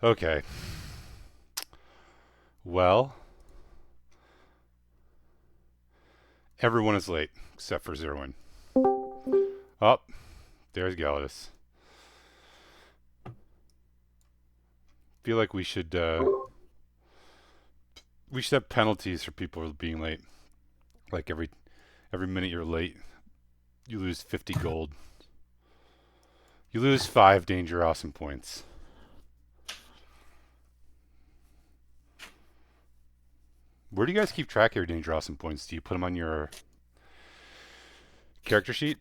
Okay. Well, everyone is late except for Zerwin. Oh, there's Gallus. Feel like we should have penalties for people being late. Like every minute you're late, you lose 50 gold. You lose 5 danger awesome points. Where do you guys keep track of your danger awesome points? Do you put them on your character sheet?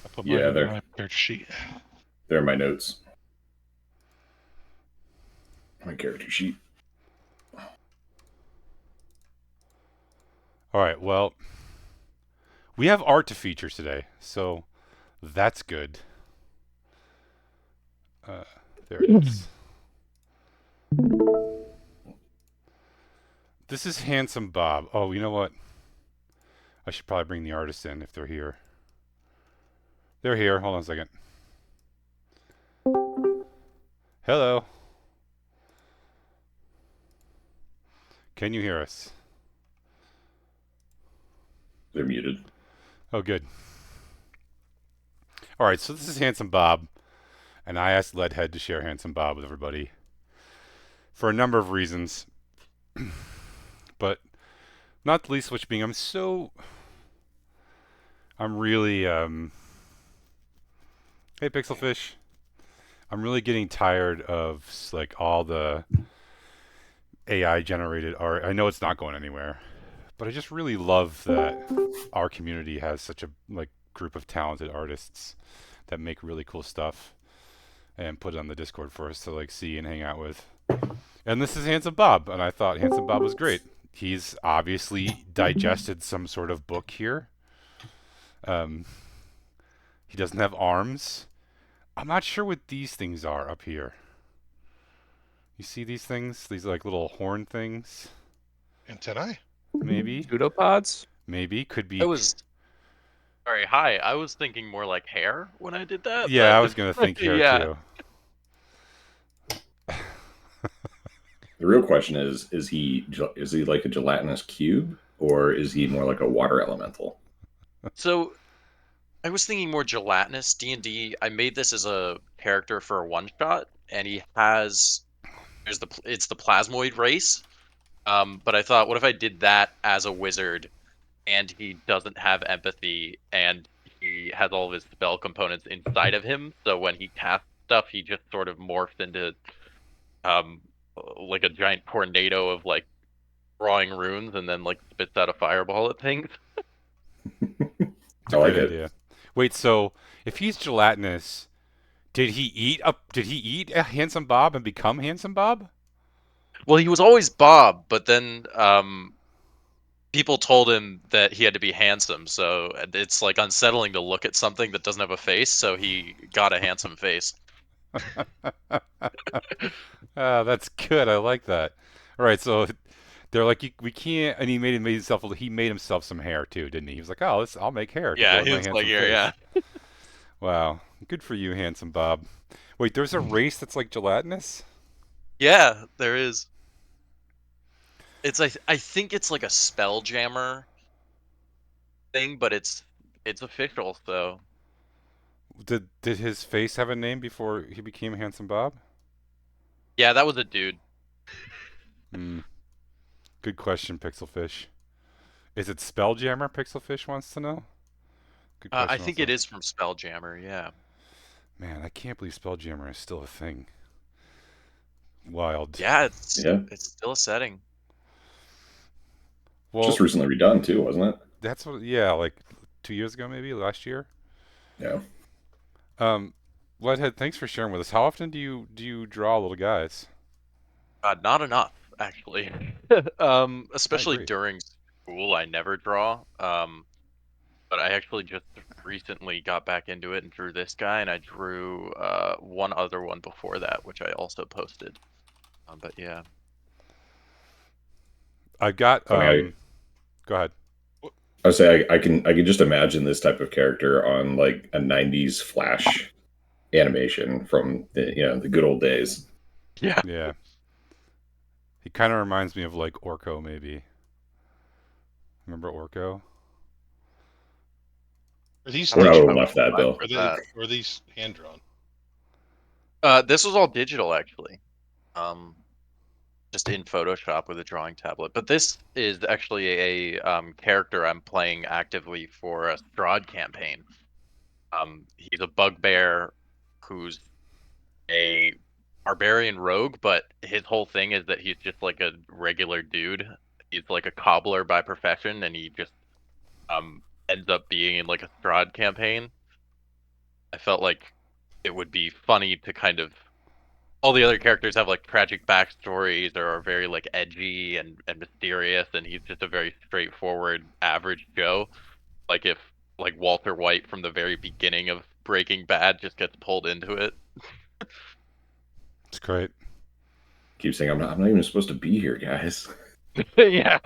I put Yeah, mine in my character sheet. they're in my notes. My character sheet. All right. Well, we have art to feature today, so that's good. There it is. This is Handsome Bob. Oh, you know what? I should probably bring the artists in if they're here. They're here. Hold on a second. Hello. Can you hear us? They're muted. Oh, good. All right, so this is Handsome Bob, and I asked Leadhead to share Handsome Bob with everybody for a number of reasons, but not the least which being I'm really hey Pixelfish, I'm really getting tired of like all the AI generated art. I know it's not going anywhere, but I just really love that our community has such a like group of talented artists that make really cool stuff and put it on the Discord for us to like see and hang out with. And this is Handsome Bob, and I thought Handsome Bob was great. He's obviously digested some sort of book here. Um, he doesn't have arms. I'm not sure what these things are up here. You see these things? These like little horn things? Antennae? Maybe. Pseudopods? Maybe. Could I be. was sorry. Hi, I was thinking more like hair when I did that. Yeah, but I was gonna think hair yeah. too. The real question is he like a gelatinous cube, or is he more like a water elemental? So I was thinking more gelatinous D&D. I made this as a character for a one shot, and he has it's the plasmoid race. But I thought, what if I did that as a wizard, and he doesn't have empathy, and he has all of his spell components inside of him. So when he casts stuff, he just sort of morphs into um like a giant tornado of like drawing runes, and then like spits out a fireball at things. It's I a like great it. idea. Wait, so if he's gelatinous, did he eat a Handsome Bob and become Handsome Bob? Well, he was always Bob, but then people told him that he had to be handsome, so it's like unsettling to look at something that doesn't have a face, so he got a handsome face. That's good. I like that. All right, so they're like, we can't, and he made himself some hair too, didn't he? He was like, oh, I'll make hair to go Yeah, with he my was like, handsome yeah, face. yeah. Wow, good for you, Handsome Bob. Wait, there's a race that's like gelatinous? Yeah, there is. It's I think it's like a spell jammer thing, but it's official, so Did his face have a name before he became Handsome Bob? yeah, that was a dude. Hmm. Good question, Pixelfish. Is it Spelljammer? Pixelfish wants to know. Good I question think it also. is from Spelljammer, yeah. Man, I can't believe Spelljammer is still a thing. Wild. Yeah, Yeah, it's still a setting. Well, just recently redone too, wasn't it? that's what. Yeah, like 2 years ago, maybe last year. Yeah. Um, Leadhead, thanks for sharing with us. How often do you draw little guys? Not enough, actually. I Especially agree. during school, I never draw. But I actually just recently got back into it and drew this guy, and I drew one other one before that, which I also posted. But yeah. I've got Funny, Go ahead. I would say I can just imagine this type of character on like a '90s Flash animation from the good old days. Yeah. Yeah. He kind of reminds me of like Orko, maybe. Remember Orko? Are these I would digital? have left that, Bill. Are they? Or are these hand drawn? This was all digital, actually. Um, just in Photoshop with a drawing tablet. But this is actually a character I'm playing actively for a Strahd campaign. He's a bugbear who's a barbarian rogue, but his whole thing is that he's just like a regular dude. He's like a cobbler by profession, and he just ends up being in like a Strahd campaign. I felt like it would be funny to kind of all the other characters have like tragic backstories or are very like edgy and mysterious, and he's just a very straightforward average Joe. Like if like Walter White from the very beginning of Breaking Bad just gets pulled into it. It's great. Keep saying I'm not even supposed to be here, guys. Yeah.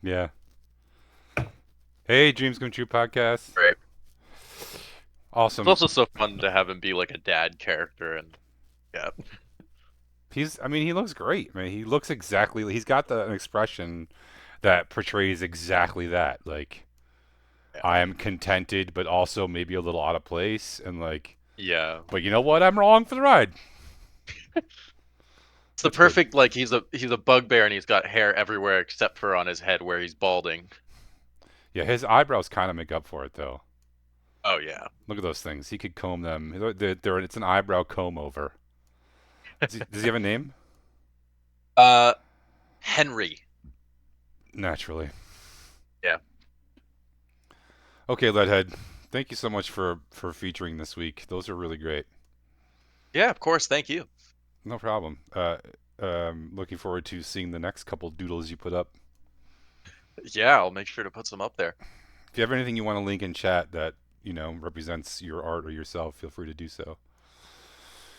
Yeah. Hey, Dreams Come True podcast. Right. Awesome. It's also so fun to have him be like a dad character, and yeah. I mean, he looks great. I mean, he looks exactly. He's got an expression that portrays exactly that. Like, Yeah. I am contented, but also maybe a little out of place, and like, Yeah. but you know what? I'm wrong for the ride. It's the perfect like he's a bugbear and he's got hair everywhere except for on his head where he's balding. Yeah, his eyebrows kind of make up for it, though. Oh yeah. Look at those things. He could comb them. It's an eyebrow comb over. Does he have a name? Henry. Naturally. Yeah. Okay, Leadhead. Thank you so much for featuring this week. Those are really great. Yeah, of course. Thank you. No problem. Looking forward to seeing the next couple doodles you put up. Yeah, I'll make sure to put some up there. If you have anything you want to link in chat that represents your art or yourself, feel free to do so.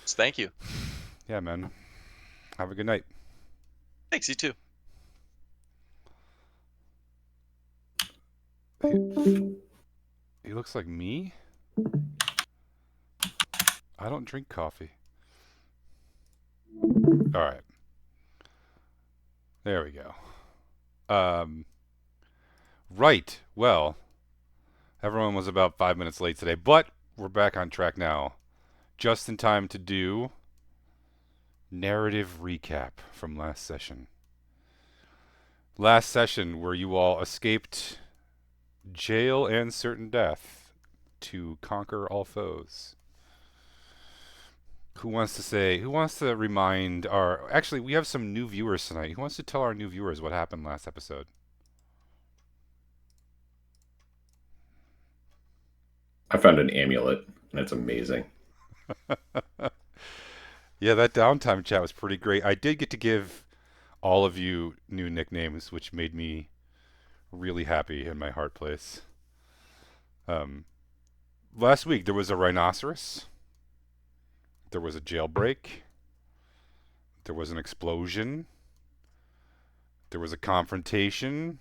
Thank you. Yeah, man. Have a good night. Thanks, you too. He looks like me. I don't drink coffee. All right. There we go. Right. Well, everyone was about 5 minutes late today, but we're back on track now. Just in time to do narrative recap from last session. Last session where you all escaped jail and certain death to conquer all foes. Who wants to remind actually, we have some new viewers tonight. Who wants to tell our new viewers what happened last episode? I found an amulet, and it's amazing. Yeah, that downtime chat was pretty great. I did get to give all of you new nicknames, which made me really happy in my heart place. Last week there was a rhinoceros. There was a jailbreak. There was an explosion. There was a confrontation.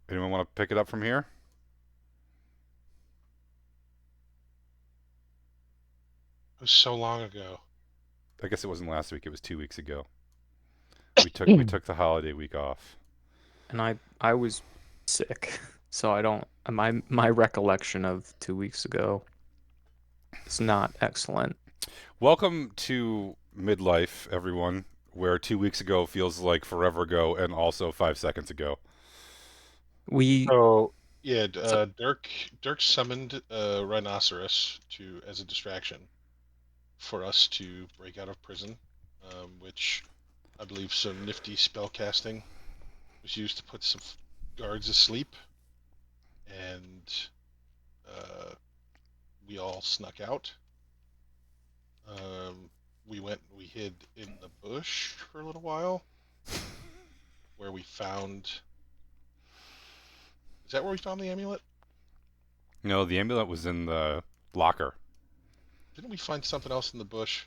Anyone want to pick it up from here? It was so long ago. I guess it wasn't last week. It was 2 weeks ago. We took the holiday week off. And I was sick, so I don't. My recollection of 2 weeks ago is not excellent. Welcome to midlife, everyone, where 2 weeks ago feels like forever ago, and also 5 seconds ago. Oh yeah, Dirk summoned a rhinoceros as a distraction for us to break out of prison, which I believe some nifty spell casting was used to put some guards asleep, and we all snuck out. We hid in the bush for a little while, where we found. Is that where we found the amulet? No, the amulet was in the locker. Didn't we find something else in the bush?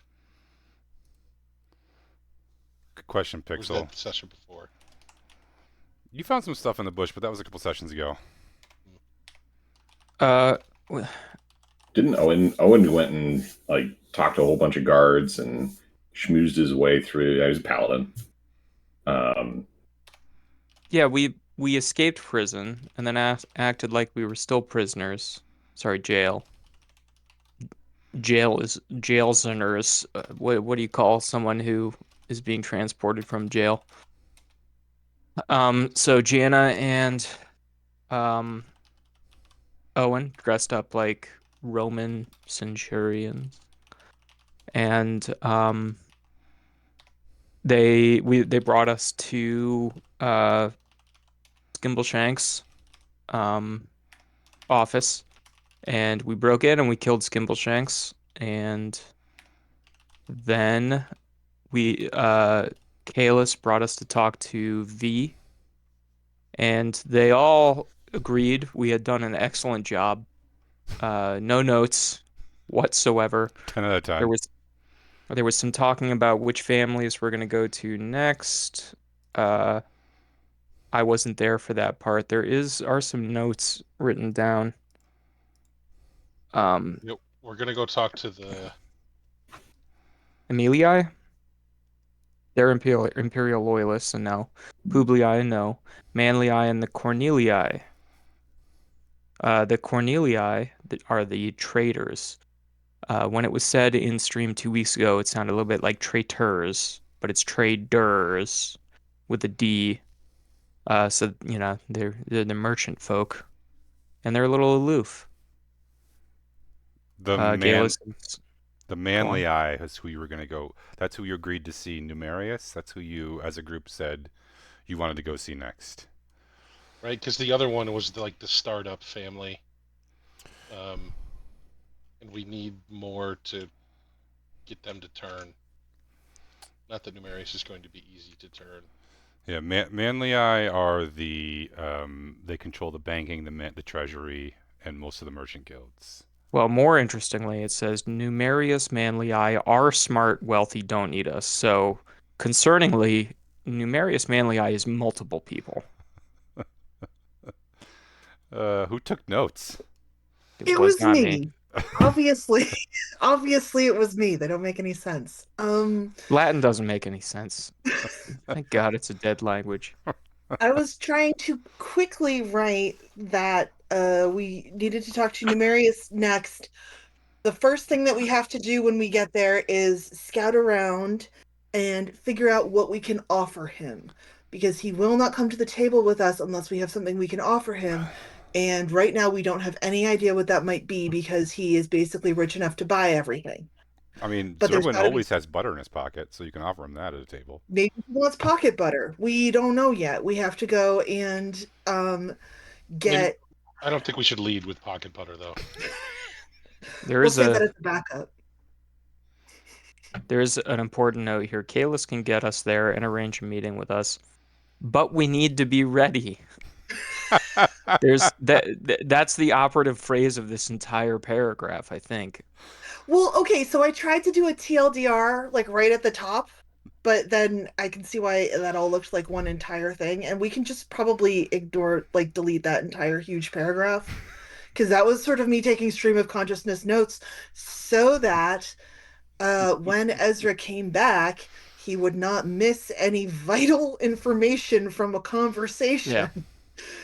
Good question, Or was Pixel. that the session before? You found some stuff in the bush, but that was a couple sessions ago. Uh, didn't Owen went and like talked to a whole bunch of guards and schmoozed his way through. I was a paladin. Um, Yeah, we escaped prison and then acted like we were still prisoners. Sorry, jail. Jail is jailsoners. What do you call someone who is being transported from jail? So Gianna and um Owen dressed up like Roman centurions, and they brought us to Skimbleshank's um office, and we broke in and we killed Skimbleshanks, and then we Kalis brought us to talk to V, and they all agreed we had done an excellent job. No notes whatsoever. 10 out of There 10. was there was some talking about which families we're gonna go to next. Uh, I wasn't there for that part. Are some notes written down. Yep, we're gonna go talk to the. Emilii, they're Imperial loyalists, and no. Publii, no. Manlii and the Cornelii. The Cornelii are the traitors. When it was said in stream 2 weeks ago, it sounded a little bit like traitors, but it's traders with a D. So they're the merchant folk, and they're a little aloof. The man, Galus is the go on. manly eye is who you were going to go. That's who you agreed to see. Numerius. That's who you, as a group, said you wanted to go see next. Right, because the other one was like the startup family, and we need more to get them to turn. Not that Numerius is going to be easy to turn. Yeah, manly eye are the they control the banking, the treasury, and most of the merchant guilds. Well, more interestingly, it says Numerius Manlii are smart, wealthy, don't need us. So, concerningly, Numerius Manlii is multiple people. Who took notes? It It was was not me. me. Obviously, obviously it was me. They don't make any sense. Latin doesn't make any sense. Thank God it's a dead language. I was trying to quickly write that we needed to talk to Numerius next. The first thing that we have to do when we get there is scout around and figure out what we can offer him, because he will not come to the table with us unless we have something we can offer him. And right now we don't have any idea what that might be because he is basically rich enough to buy everything. I mean, But there's Zerwin got to be, always has butter in his pocket, so you can offer him that at a table. maybe he wants pocket butter. We don't know yet. We have to go and I mean, get. I don't think we should lead with pocket butter, though. There We'll is say that as a backup. There's an important note here. Kalis can get us there and arrange a meeting with us, but we need to be ready. That's the operative phrase of this entire paragraph, I think. Well, okay, so I tried to do a TLDR like right at the top, but then I can see why that all looks like one entire thing, and we can just probably ignore, like, delete that entire huge paragraph, because that was sort of me taking stream of consciousness notes so that when Ezra came back, he would not miss any vital information from a conversation. Yeah.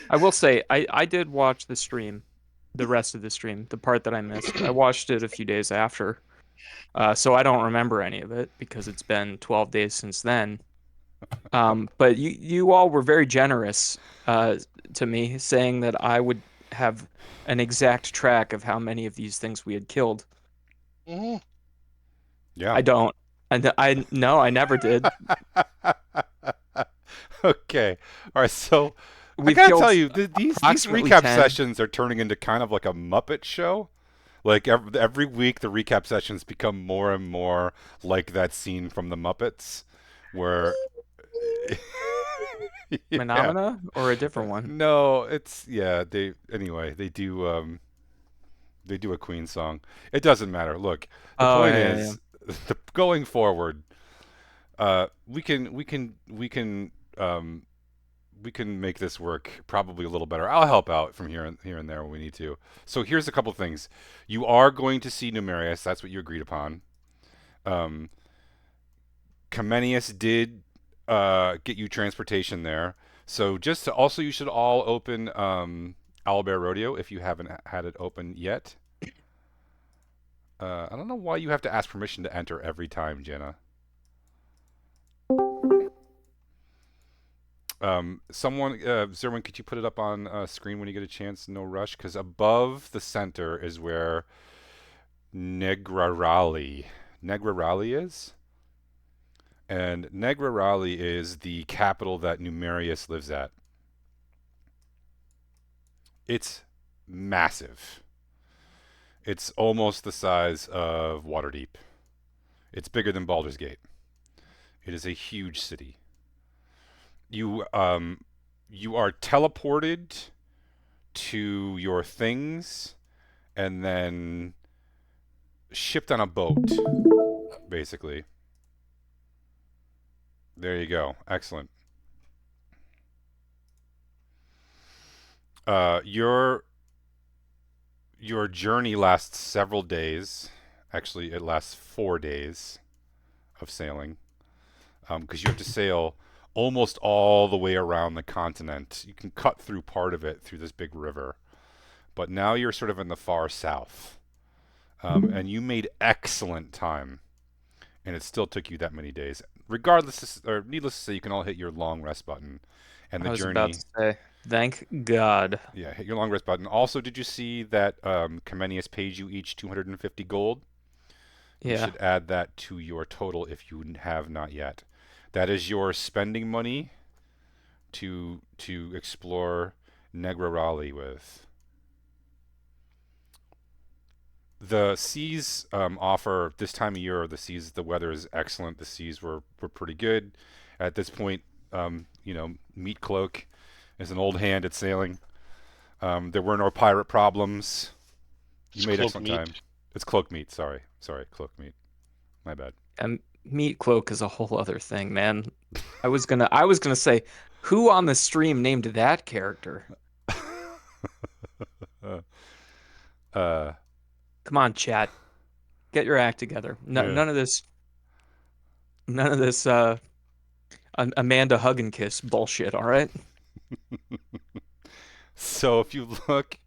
I will say, I did watch the stream, the rest of the stream, the part that I missed. I watched it a few days after. So I don't remember any of it because it's been 12 days since then. But you all were very generous to me, saying that I would have an exact track of how many of these things we had killed. Mm-hmm. Yeah. I don't. I no, I never did. Okay. All right. So I We've gotta killed tell you, these approximately recap 10. sessions are turning into kind of like a Muppet show. Like every week, the recap sessions become more and more like that scene from the Muppets, where yeah, Phenomena or a different one? no, it's yeah. They do a Queen song. It doesn't matter. Look, the Oh, point yeah, yeah. is, going forward, we can we can make this work probably a little better. I'll help out from here and there when we need to. So here's a couple things. You are going to see Numerius. That's what you agreed upon. Um, Comenius did get you transportation there. So just to, also, you should all open Owlbear Rodeo if you haven't had it open yet. I don't know why you have to ask permission to enter every time, Jenna. Someone, Zerwin, could you put it up on screen when you get a chance? No rush, because above the center is where Negrarali is. And Negrarali is the capital that Numerius lives at. It's massive. It's almost the size of Waterdeep. It's bigger than Baldur's Gate. It is a huge city. You are teleported to your things and then shipped on a boat, basically. There you go. Excellent. Your journey lasts several days. Actually, it lasts 4 days of sailing, because you have to sail almost all the way around the continent. You can cut through part of it through this big river, but now you're sort of in the far south, and you made excellent time, and it still took you that many days. Regardless, or needless to say, you can all hit your long rest button, and the I was journey. about to say, thank God. Yeah, hit your long rest button. Also, did you see that Comenius paid you each 250 gold? You Yeah. should add that to your total if you have not yet. That is your spending money to explore Negrarali with. The seas offer this time of year. The weather is excellent. The seas were pretty good at this point. Meat Cloak is an old hand at sailing. There were no pirate problems. You made excellent time. It's cloak meat. Sorry, cloak meat. My bad. And Meat Cloak is a whole other thing, man. I was gonna say, who on the stream named that character? Come on, chat. Get your act together. Yeah. None of this Amanda hug and kiss bullshit, all right? So if you look,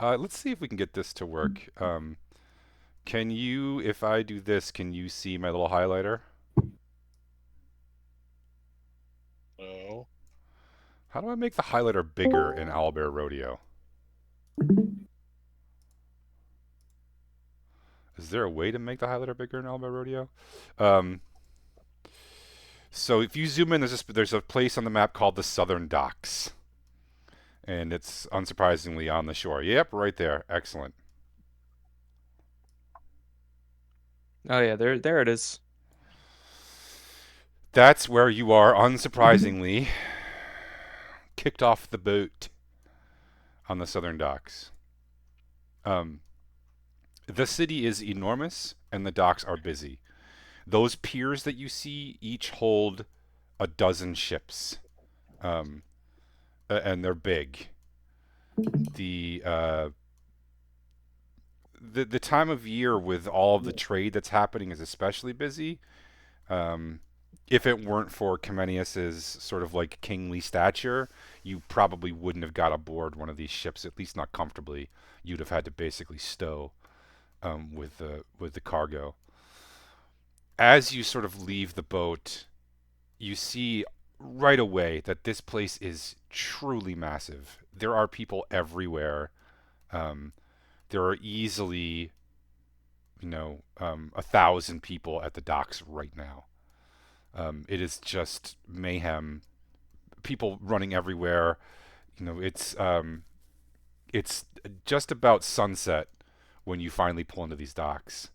let's see if we can get this to work. Can you, if I do this, can you see my little highlighter? No. How do I make the highlighter bigger in Owlbear Rodeo? Is there a way to make the highlighter bigger in Owlbear Rodeo? So if you zoom in, there's a place on the map called the Southern Docks. And it's unsurprisingly on the shore. Yep, right there. Excellent. Oh yeah, there it is. That's where you are, unsurprisingly, kicked off the boat on the Southern Docks. The city is enormous, and the docks are busy. Those piers that you see each hold a dozen ships, and they're big. The time of year with all of the trade that's happening is especially busy. If it weren't for Comenius's sort of like kingly stature, you probably wouldn't have got aboard one of these ships, at least not comfortably. You'd have had to basically stow with the cargo. As you sort of leave the boat, you see right away that this place is truly massive. There are people everywhere. There are easily, 1,000 people at the docks right now. It is just mayhem. People running everywhere. It's just about sunset when you finally pull into these docks,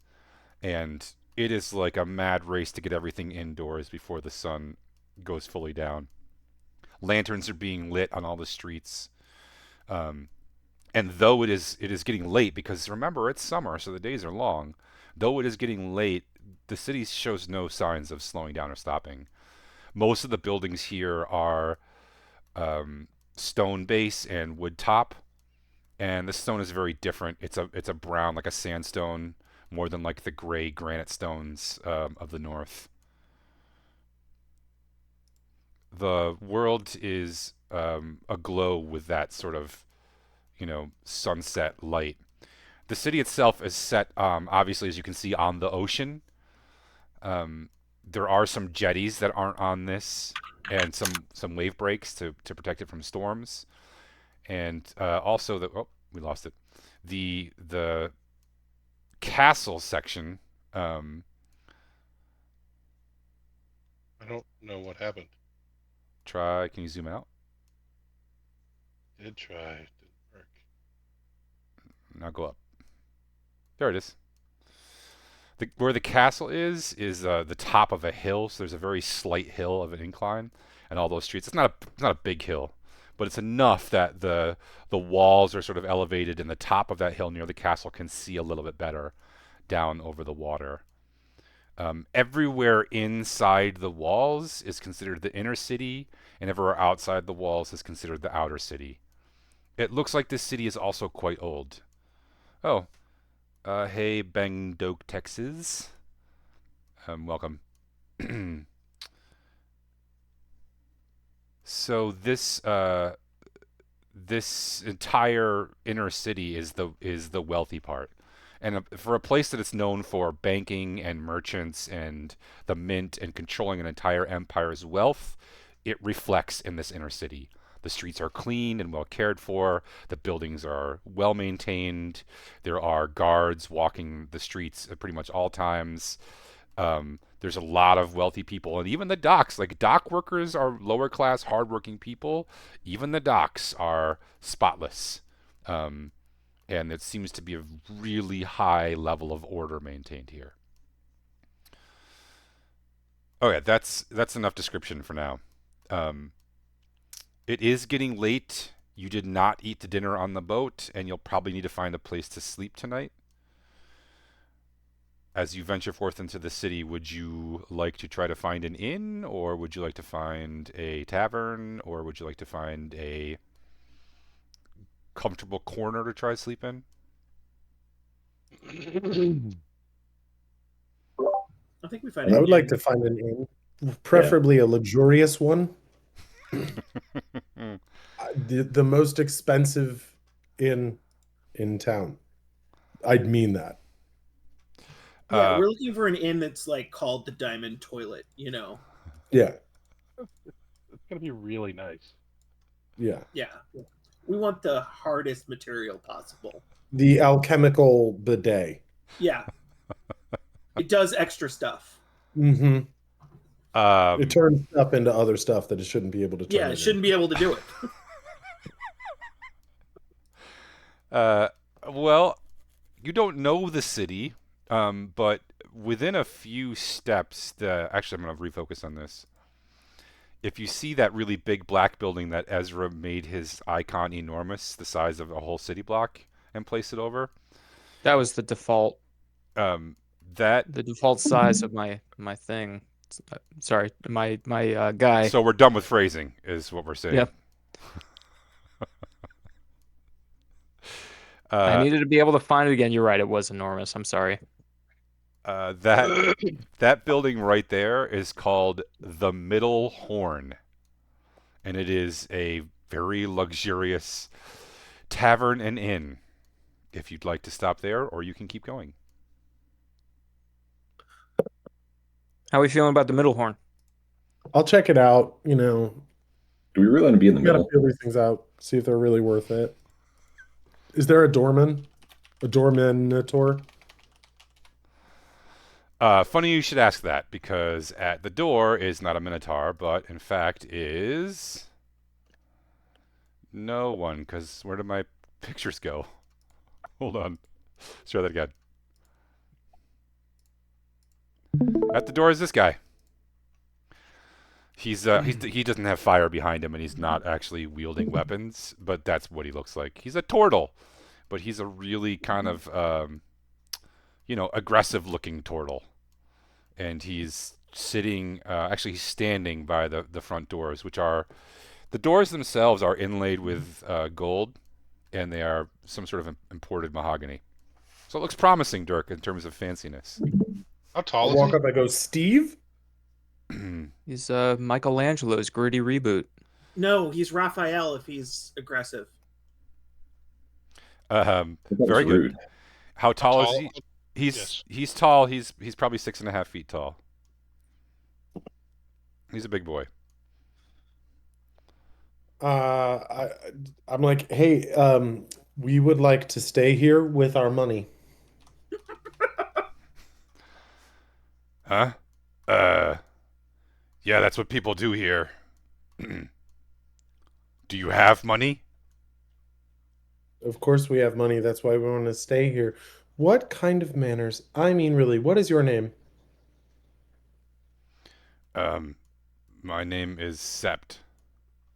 and it is like a mad race to get everything indoors before the sun goes fully down. Lanterns are being lit on all the streets, and though it is getting late, because remember it's summer, so the days are long. Though it is getting late, the city shows no signs of slowing down or stopping. Most of the buildings here are um, stone base and wood top, and the stone is very different. It's a brown, like a sandstone, more than like the gray granite stones of the north. The world is aglow with that sort of, sunset light. The city itself is set, obviously, as you can see, on the ocean. Um, there are some jetties that aren't on this, and some wave breaks to protect it from storms, and also we lost it. The castle section. Um, I don't know what happened. try. Can you zoom out? Did try, didn't work. Now go up. There it is. Where the castle is the top of a hill. So there's a very slight hill of an incline, and all those streets. It's not a big hill, but it's enough that the walls are sort of elevated, and the top of that hill near the castle can see a little bit better down over the water. Everywhere inside the walls is considered the inner city, and everywhere outside the walls is considered the outer city. It looks like this city is also quite old. Oh, hey, Bangdok, Texas. Welcome. So this entire inner city is the wealthy part, and for a place that it's known for banking and merchants and the mint and controlling an entire empire's wealth, it reflects in this inner city. The streets are clean and well cared for. The buildings are well maintained. There are guards walking the streets at pretty much all times. There's a lot of wealthy people, and even the docks, like dock workers are lower class, hardworking people. Even the docks are spotless, um, and it seems to be a really high level of order maintained here. Oh yeah, that's enough description for now. Um, it is getting late. You did not eat the dinner on the boat, and you'll probably need to find a place to sleep tonight. As you venture forth into the city, would you like to try to find an inn, or would you like to find a tavern, or would you like to find a comfortable corner to try to sleep in? I think we find I it. would like to find an inn, preferably a luxurious one. The most expensive inn in town. I'd mean that. Yeah, we're looking for an inn that's like called the Diamond Toilet, Yeah, It's gonna be really nice. yeah. Yeah. We want the hardest material possible. The alchemical bidet. Yeah. It does extra stuff. Mm-hmm. Um, It turns stuff into other stuff that it shouldn't be able to turn. Yeah, it shouldn't be able to do it. well, you don't know the city, but within a few steps, actually, I'm going to refocus on this. If you see that really big black building that Ezra made his icon enormous, the size of a whole city block, and place it over, That was the default that the default size of my thing. Sorry, my guy. So we're done with phrasing, is what we're saying. Yep. I needed to be able to find it again. You're right, it was enormous. I'm sorry. That building right there is called the Middle Horn, and it is a very luxurious tavern and inn. If you'd like to stop there, or you can keep going. How are we feeling about the Middle Horn? I'll check it out. Do we really want to be in the You gotta middle? feel these things out. See if they're really worth it. Is there a doorman? A doormanator? Funny you should ask that, because at the door is not a minotaur, but in fact is no one. Because where did my pictures go? Hold on. Let's try that again. At the door is this guy. He doesn't have fire behind him, and he's not actually wielding weapons, but that's what he looks like. He's a turtle, but he's a really kind of aggressive looking turtle, and he's sitting. Actually, he's standing by the front doors, which are The doors themselves are inlaid with gold, and they are some sort of imported mahogany. So it looks promising, Dirk, in terms of fanciness. How I tall is walk he? up. I go, Steve. He's Michelangelo's gritty reboot. No, he's Raphael if he's aggressive. That's Very good. rude. How How tall is tall? he? Yes. He's tall. He's probably 6.5 feet tall. He's a big boy. I'm like, hey, we would like to stay here with our money. Huh? Yeah, that's what people do here. Do you have money? Of course, we have money. That's why we want to stay here. What kind of manners? I mean, really, what is your name? Um, my name is Sept.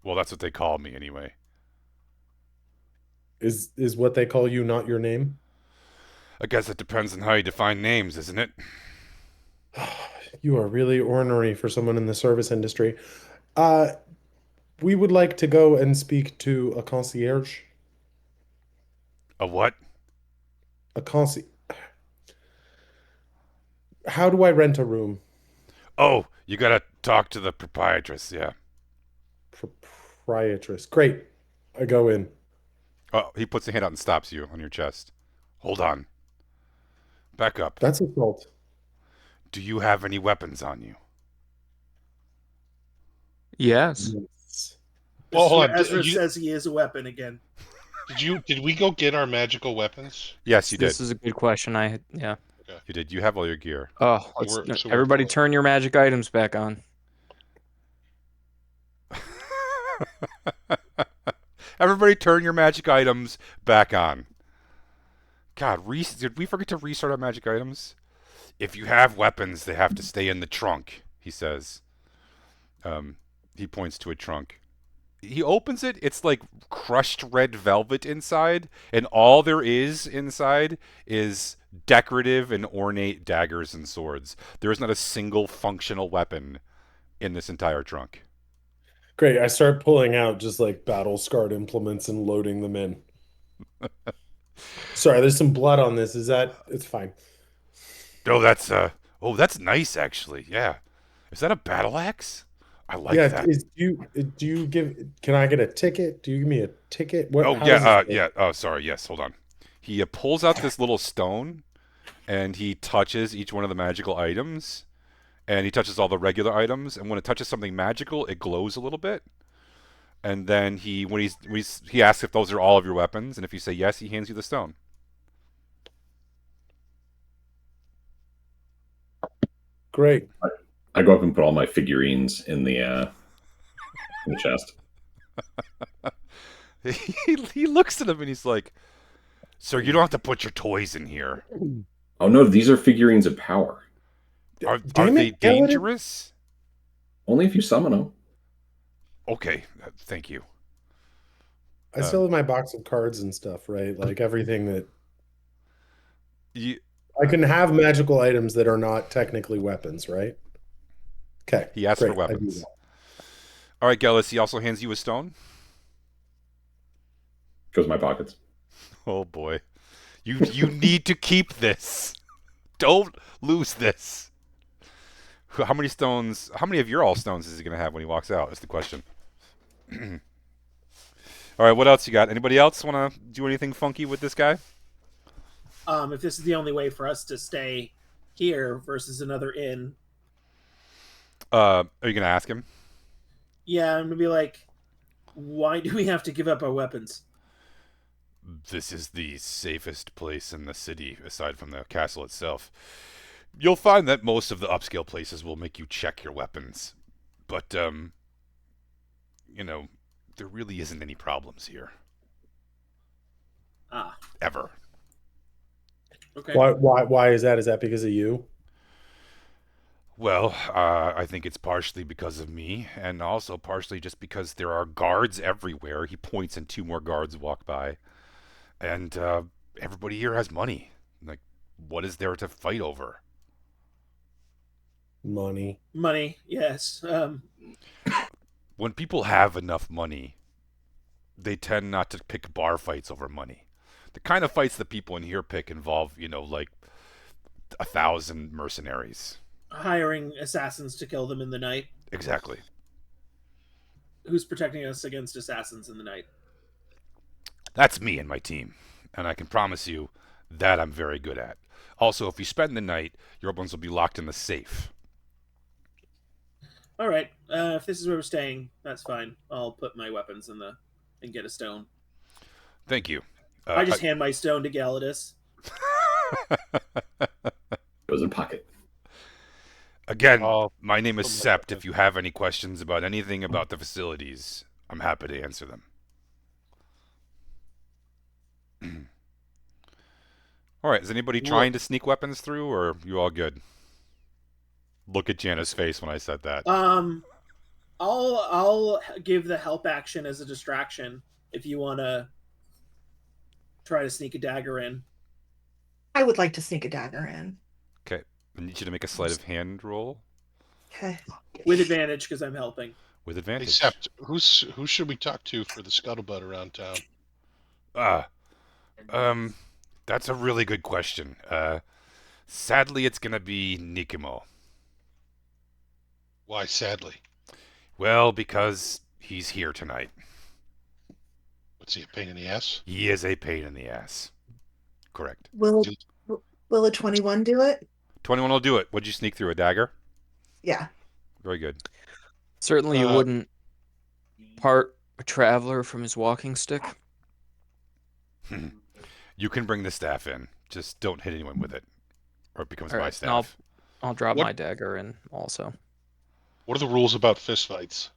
Well, that's what they call me anyway. Is what they call you not your name? I guess it depends on how you define names, isn't it? You are really ornery for someone in the service industry. Uh, we would like to go and speak to a concierge. A what? A concierge. How do I rent a room? Oh, you gotta talk to the proprietress, yeah. Proprietress. Great. I go in. Oh, he puts a hand out and stops you on your chest. Hold on. Back up. That's assault. Do you have any weapons on you? Yes. Yes. Well, This is hold where on. Ezra says he is a weapon again. Did we go get our magical weapons? Yes, you did. This is a good question. Yeah. You did. You have all your gear. Oh, So we're everybody fine. turn your magic items back on. Everybody turn your magic items back on. God, did we forget to restart our magic items? If you have weapons, they have to stay in the trunk, he says. He points to a trunk. He opens it. It's like crushed red velvet inside, and all there is inside is decorative and ornate daggers and swords. There is not a single functional weapon in this entire trunk. Great. I start pulling out just like battle scarred implements and loading them in. Sorry, there's some blood on this. Is that it's fine. That's nice actually. Yeah. Is that a battle axe? I like Yeah, that. do you give can I get a ticket? Do you give me a ticket? What Oh how does this work? yeah. Oh, sorry. Yes, hold on. He pulls out this little stone, and he touches each one of the magical items, and he touches all the regular items. And when it touches something magical, it glows a little bit. And then he asks if those are all of your weapons, and if you say yes, he hands you the stone. Great. I go up and put all my figurines in the chest. He looks at him and he's like, "Sir, you don't have to put your toys in here. Oh no, these are figurines of power. Are Damn they it, Gellert. dangerous?" Only if you summon them. Okay, thank you. I still have my box of cards and stuff, right? Like everything that You, I can have magical items that are not technically weapons, right? Okay. he asks great. for I do weapons. that. All right, Gellis, he also hands you a stone. Goes in my pockets. Oh boy, you need to keep this. Don't lose this. How many stones? How many of your all stones is he gonna have when he walks out? Is the question. All right, what else you got? Anybody else want to do anything funky with this guy? If this is the only way for us to stay here versus another inn, Are you gonna ask him? yeah, I'm gonna be like, why do we have to give up our weapons? This is the safest place in the city, aside from the castle itself. You'll find that most of the upscale places will make you check your weapons, but there really isn't any problems here Ah, ever. okay. Why is that? Is that because of you? Well, I think it's partially because of me, and also partially just because there are guards everywhere. He points, and two more guards walk by, and everybody here has money. Like, what is there to fight over? Money. Money, yes. when people have enough money, they tend not to pick bar fights over money. The kind of fights that people in here pick involve, like 1,000 mercenaries. Hiring assassins to kill them in the night. Exactly. Who's protecting us against assassins in the night? That's me and my team, and I can promise you that I'm very good at. Also, if you spend the night, your weapons will be locked in the safe. All right. If this is where we're staying, that's fine. I'll put my weapons and get a stone. Thank you. I just hand my stone to Galladus. Goes in pocket. Again, Oh, my name is oh my Sept. God. If you have any questions about anything about the facilities, I'm happy to answer them. All right, is anybody trying to sneak weapons through, or are you all good? Look at Jana's face when I said that. I'll give the help action as a distraction if you want to try to sneak a dagger in. I would like to sneak a dagger in. Okay, I need you to make a sleight of hand roll Okay. With advantage because I'm helping. with advantage. Except, who should we talk to for the scuttlebutt around town? That's a really good question. Sadly, it's gonna be Nikimo. Why, sadly? Well, because he's here tonight. What's he, a pain in the ass? He is a pain in the ass. Correct. Will a 21 do it? 21 will do it. What'd you sneak through? A dagger? Yeah. Very good. Certainly, you wouldn't part a traveler from his walking stick. You can bring the staff in. Just don't hit anyone with it, or it becomes All my right, staff. I'll drop What- my dagger in also. What are the rules about fistfights?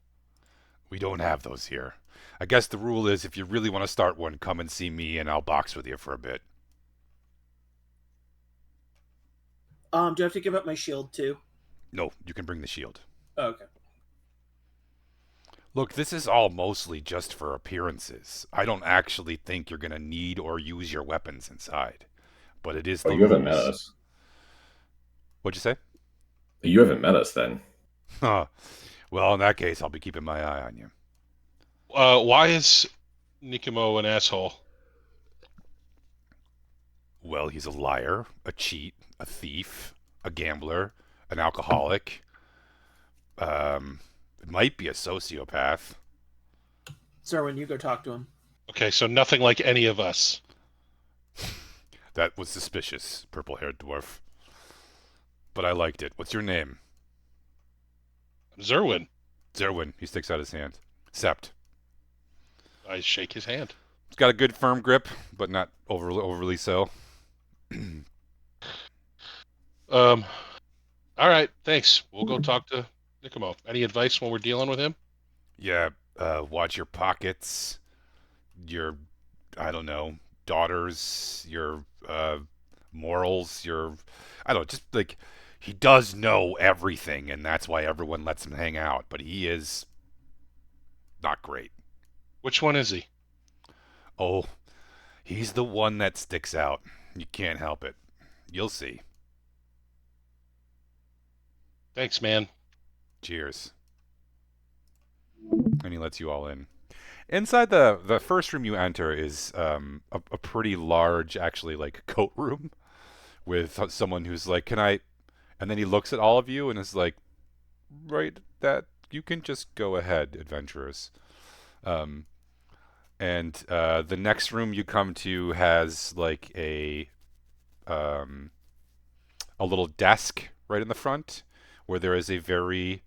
We don't have those here. I guess the rule is if you really want to start one, come and see me and I'll box with you for a bit. Do I have to give up my shield too? No, you can bring the shield. Oh, okay. Look, this is all mostly just for appearances. I don't actually think you're going to need or use your weapons inside. But it is the Oh, you haven't met rules. us. What'd you say? You haven't met us then. Huh. Well, in that case, I'll be keeping my eye on you. Why is Nikimo an asshole? Well, he's a liar, a cheat, a thief, a gambler, an alcoholic. It might be a sociopath. Serwin, you go talk to him. Okay, so nothing like any of us. That was suspicious, purple-haired dwarf. But I liked it. What's your name? Zerwin. Zerwin. He sticks out his hand. Sept. I shake his hand. He's got a good firm grip, but not overly so. All right, thanks. We'll go talk to Nikimo. Any advice when we're dealing with him? Yeah, watch your pockets, your, I don't know, daughters, your morals, I don't know, just like, he does know everything, and that's why everyone lets him hang out, but he is not great. Which one is he? Oh, he's the one that sticks out. You can't help it. You'll see. Thanks, man. Cheers. And he lets you all in. Inside the first room you enter is a pretty large, actually, like, coat room with someone who's like, can I... And then he looks at all of you and is like, right, that you can just go ahead, adventurers. And the next room you come to has like a little desk right in the front where there is a very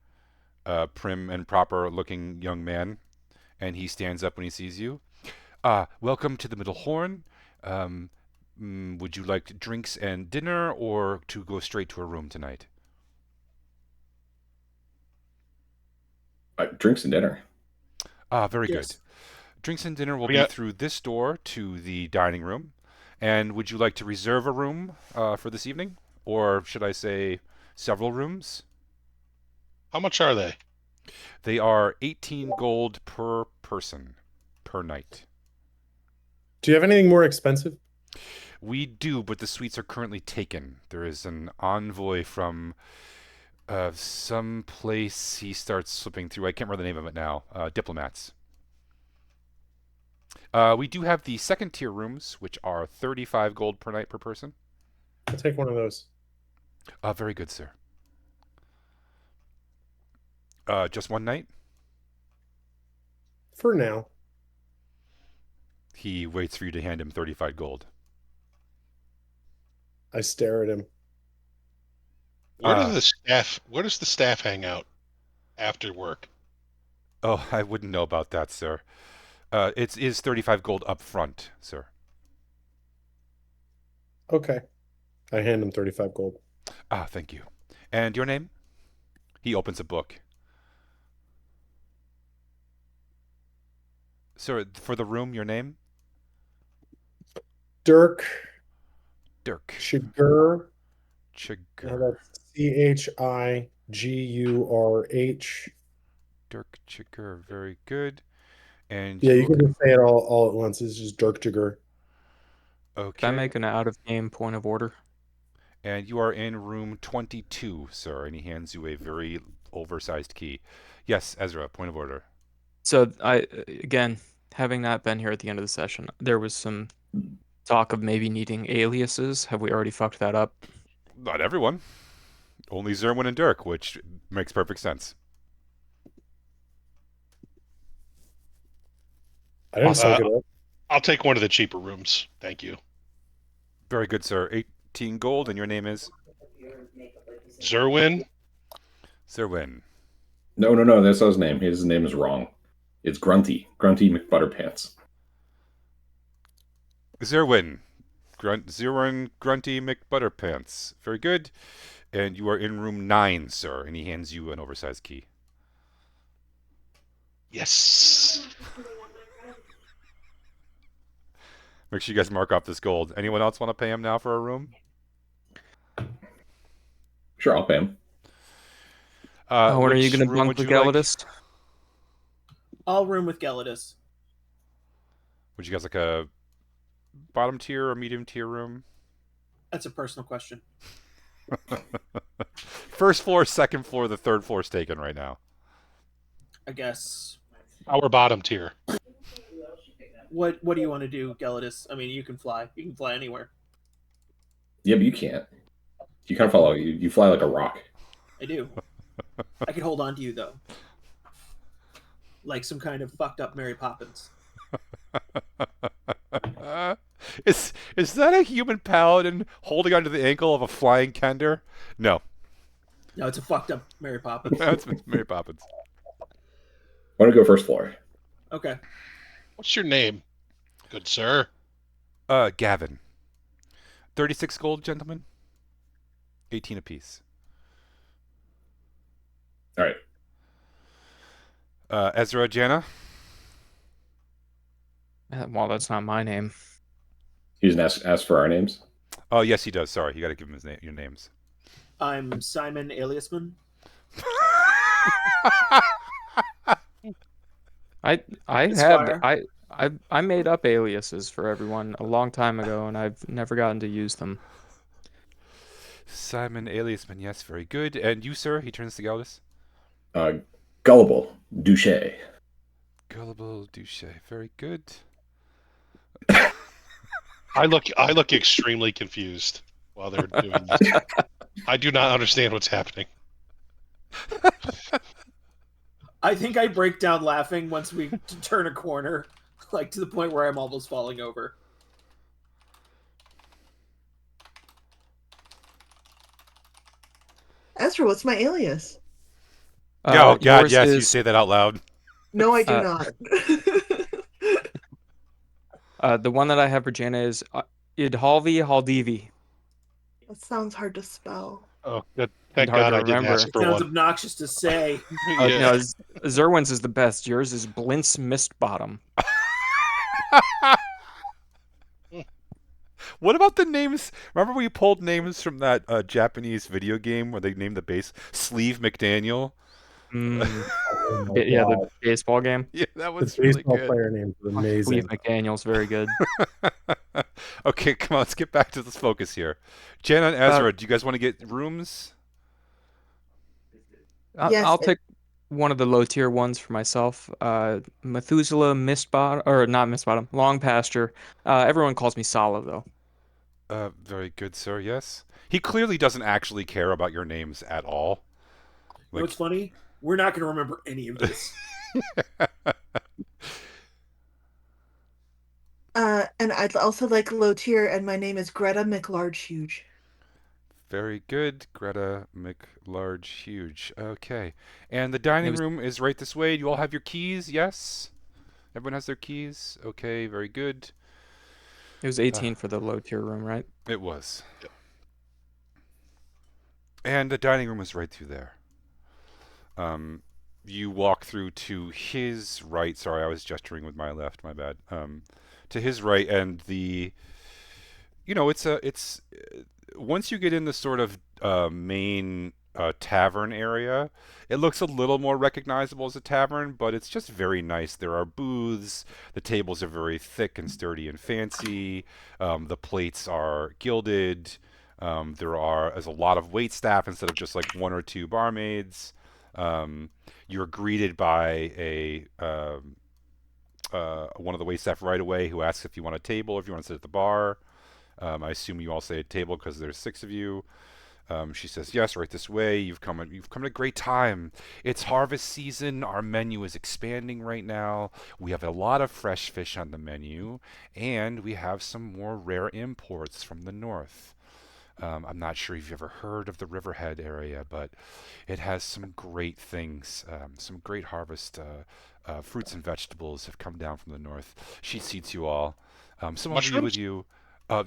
prim and proper looking young man, and he stands up when he sees you. Welcome to the Middle Horn. Would you like drinks and dinner, or to go straight to a room tonight? Drinks and dinner. Very Yes. good. Drinks and dinner will We be got- through this door to the dining room. And would you like to reserve a room for this evening? Or should I say several rooms? How much are they? They are 18 gold per person per night. Do you have anything more expensive? We do, but the suites are currently taken. There is an envoy from Some place he starts slipping through. I can't remember the name of it now. Diplomats. We do have the second tier rooms, which are 35 gold per night per person. I'll take one of those. Very good, sir. Just one night? For now. He waits for you to hand him 35 gold. I stare at him. Where does the staff hang out after work? Oh, I wouldn't know about that, sir. It is 35 gold up front, sir. Okay. I hand him 35 gold. Thank you. And your name? He opens a book. Sir, for the room, your name? Dirk Dirk. Chigur. Chigur. That's Chigurh. Dirk Chigur. Very good. And Yeah, you can just say it all at once. It's just Dirk Chigur. Okay. Can I make an out-of-game point of order? And you are in room 22, sir. And he hands you a very oversized key. Yes, Ezra, point of order. So again, having not been here at the end of the session, there was some talk of maybe needing aliases. Have we already fucked that up? Not everyone. Only Zerwin and Dirk, which makes perfect sense. I didn't suck it up. I'll take one of the cheaper rooms. Thank you. Very good, sir. 18 gold, and your name is? Zerwin? Zerwin. No, that's not his name. His name is wrong. It's Grunty McButterpants. Zerwin. Zerwin Grunty McButterpants. Very good. And you are in room 9, sir. And he hands you an oversized key. Yes. Make sure you guys mark off this gold. Anyone else want to pay him now for a room? Sure, I'll pay him. What are you going to room bunk would with you like? Gelidus? I'll room with Gelidus. Would you guys like a bottom tier or medium tier room? That's a personal question. First floor, second floor, the third floor is taken right now. I guess. Our bottom tier. What do you want to do, Gelidus? I mean, you can fly. You can fly anywhere. Yeah, but you can't. You kind of follow. You fly like a rock. I do. I can hold on to you, though. Like some kind of fucked up Mary Poppins. Is that a human paladin holding onto the ankle of a flying kender? No. No, it's a fucked up Mary Poppins. That's Mary Poppins. Why don't we go first floor? Okay. What's your name, good sir? Gavin. 36 gold, gentlemen. 18 apiece. All right. Ezra, Jana. Well, that's not my name. He doesn't ask for our names. Oh, yes, he does. Sorry, you got to give him your names. I'm Simon Aliasman. I made up aliases for everyone a long time ago, and I've never gotten to use them. Simon Aliasman, yes, very good. And you, sir? He turns to Galdus. Gullible Douche. Gullible Douche, very good. I look extremely confused while they're doing this. I do not understand what's happening. I think I break down laughing once we turn a corner, like to the point where I'm almost falling over. Ezra, what's my alias? Oh, God, yes, you is, say that out loud. No, I do not. the one that I have for Jana is Idhalvi Haldivi. That sounds hard to spell. Oh, good. Thank Hard God to I didn't remember. ask for Sounds one. obnoxious to say. Yeah. No, Zerwin's is the best. Yours is Blint's Mistbottom. What about the names? Remember we pulled names from that Japanese video game where they named the base Sleeve McDaniel? Oh my Yeah, God. the baseball game. Yeah, that The was really baseball good. player names are amazing. Cleve McDaniel's very good. Okay, come on, let's get back to this focus here. Jana and Ezra, do you guys want to get rooms? Yes, I'll take one of the low tier ones for myself. Methuselah Mistbottom, or not Mistbottom, Long Pasture. Everyone calls me Sala though. Very good, sir. Yes. He clearly doesn't actually care about your names at all. You know Like, what's funny? We're not going to remember any of this. and I'd also like low tier, and my name is Greta McLarge-Huge. very good, Greta McLarge Huge. Okay. And the dining was room is right this way. You all have your keys, yes? Everyone has their keys? Okay, very good. it was 18 for the low tier room, right? It was. And the dining room is right through there. You walk through to his right. Sorry, I was gesturing with my left. My bad. To his right, and it's once you get in the sort of main tavern area, it looks a little more recognizable as a tavern, but it's just very nice. There are booths. The tables are very thick and sturdy and fancy. The plates are gilded. There's a lot of wait staff instead of just like one or two barmaids. You're greeted by a one of the wait staff right away who asks if you want a table, if you want to sit at the bar. I assume you all say a table because there's 6 of you. She says, "Yes, right this way. You've come at a great time. It's harvest season. Our menu is expanding right now. We have a lot of fresh fish on the menu, and we have some more rare imports from the north. I'm not sure if you've ever heard of the Riverhead area, but it has some great things. Some great harvest fruits and vegetables have come down from the north." She seats you all. Someone will be with Mushrooms? you.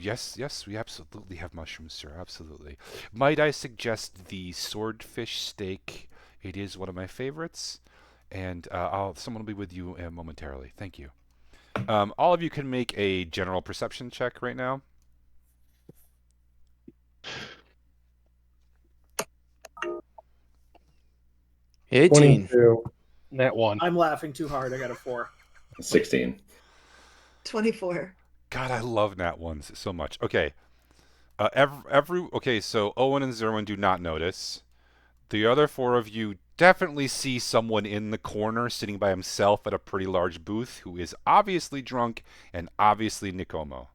Yes, we absolutely have mushrooms, sir. Absolutely. Might I suggest the swordfish steak? It is one of my favorites, and someone will be with you momentarily. Thank you. All of you can make a general perception check right now. 18. 22. Nat 1. I'm laughing too hard. I got a 4. 16. 24. God, I love nat ones so much. Okay. Okay, so Owen and Zerwin do not notice. The other 4 of you definitely see someone in the corner sitting by himself at a pretty large booth who is obviously drunk and obviously Nikomo.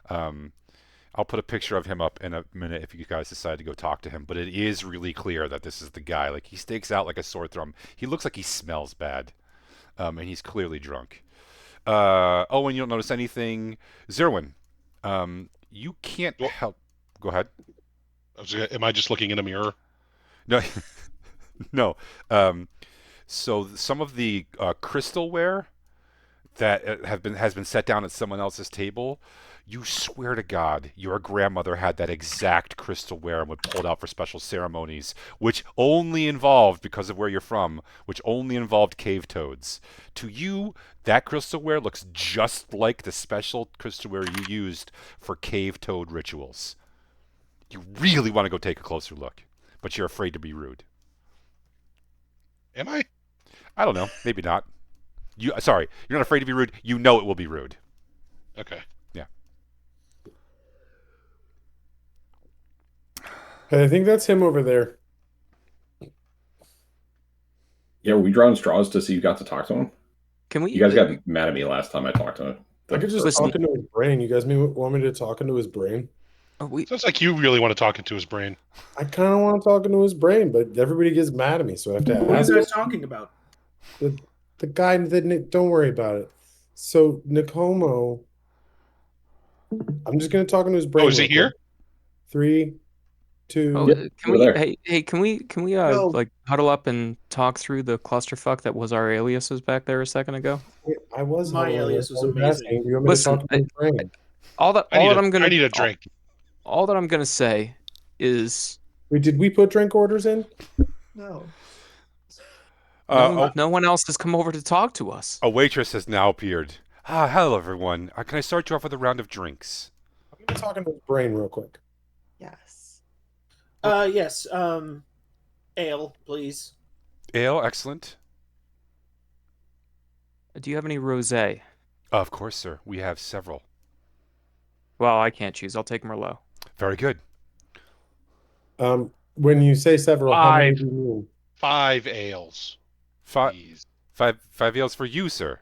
I'll put a picture of him up in a minute if you guys decide to go talk to him, but it is really clear that this is the guy. Like, he stakes out like a sore thumb. He looks like he smells bad, and he's clearly drunk. Owen, you don't notice anything. Zerwin, you can't Well- help. Go ahead. Am I just looking in a mirror? No, no. So some of the crystalware that has been set down at someone else's table. You swear to God, your grandmother had that exact crystalware and would pull it out for special ceremonies, which only involved, because of where you're from, which only involved cave toads. To you, that crystalware looks just like the special crystalware you used for cave toad rituals. You really want to go take a closer look, but you're afraid to be rude. Am I? I don't know, maybe not. Sorry, you're not afraid to be rude. You know it will be rude. Okay. I think that's him over there. Yeah, were we drawing straws to see you got to talk to him? Can we? You guys got mad at me last time I talked to him. I could just Listen- talk into his brain. You guys want me to talk into his brain? we Sounds like you really want to talk into his brain. I kind of want to talk into his brain, but everybody gets mad at me, so I have to What are ask you guys talking about? the guy that. Don't worry about it. So Nikomo, I'm just gonna talk into his brain. Oh, is he real here? quick. 3, 2. Oh, Yep, can over we? there. Hey, can we? No. Like huddle up and talk through the clusterfuck that was our aliases back there a second ago? I was My huddling. alias was I amazing. asking, do you want me Listen, to talk to his brain? All that I I'm gonna need a drink. all that I'm gonna say is Wait, did we put drink orders in? No. no one else has come over to talk to us. A waitress has now appeared. Hello everyone. Can I start you off with a round of drinks? I'm gonna talk into his brain real quick. Yes. Yes. Ale, please. Ale, excellent. Do you have any rosé? Of course, sir. We have several. Well, I can't choose. I'll take Merlot. Very good. When you say several, how many do you mean? 5 ales, Five, please. five ales for you, sir.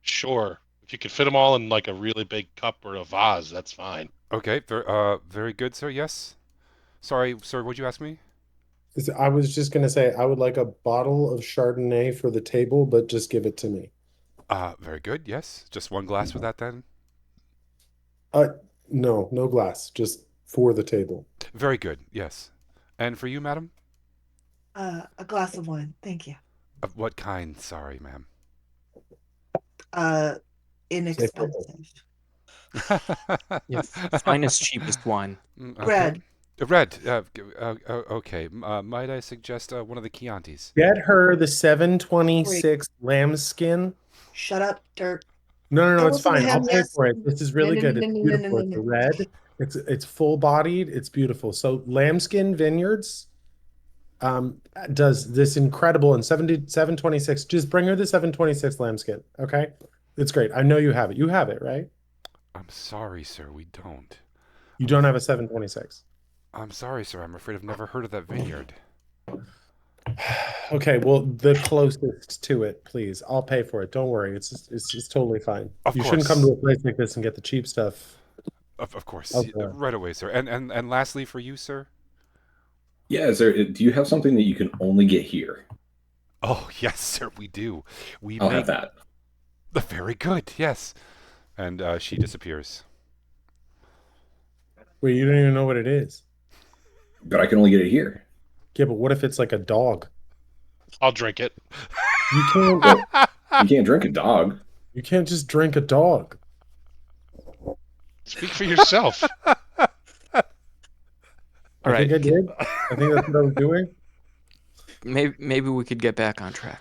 Sure. If you could fit them all in like a really big cup or a vase, that's fine. Okay, very good, sir. Yes. Sorry, sir. What'd you ask me? I was just gonna say I would like a bottle of Chardonnay for the table, but just give it to me. Very good. Yes. Just one glass with that then. Uh, no, no glass, just for the table. Very good. Yes. And for you, madam? A glass of wine, thank you. Of what kind? Sorry, ma'am. Uh, Say purple. inexpensive. Yeah, finest, cheapest wine. Okay. Red. Red. Okay. Might I suggest one of the Chiantis? Get her the 726 lambskin. Shut up, Dirk. No, That it's wasn't fine. I'll him, pay yes. for it. This is No, really no, good. no, It's no, no, beautiful. no, It's no, a no. red. It's full bodied. It's beautiful. So Lambskin Vineyards does this incredible in 726. Just bring her the 726 lambskin. Okay. It's great. I know you have it. You have it, right? I'm sorry, sir. We don't. You don't have a 726. I'm sorry, sir. I'm afraid I've never heard of that vineyard. Okay, well, the closest to it, please. I'll pay for it. Don't worry. It's totally fine. Of You shouldn't come course. to a place like this and get the cheap stuff. Of course. Okay. Right away, sir. And lastly, for you, sir. Yeah, do you have something that you can only get here? Oh yes, sir. We do. We I'll make have that. very good. Yes. And she disappears. Wait, you don't even know what it is. But I can only get it here. Yeah, but what if it's like a dog? I'll drink it. You can't. You can't drink a dog. You can't just drink a dog. Speak for yourself. All I think right, I did. I think that's what I was doing. maybe we could get back on track.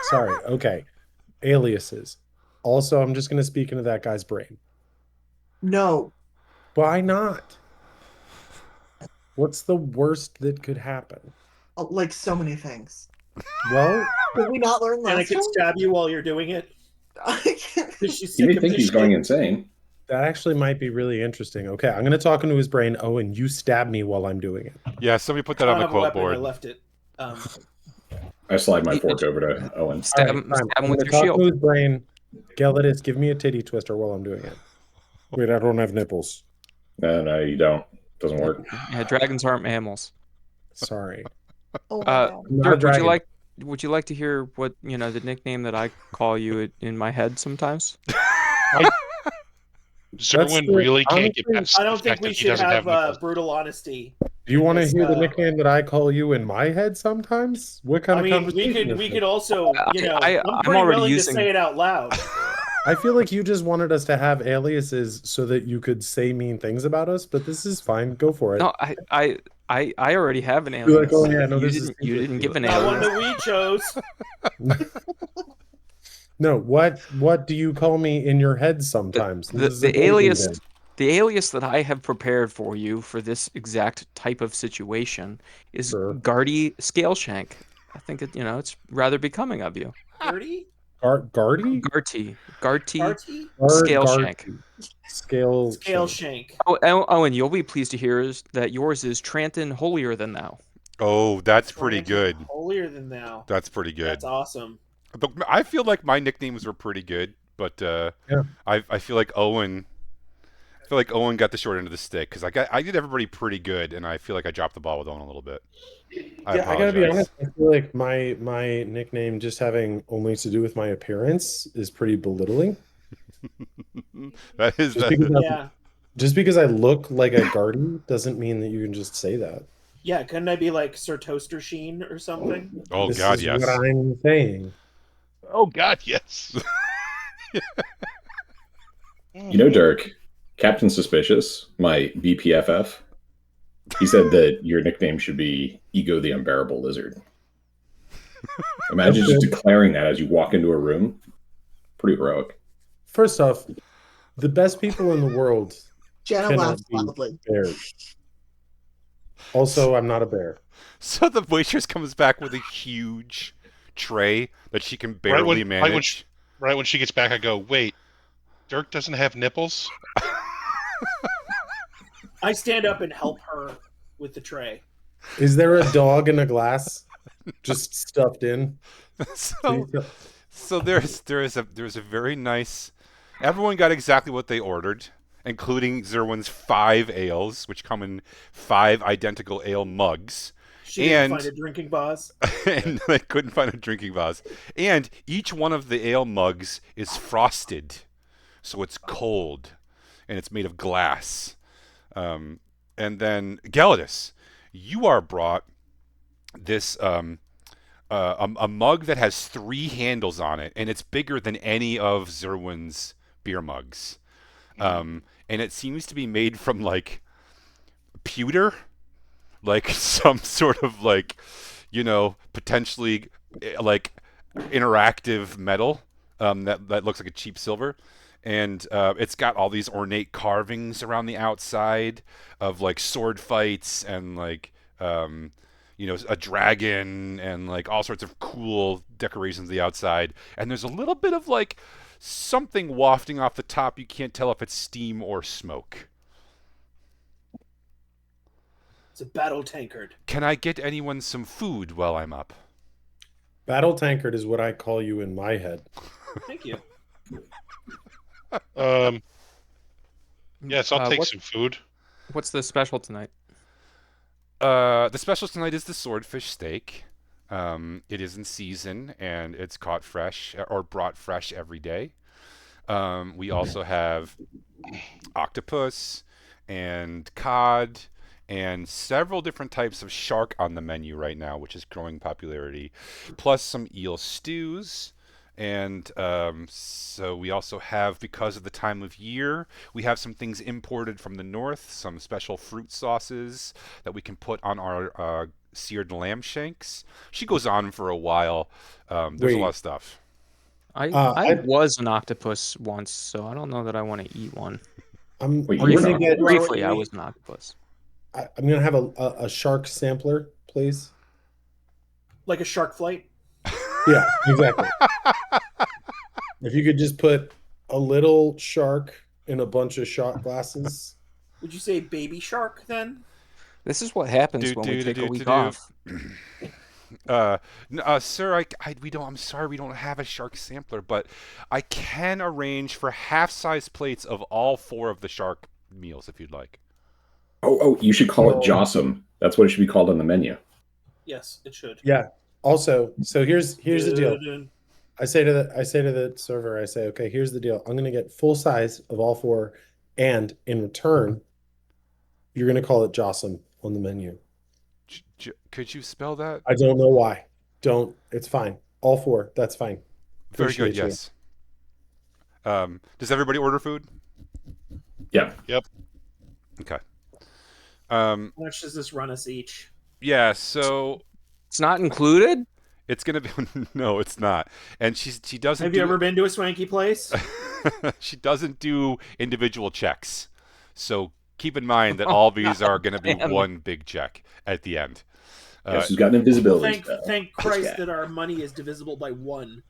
Sorry. Okay. Aliases. Also, I'm just going to speak into that guy's brain. No. Why not? What's the worst that could happen? Like so many things. Well, Did we not learn And I last could stab you while you're doing it. time? Is she You sick may of think this he's going shit? insane. that actually might be really interesting. Okay, I'm going to talk into his brain. Oh, and you stab me while I'm doing it. Yeah. Somebody put I that don't on the have a quote weapon. I board. left it. I slide my fork over to Owen. Stab All right, him, fine. stab I'm him with going to your talk shield. to his brain. Gelidus, give me a titty twister while I'm doing it. Wait, I don't have nipples. No, you don't. Doesn't work. Yeah, dragons aren't mammals. Sorry. Oh my Uh, God. I'm not a Dirk, dragon. would you like to hear what, the nickname that I call you in my head sometimes? Zerwin the- really can't get honestly, past I the don't think fact we that he should doesn't have have nipples. brutal honesty. Do you want to Yes, hear the nickname that I call you in my head sometimes? What kind I of mean, conversation we is could this? also, I'm I'm pretty already willing using- to say it out loud. I feel like you just wanted us to have aliases so that you could say mean things about us, but this is fine. Go for it. No, I already have an You're like, alias. oh yeah, no, you this is didn't. You didn't give an Not one alias. that we chose. No, what do you call me in your head sometimes? This is a The dating alias, game. the alias that I have prepared for you for this exact type of situation is Sure. Guardy Scaleshank. I think it's rather becoming of you. Gertie? Gardy? Garty Garty? Scaleshank. Scale Scale shank. shank. Oh, and you'll be pleased to hear is that yours is Tranton Holier Than Thou. Oh, that's pretty Granted, good. Holier than thou. That's pretty good. That's awesome. But I feel like my nicknames were pretty good, but Yeah. I feel like Owen. I feel like Owen got the short end of the stick because I did everybody pretty good, and I feel like I dropped the ball with Owen a little bit. I Yeah, I gotta be apologize. honest. I feel like my nickname just having only to do with my appearance is pretty belittling. That is Just because, Yeah. just because I look like a Gardy doesn't mean that you can just say that. Yeah, couldn't I be like Sir Toaster Sheen or something? Oh This God, is yes. what I'm saying. Oh God, yes. You know, Dirk, Captain Suspicious, my BPFF, he said that your nickname should be Ego the Unbearable Lizard. Imagine just declaring that as you walk into a room. Pretty heroic. First off, the best people in the world Jenna cannot laughs be loudly. bears. Also, I'm not a bear. So the waitress comes back with a huge tray that she can barely manage. Right when she gets back, I go, wait, Dirk doesn't have nipples? I stand up and help her with the tray. Is there a dog in a glass? just stuffed in. so so there's a very nice. Everyone got exactly what they ordered, including Zerwin's 5 ales, which come in 5 identical ale mugs, She didn't find and a drinking vase. and they couldn't find a drinking vase. And each one of the ale mugs is frosted, so it's cold, and it's made of glass. Um, and then Gelidus, you are brought this a mug that has 3 handles on it, and it's bigger than any of Zerwin's beer mugs. And it seems to be made from like pewter, like some sort of like, potentially like interactive metal that looks like a cheap silver. And it's got all these ornate carvings around the outside of like sword fights and like a dragon and like all sorts of cool decorations on the outside. And there's a little bit of like something wafting off the top. You can't tell if it's steam or smoke. It's a battle tankard. Can I get anyone some food while I'm up? Battle tankard is what I call you in my head. Thank you. Yes, I'll take some food. What's the special tonight? The special tonight is the swordfish steak. It is in season and it's caught fresh or brought fresh every day. We also have octopus and cod and several different types of shark on the menu right now, which is growing popularity, plus some eel stews. And so we also have, because of the time of year, we have some things imported from the north, some special fruit sauces that we can put on our seared lamb shanks. She goes on for a while. There's a lot of stuff. I was an octopus once, so I don't know that I want to eat one. Briefly, I was an octopus. I'm going to have a shark sampler, please. Like a shark flight? Yeah, exactly. If you could just put a little shark in a bunch of shot glasses. Would you say baby shark then? This is what happens when we take a week off. Sir, I'm sorry we don't have a shark sampler, but I can arrange for half-size plates of all 4 of the shark meals if you'd like. Oh, you should call it Jossum. That's what it should be called on the menu. Yes, it should. Yeah. Also, so here's the deal. I say to the server, I say, okay, here's the deal. I'm going to get full size of all 4, and in return, you're going to call it Jossum on the menu. Could you spell that? I don't know why. It's fine. All 4. That's fine. Very good. Yes. Does everybody order food? Yeah. Yep. Okay. How much does this run us each? Yeah. So it's not included. It's gonna be no, it's not. And she doesn't. Have you ever been to a swanky place? She doesn't do individual checks. So keep in mind that all these are going to be one big check at the end. Guess who's got an invisibility? Thank Christ that our money is divisible by 1.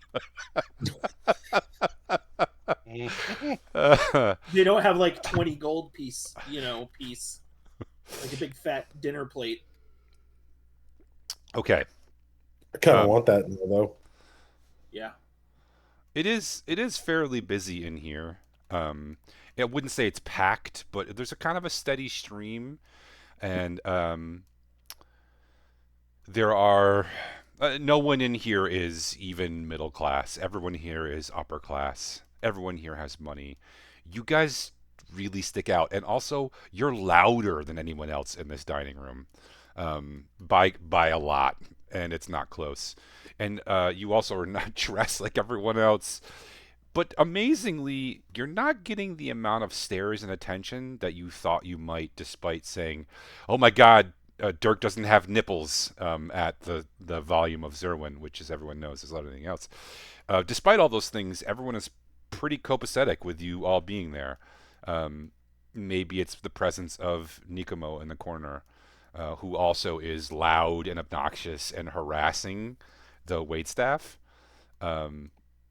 They don't have like 20 gold piece, like a big fat dinner plate. Okay. I kind of want that though. Yeah. It is fairly busy in here. I wouldn't say it's packed, but there's a kind of a steady stream, and there are no one in here is even middle class. Everyone here is upper class. Everyone here has money. You guys really stick out, and also you're louder than anyone else in this dining room, by a lot, and it's not close. And you also are not dressed like everyone else. But amazingly, you're not getting the amount of stares and attention that you thought you might, despite saying, "Oh my God, Dirk doesn't have nipples," at the volume of Zerwin, which, as everyone knows, is a lot of anything else. Despite all those things, everyone is pretty copacetic with you all being there. Maybe it's the presence of Nikomo in the corner, who also is loud and obnoxious and harassing the waitstaff.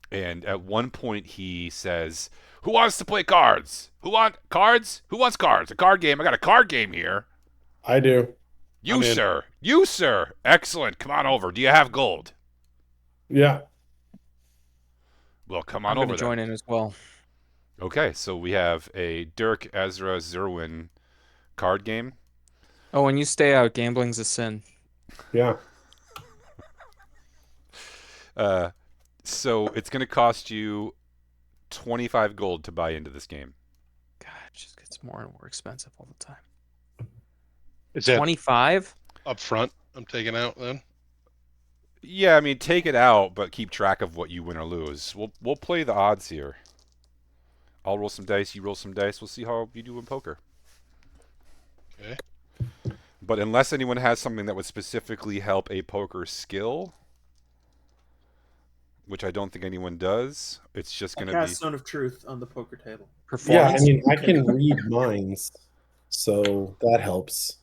And at one point he says, "Who wants to play cards? Who wants cards? Who wants cards? A card game. I got a card game here." I do. You, sir. You, sir. Excellent. Come on over. Do you have gold? Yeah. Well, come I'm on going over to join then. in as well. Okay, so we have a Dirk, Ezra, Zerwin card game. Oh, when you stay out, gambling's a sin. Yeah. So it's going to cost you 25 gold to buy into this game. God, it just gets more and more expensive all the time. Is that 25? up front? I'm taking out then. Yeah, I mean, take it out, but keep track of what you win or lose. We'll play the odds here. I'll roll some dice, you roll some dice. We'll see how you do in poker. Okay. But unless anyone has something that would specifically help a poker skill, which I don't think anyone does, it's just going to be... Cast Stone of Truth on the poker table. Yeah, Performance? I mean, I can read minds, so that helps.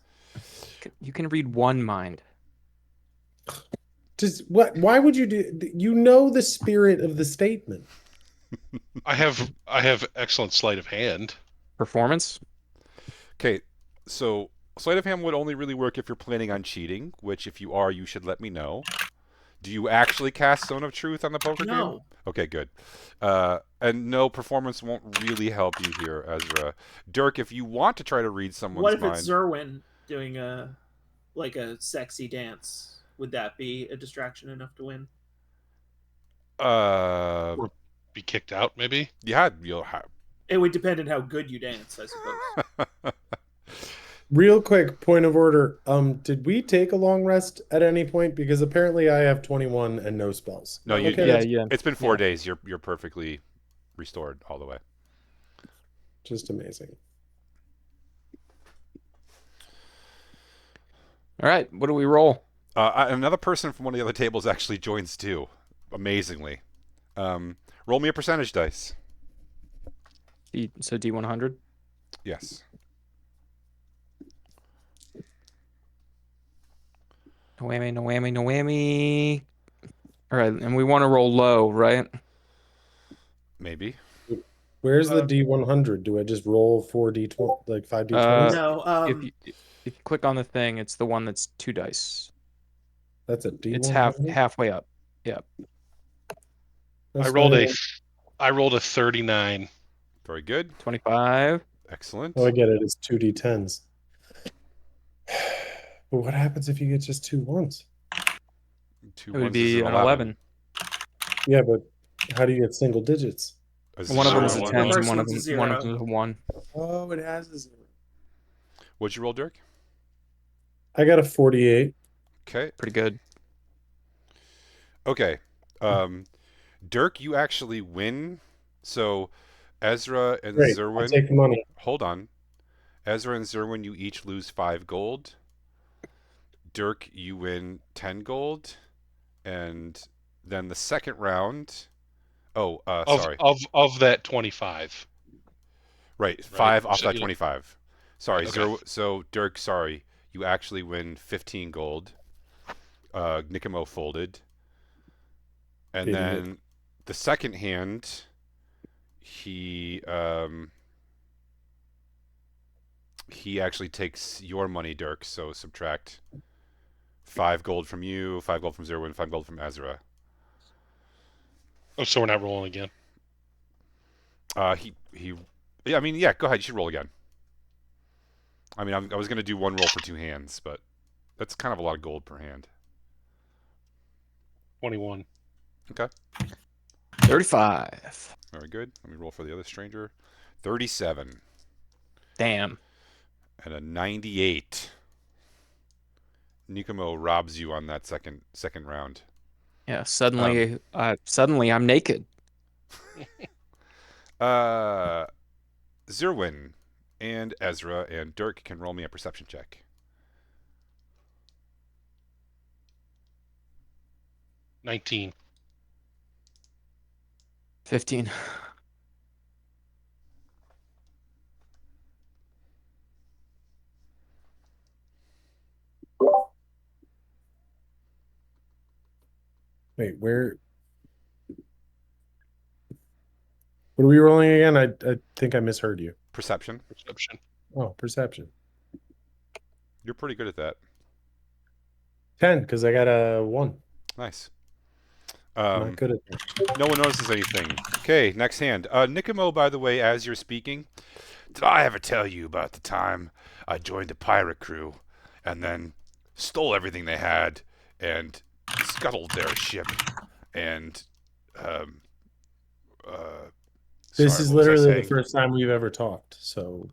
You can read one mind. Just what? Why would you do? You know the spirit of the statement. I have excellent sleight of hand. Performance? Okay, so sleight of hand would only really work if you're planning on cheating, which if you are, you should let me know. Do you actually cast Stone of Truth on the poker game? No. Okay, good. And no, performance won't really help you here, Ezra. Dirk, if you want to try to read someone's What if mind... it's Zerwin doing a sexy dance? Would that be a distraction enough to win? Or be kicked out, maybe? Yeah, you'll have... It would depend on how good you dance, I suppose. Real quick point of order. Did we take a long rest at any point? Because apparently I have 21 and no spells. No, you... Okay, Yeah. It's been 4 days. You're perfectly restored all the way. just amazing. All right, what do we roll? Another person from one of the other tables actually joins too, amazingly. Roll me a percentage dice. So D100? Yes. No whammy, no whammy, no whammy. All right, and we want to roll low, right? Maybe. Where's the D100? Do I just roll 4D20, like 5D20s? No. If you click on the thing, it's the one that's 2 dice. That's a D100. It's halfway up. Yep. That's I rolled not a 39. Very good. 25. Excellent. Oh, I get it. It's 2D10s. But what happens if you get just 2 ones? Two It would ones be is an 11. Yeah, but how do you get single digits? One of them is a Zero. 10, First and one of one's a them zero. is a 1. Oh, it has a 0. What'd you roll, Dirk? I got a 48. Okay. Pretty good. Okay. Dirk, you actually win. So Ezra and Great. I'll Zerwin... take the money. Hold on. Ezra and Zerwin, you each lose 5 gold. Dirk, you win 10 gold. And then the second round... Oh, sorry. Of that 25. Right, 5 off So, that yeah. 25. Sorry, Okay. so Dirk, sorry. You actually win 15 gold. Nikimo folded. And Idiot. then the second hand, he actually takes your money, Dirk, so subtract 5 gold from you, 5 gold from Zerwin, 5 gold from Ezra. Oh, so we're not rolling again. Yeah, I mean, yeah, go ahead, you should roll again. I mean, I was going to do 1 roll for 2 hands, but that's kind of a lot of gold per hand. 21. Okay. 35. Very good. Let me roll for the other stranger. 37. Damn. And a 98. Nikimo robs you on that second round. Yeah, suddenly I'm naked. Zerwin and Ezra and Dirk can roll me a perception check. 19. 15. Wait, where? What are we rolling again? I think I misheard you. Perception. Perception. Oh, perception. You're pretty good at that. 10, because I got a 1. Nice. Not good at that. No one notices anything. Okay, next hand. Nicomo, by the way, as you're speaking, did I ever tell you about the time I joined a pirate crew and then stole everything they had and scuttled their ship and um This sorry, is what was I literally the saying? first time we've ever talked. So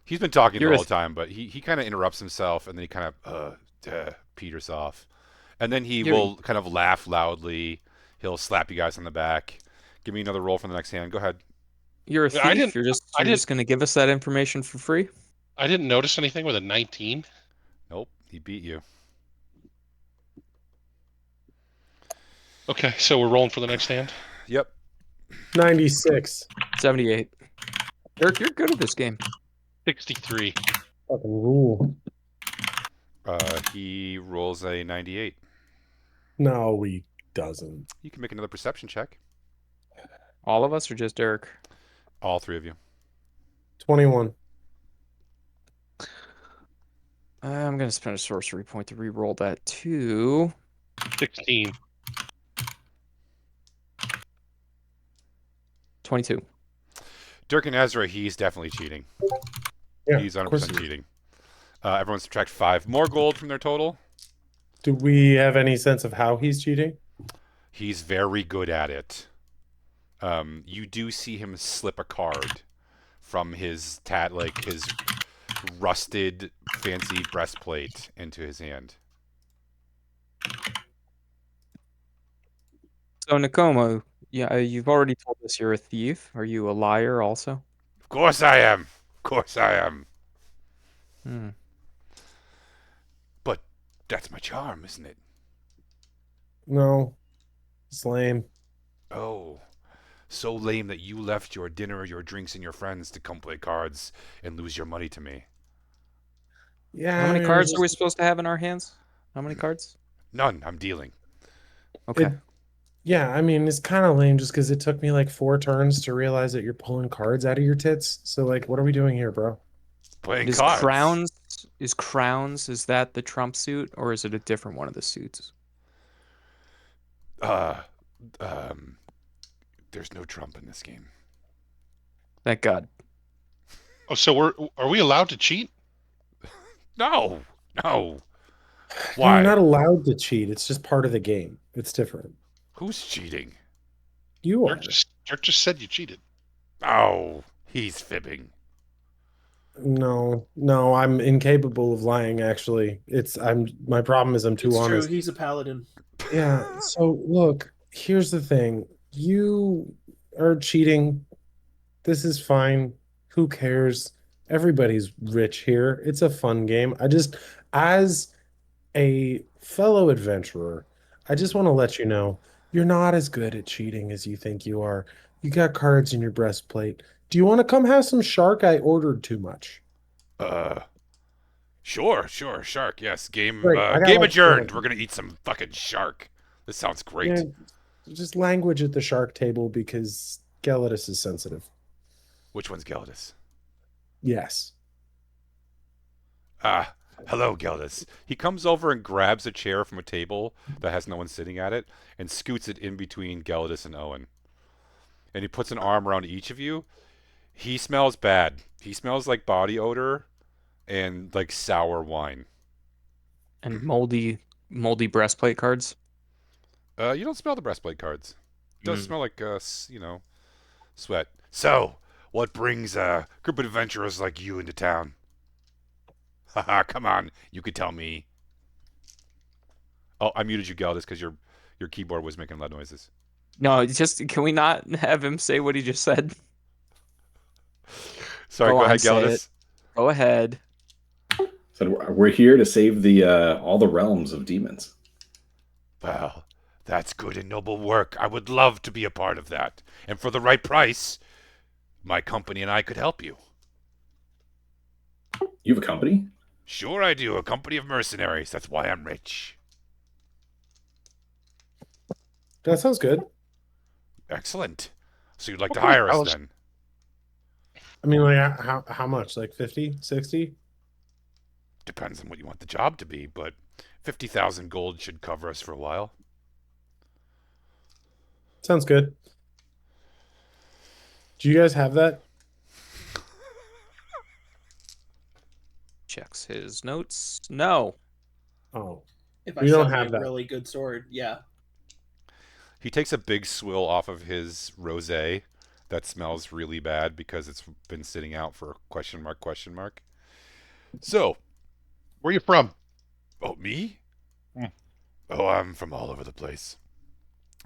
He's been talking the You're a whole time, but he kind of interrupts himself and then he kind of peters off. And then he you're will kind of laugh loudly. He'll slap you guys on the back. Give me another roll for the next hand. Go ahead. you're a Yeah, I thief. didn't. You're I didn't. just gonna give us that information for free. I didn't notice anything with a 19. Nope, he beat you. Okay, so we're rolling for the next hand. Yep. 96. 78. Dirk, you're good at this game. 63. Fucking rule. He rolls a 98. No, he doesn't. You can make another perception check. All of us or just Dirk? All three of you. 21. I'm gonna spend a sorcery point to re-roll that too. 16. 22. Dirk and Ezra, he's definitely cheating. Yeah, He's of course 100% he is. cheating. Everyone subtract 5 more gold from their total. Do we have any sense of how he's cheating? He's very good at it. You do see him slip a card from his his rusted fancy breastplate into his hand. So Nakomo, yeah, you've already told us you're a thief. Are you a liar also? Of course I am. Of course I am. Hmm. But that's my charm, isn't it? No. It's lame. Oh, so lame that you left your dinner, your drinks, and your friends to come play cards and lose your money to me. Yeah. How I many mean, cards are we supposed to have in our hands? How many cards? None. I'm dealing. Okay. Yeah, I mean, it's kind of lame just because it took me like 4 turns to realize that you're pulling cards out of your tits. So, like, what are we doing here, bro? Playing Is cards. crowns, is that the Trump suit or is it a different one of the suits? There's no Trump in this game. Thank God. Oh, so are we allowed to cheat? No. You're Why? not allowed to cheat. It's just part of the game. It's different. Who's cheating? You are. Dirk just said you cheated. Oh, he's fibbing. No, I'm incapable of lying, actually. My problem is I'm too It's honest. true. He's a paladin. Yeah, so look, here's the thing. You are cheating. This is fine. Who cares? Everybody's rich here. It's a fun game. As a fellow adventurer, I just want to let you know you're not as good at cheating as you think you are. You got cards in your breastplate. Do you want to come have some shark? I ordered too much. Sure, shark. Yes, game. Great. I got Game like adjourned. 4. We're gonna eat some fucking shark. This sounds great. Yeah, just language at the shark table because Gelatus is sensitive. Which one's Geldis? Yes. Hello, Geldis. He comes over and grabs a chair from a table that has no one sitting at it and scoots it in between Geldis and Owen. And he puts an arm around each of you. He smells bad. He smells like body odor and like sour wine. And moldy breastplate cards. You don't smell the breastplate cards. It does Mm. smell like, sweat. So, what brings a group of adventurers like you into town? Haha, come on. You could tell me. Oh, I muted you, Geldis, because your keyboard was making loud noises. No, can we not have him say what he just said? Sorry, Go go on, ahead, say Geldis. it. Go ahead. So we're here to save the all the realms of demons. Well, that's good and noble work. I would love to be a part of that. And for the right price, my company and I could help you. You have a company? Sure I do. A company of mercenaries. That's why I'm rich. That sounds good. Excellent. So you'd like to hire us then? I mean, like, how much? Like 50, 60? Depends on what you want the job to be, but 50,000 gold should cover us for a while. Sounds good. Do you guys have that? Checks his notes. No. Oh, If I we don't sell my have that. really good sword, yeah. He takes a big swill off of his rosé that smells really bad because it's been sitting out for question mark, question mark. So, Where you from? oh, me? Hmm. Oh, I'm from all over the place.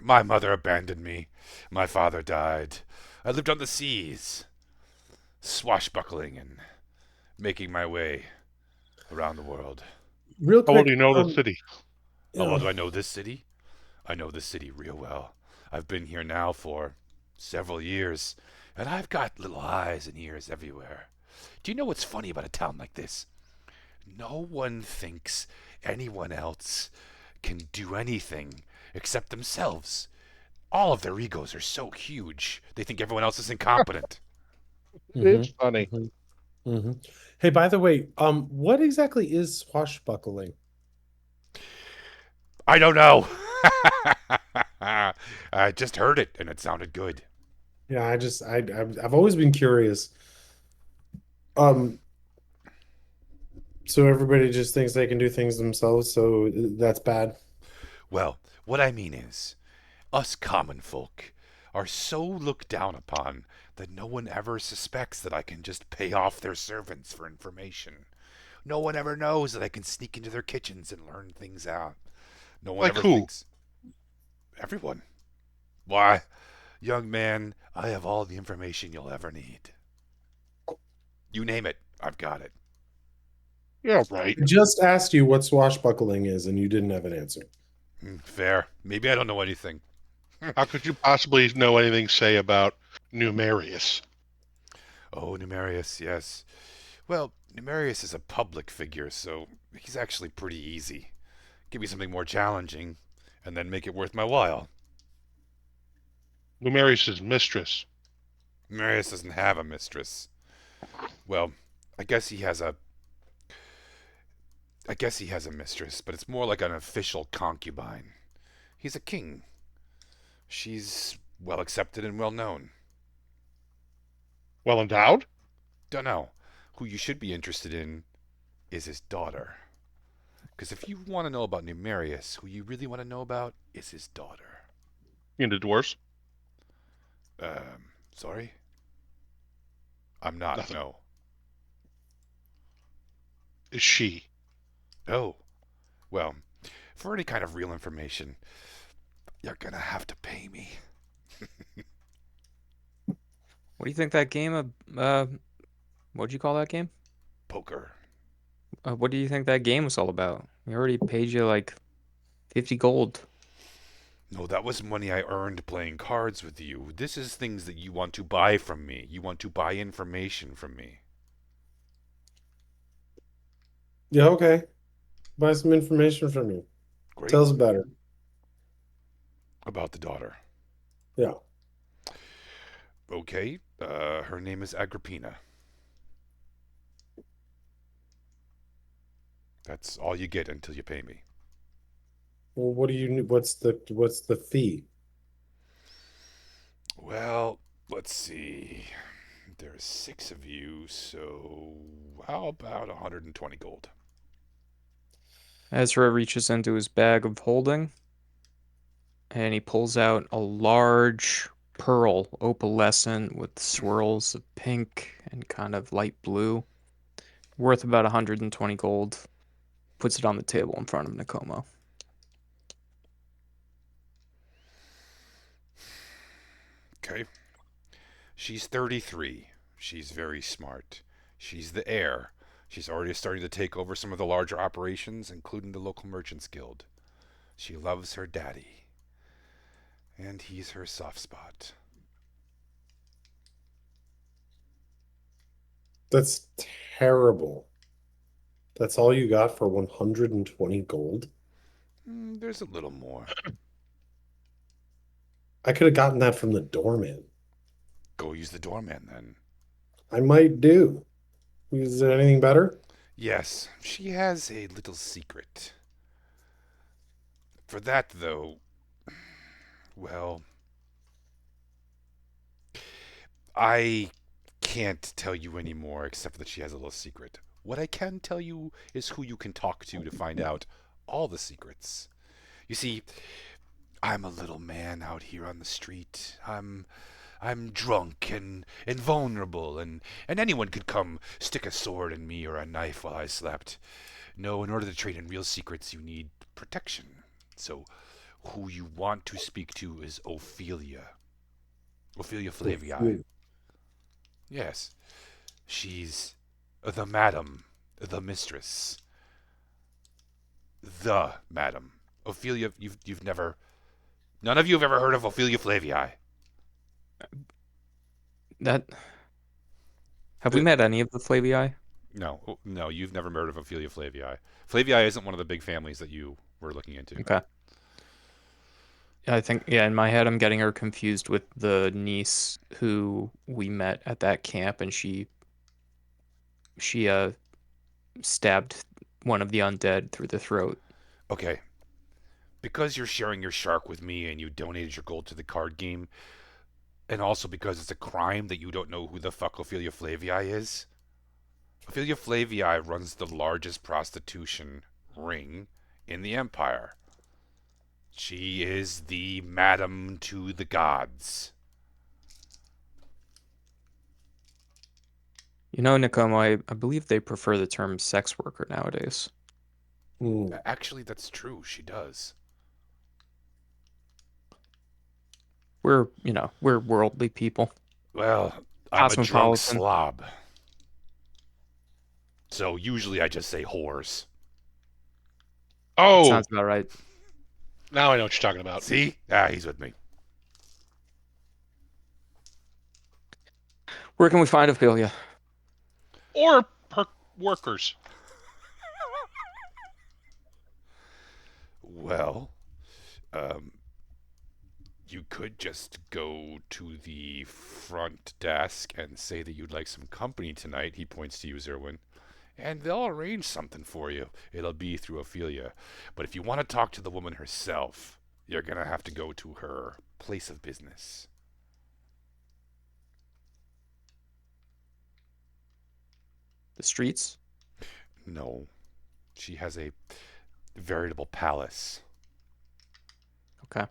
My mother abandoned me. My father died. I lived on the seas, swashbuckling and making my way around the world. Real How well quick. do you know the city? How well do I know this city? I know this city real well. I've been here now for several years, and I've got little eyes and ears everywhere. Do you know what's funny about a town like this? No one thinks anyone else can do anything except themselves. All of their egos are so huge, they think everyone else is incompetent. It's funny. Mm-hmm. Hey, by the way, what exactly is swashbuckling? I don't know. I just heard it, and it sounded good. Yeah, I've always been curious. Um, so everybody just thinks they can do things themselves, so that's bad. Well, what I mean is, us common folk are so looked down upon that no one ever suspects that I can just pay off their servants for information. No one ever knows that I can sneak into their kitchens and learn things out. No one Like ever who? thinks. Everyone. Why, young man, I have all the information you'll ever need. You name it, I've got it. Yeah, right. I just asked you what swashbuckling is, and you didn't have an answer. Fair. Maybe I don't know anything. How could you possibly know anything, say, about Numerius? Oh, Numerius, yes. Well, Numerius is a public figure, so he's actually pretty easy. Give me something more challenging, and then make it worth my while. Numerius's mistress. Numerius doesn't have a mistress. Well, I guess he has a. I guess he has a mistress, but it's more like an official concubine. He's a king. She's well accepted and well known. Well endowed? Dunno. Who you should be interested in is his daughter. Because if you want to know about Numerius, who you really want to know about is his daughter. Into dwarves? Sorry? I'm not, Nothing. no. Is she? Oh, well, for any kind of real information, you're gonna have to pay me. What do you think that game of what'd you call that game? Poker. What do you think that game was all about? We already paid you like 50 gold. No, that was money I earned playing cards with you. This is things that you want to buy from me. You want to buy information from me. Yeah, okay. Buy some information from you. Great. Tell us about her. About the daughter. Yeah. Okay, her name is Agrippina. That's all you get until you pay me. Well, what do you? What's the fee? Well, let's see. There's 6 of you, so how about 120 gold? Ezra reaches into his bag of holding and he pulls out a large pearl opalescent with swirls of pink and kind of light blue, worth about 120 gold. Puts it on the table in front of Nakomo. Okay. She's 33. She's very smart. She's the heir. She's already starting to take over some of the larger operations, including the local merchants guild. She loves her daddy. And he's her soft spot. That's terrible. That's all you got for 120 gold? There's a little more. I could have gotten that from the doorman. Go use the doorman then. I might do. Is there anything better? Yes, she has a little secret. For that, though, well, I can't tell you any more except that she has a little secret. What I can tell you is who you can talk to find out all the secrets. You see, I'm a little man out here on the street. I'm drunk and vulnerable, and anyone could come stick a sword in me or a knife while I slept. No, in order to trade in real secrets, you need protection. So, who you want to speak to is Ophelia. Ophelia Flavii. Yes, she's the madam, the mistress, the madam. Ophelia, you've never, none of you have ever heard of Ophelia Flavii. That have we met any of the Flavii? No, no, you've never heard of Ophelia Flavii. Flavii isn't one of the big families that you were looking into. Okay. I think, yeah, in my head, I'm getting her confused with the niece who we met at that camp, and she stabbed one of the undead through the throat. Okay, because you're sharing your shark with me and you donated your gold to the card game, and also because it's a crime that you don't know who the fuck Ophelia Flavii is. Ophelia Flavii runs the largest prostitution ring in the Empire. She is the madam to the gods. You know, Nicomo, I believe they prefer the term sex worker nowadays. Actually, that's true. She does. We're worldly people. Well, I'm a drunk Cosmopolitan. slob. So usually I just say whores. Oh, Sounds about right. now I know what you're talking about. See? Ah, he's with me. Where can we find Ophelia? Or her workers. Well, you could just go to the front desk and say that you'd like some company tonight. He points to you, Zerwin. And they'll arrange something for you. It'll be through Ophelia. But if you want to talk to the woman herself, you're going to have to go to her place of business. The streets? No. She has a veritable palace. Okay.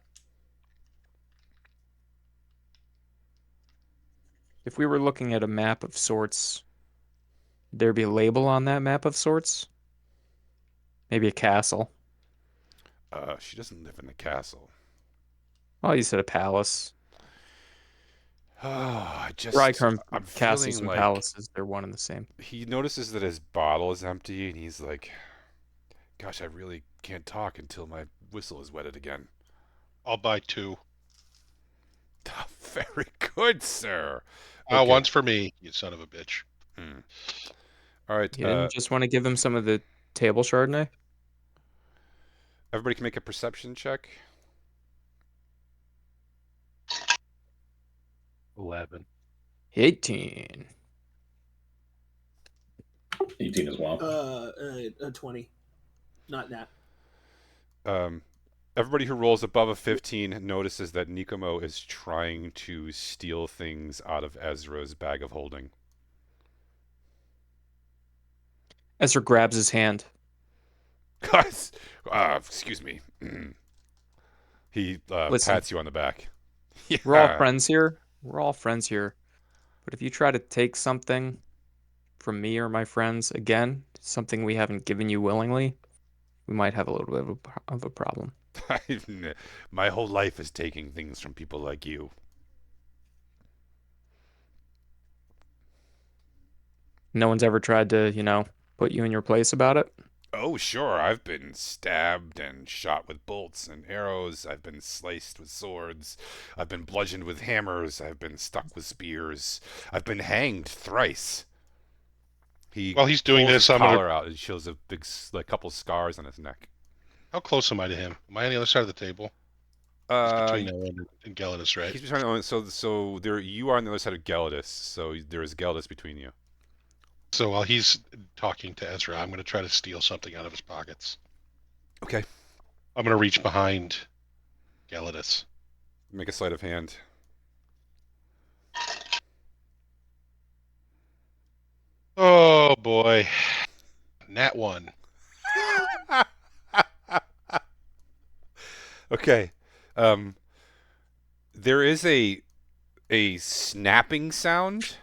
If we were looking at a map of sorts, there'd be a label on that map of sorts? Maybe a castle. She doesn't live in a castle. Oh, you said a palace. Oh, Where I come I'm from, castles feeling and like palaces, they're one and the same. he notices that his bottle is empty, and he's like, "Gosh, I really can't talk until my whistle is wetted again." I'll buy 2. Very good, sir. Okay. One's for me, you son of a bitch. All right. You didn't just want to give him some of the table Chardonnay? Everybody can make a perception check. 11. 18. 18 as well. 20. Not that. Everybody who rolls above a 15 notices that Nikomo is trying to steal things out of Ezra's bag of holding. Ezra grabs his hand. Guys, excuse me. He Listen. pats you on the back. Yeah. We're all friends here. We're all friends here. But if you try to take something from me or my friends, again, something we haven't given you willingly, we might have a little bit of a problem. My whole life is taking things from people like you. No one's ever tried to, put you in your place about it? Oh, sure. I've been stabbed and shot with bolts and arrows. I've been sliced with swords. I've been bludgeoned with hammers. I've been stuck with spears. I've been hanged thrice. While he's doing pulls this, his I'm collar gonna... out and shows a big, couple scars on his neck. How close am I to him? Am I on the other side of the table? He's between Owen and Gelidus, right? He's between Owen. So there, you are on the other side of Gelidus. So there is Gelidus between you. So while he's talking to Ezra, I'm going to try to steal something out of his pockets. Okay. I'm gonna reach behind Galidus. Make a sleight of hand. Oh boy, nat 1. Okay. Um, there is a snapping sound,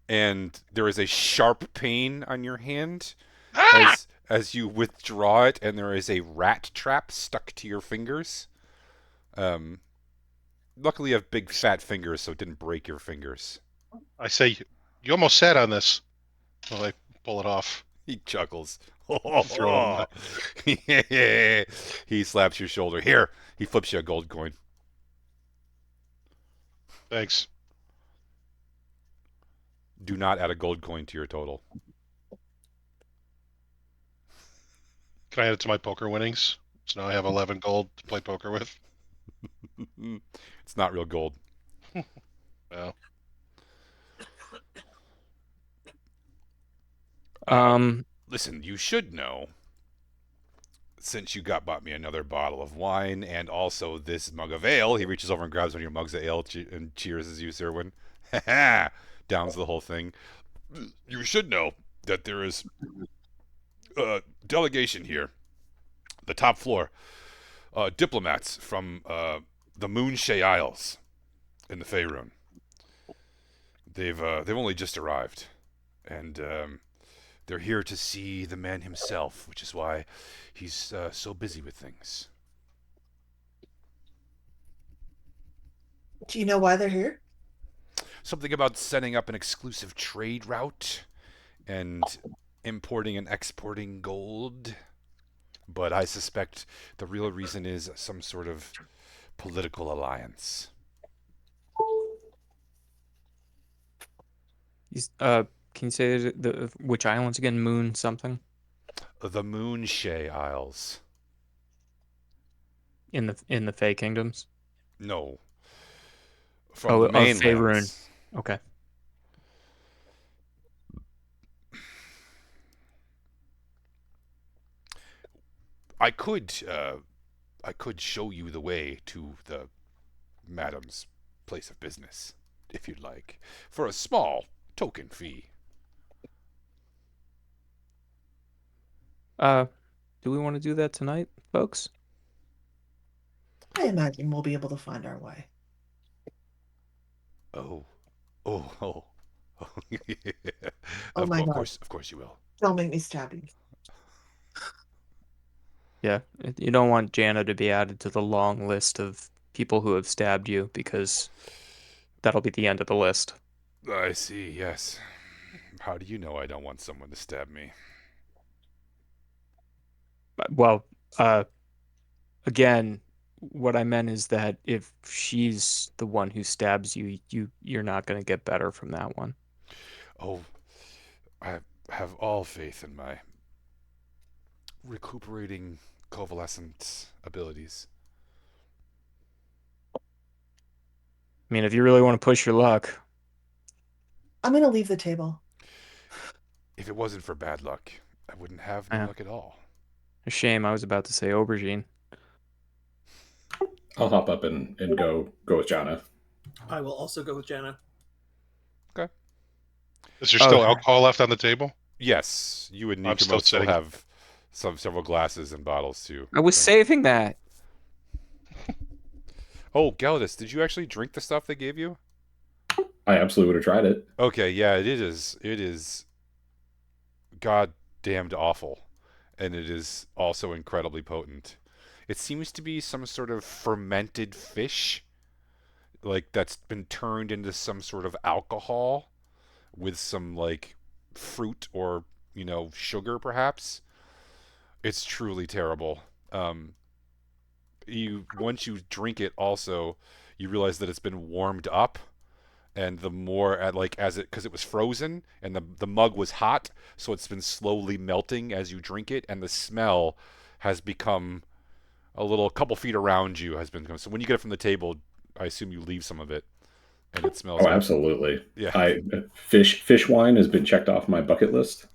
and there is a sharp pain on your hand Ah! as you withdraw it, and there is a rat trap stuck to your fingers. Um, luckily, you have big fat fingers, so it didn't break your fingers. I say, you almost sat on this. Well, I pull it off. He chuckles. Throw it He slaps your shoulder. Here, he flips you a gold coin. Thanks. Do not add a gold coin to your total. Can I add it to my poker winnings? So now I have 11 gold to play poker with. It's not real gold. Well, Listen, you should know, since you bought me another bottle of wine and also this mug of ale. He reaches over and grabs one of your mugs of ale and cheers as you, Sirwin. Ha ha! Downs the whole thing. You should know that there is a delegation here, the top floor, diplomats from the Moonshay Isles in the Faerun. They've only just arrived, and they're here to see the man himself, which is why he's so busy with things. Do you know why they're here? Something about setting up an exclusive trade route and importing and exporting gold. But I suspect the real reason is some sort of political alliance. Can you say which islands again? Moon something The Moonshay Isles. in the Fey Kingdoms. No. From the mainlands. Faerun. Okay. I could show you the way to the madam's place of business, if you'd like, for a small token fee. Do we want to do that tonight, folks? I imagine we'll be able to find our way. Oh. Oh my God. Of course you will. Don't make me stab you. Yeah, you don't want Jana to be added to the long list of people who have stabbed you, because that'll be the end of the list. I see, yes. How do you know I don't want someone to stab me? Well, again, what I meant is that if she's the one who stabs you, you're not going to get better from that one. Oh, I have all faith in my recuperating convalescent abilities. I mean, if you really want to push your luck. I'm going to leave the table. If it wasn't for bad luck, I wouldn't have no luck at all. A shame. I was about to say aubergine. I'll hop up and go with Jana. I will also go with Jana. Okay. Is there still alcohol left on the table? Yes, you and I'm Nikimo still have several glasses and bottles too. I was saving that. Oh, Galidus, did you actually drink the stuff they gave you? I absolutely would have tried it. Okay, yeah, it is goddamned awful, and it is also incredibly potent. It seems to be some sort of fermented fish, like that's been turned into some sort of alcohol with some like fruit or sugar perhaps. It's truly terrible. Once you drink it, also you realize that it's been warmed up, and the more because it was frozen and the mug was hot, so it's been slowly melting as you drink it, and the smell has become a couple feet around you has been. So when you get it from the table, I assume you leave some of it, and it smells. Oh, absolutely. Yeah. Fish wine has been checked off my bucket list.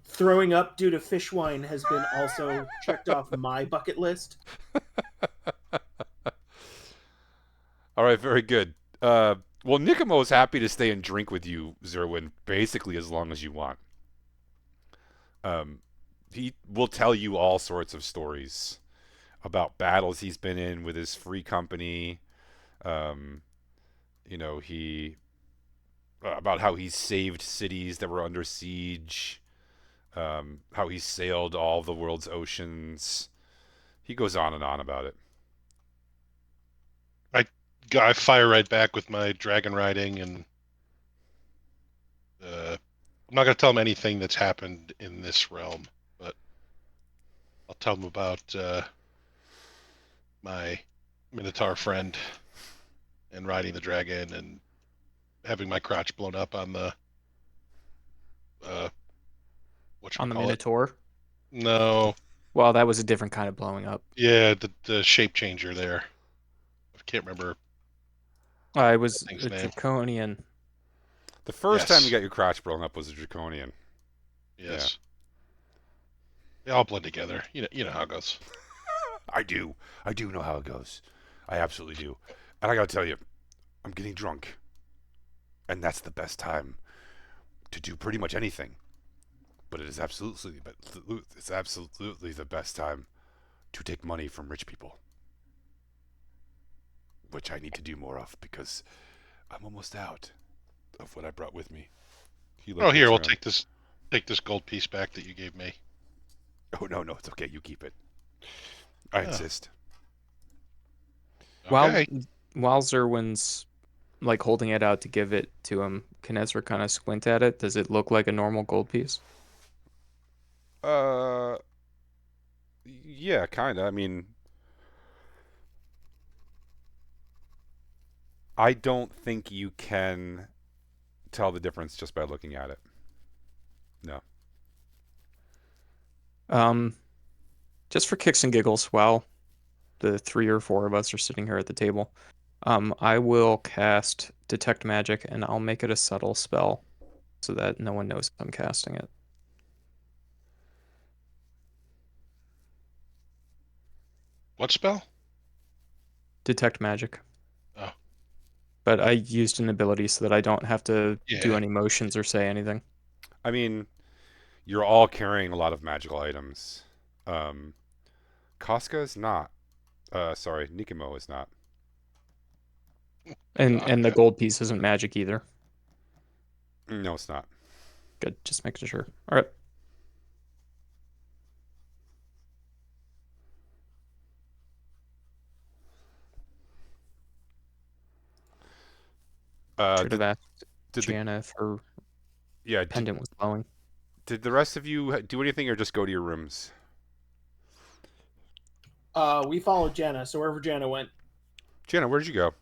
Throwing up due to fish wine has been also checked off my bucket list. All right, very good. Well, Nicomo is happy to stay and drink with you, Zerwin, basically as long as you want. He will tell you all sorts of stories about battles he's been in with his free company. Um, he about how he saved cities that were under siege. How he sailed all the world's oceans. He goes on and on about it. I fire right back with my dragon riding, and I'm not going to tell him anything that's happened in this realm, but I'll tell him about my Minotaur friend and riding the dragon and having my crotch blown up on the On the Minotaur? No. Well, that was a different kind of blowing up. Yeah, the shape changer there. I can't remember. It was thing's a name. draconian. The first time you got your crotch blown up was a draconian. Yes. They all blend together. You know how it goes. I do know how it goes. I absolutely do. And I gotta tell you, I'm getting drunk. And that's the best time to do pretty much anything. But it's absolutely the best time to take money from rich people. Which I need to do more of because I'm almost out of what I brought with me. Here, we'll take this gold piece back that you gave me. Oh, no, it's okay. You keep it. I insist. Okay. While Zerwin's like holding it out to give it to him, can Ezra kind of squint at it? Does it look like a normal gold piece? Yeah, kind of. I mean, I don't think you can tell the difference just by looking at it. No. Just for kicks and giggles, while the 3 or 4 of us are sitting here at the table, I will cast Detect Magic, and I'll make it a subtle spell so that no one knows I'm casting it. What spell? Detect Magic. Oh. But I used an ability so that I don't have to do any motions or say anything. I mean, you're all carrying a lot of magical items. Casca is not. Sorry, Nikimo is not. And the gold piece isn't magic either. No, it's not. Good, just making sure. All right. Should have asked Jana if her pendant was glowing. Did the rest of you do anything or just go to your rooms? We followed Jana, so wherever Jana went. Jana, where'd you go?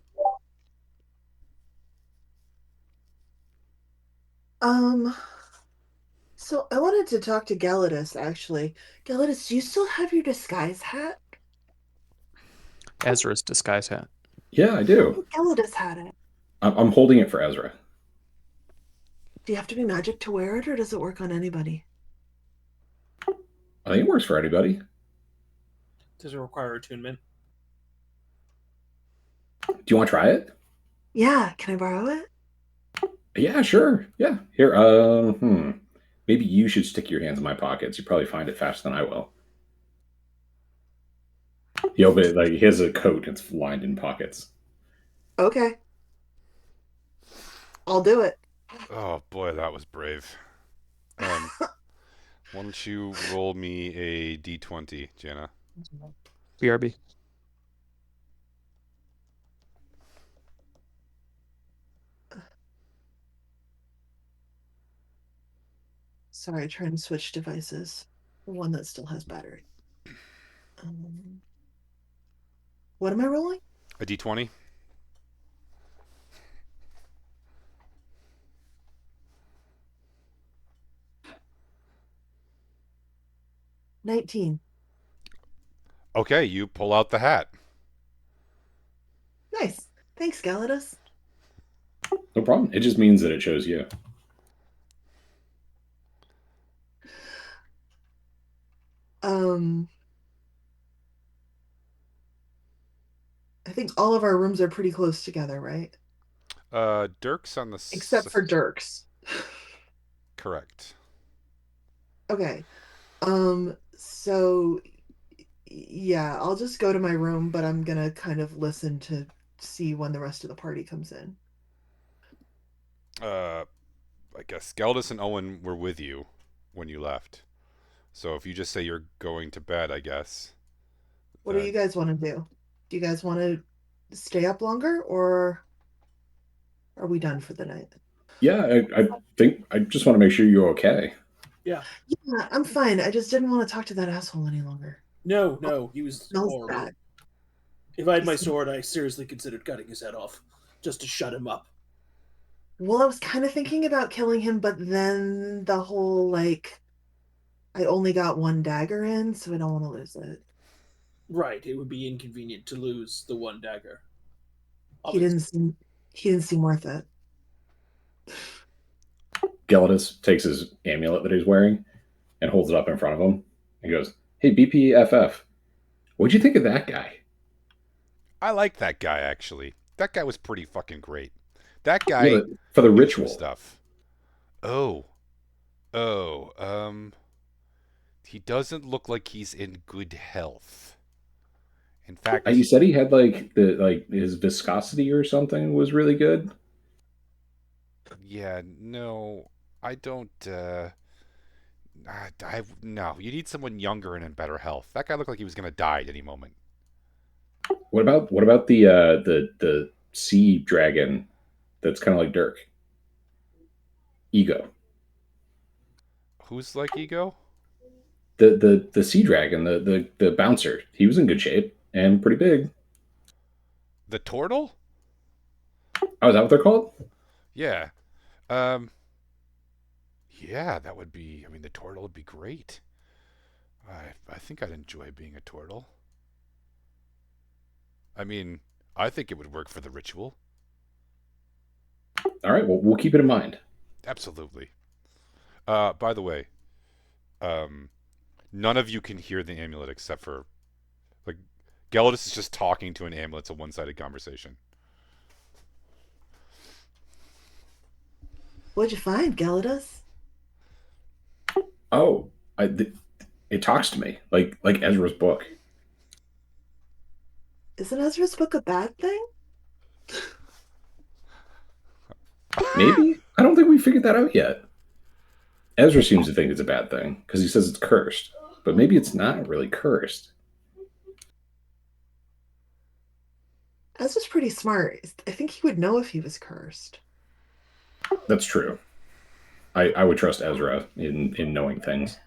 So I wanted to talk to Gelidus, actually. Gelidus, do you still have your disguise hat? Ezra's disguise hat. Yeah, I do. Gelidus had it. I'm holding it for Ezra. Do you have to be magic to wear it, or does it work on anybody? I think it works for anybody. Does it require attunement? Do you want to try it? Yeah, can I borrow it? Yeah, sure. Yeah. Here, maybe you should stick your hands in my pockets. You probably find it faster than I will. He has a coat, it's lined in pockets. Okay. I'll do it. Oh boy, that was brave. Why don't you roll me a d20, Jana? BRB. Sorry, trying to switch devices. One that still has battery. What am I rolling? A d20? $19. Okay, you pull out the hat. Nice. Thanks, Gelidus. No problem. It just means that it shows you. Um, I think all of our rooms are pretty close together, right? Dirk's on the Except for Dirk's. correct. Okay. So yeah, I'll just go to my room, but I'm gonna kind of listen to see when the rest of the party comes in. I guess Geldis and Owen were with you when you left. So if you just say you're going to bed, I guess. What do you guys want to do? Do you guys want to stay up longer, or are we done for the night? Yeah, I think I just want to make sure you're okay. Yeah. Yeah, I'm fine. I just didn't want to talk to that asshole any longer. No, he was Smells horrible. bad. If I had my sword, I seriously considered cutting his head off just to shut him up. Well, I was kind of thinking about killing him, but then the whole like, I only got one dagger in, so I don't want to lose it. Right, it would be inconvenient to lose the one dagger. He didn't seem worth it. Geldis takes his amulet that he's wearing and holds it up in front of him and goes, "Hey, BPFF, what'd you think of that guy?" I like that guy, actually. That guy was pretty fucking great. That guy Yeah, for the knew ritual some stuff. Oh, he doesn't look like he's in good health. In fact, You said he had his viscosity or something was really good. yeah, no, I don't. No, you need someone younger and in better health. That guy looked like he was gonna die at any moment. What about the sea dragon that's kind of like Dirk? Ego. Who's like Ego? The sea dragon, the bouncer. He was in good shape and pretty big. The turtle? Oh, is that what they're called? Yeah. Yeah, that would be. I mean, the turtle would be great. I think I'd enjoy being a turtle. I mean, I think it would work for the ritual. All right, well, we'll keep it in mind. Absolutely. By the way, none of you can hear the amulet except for, like, Geldis is just talking to an amulet. It's a one-sided conversation. What'd you find, Gelidus? Oh, it talks to me like Ezra's book. Isn't Ezra's book a bad thing? Maybe. I don't think we figured that out yet. Ezra seems to think it's a bad thing because he says it's cursed, but maybe it's not really cursed. Ezra's pretty smart. I think he would know if he was cursed. That's true. I would trust Ezra in knowing things.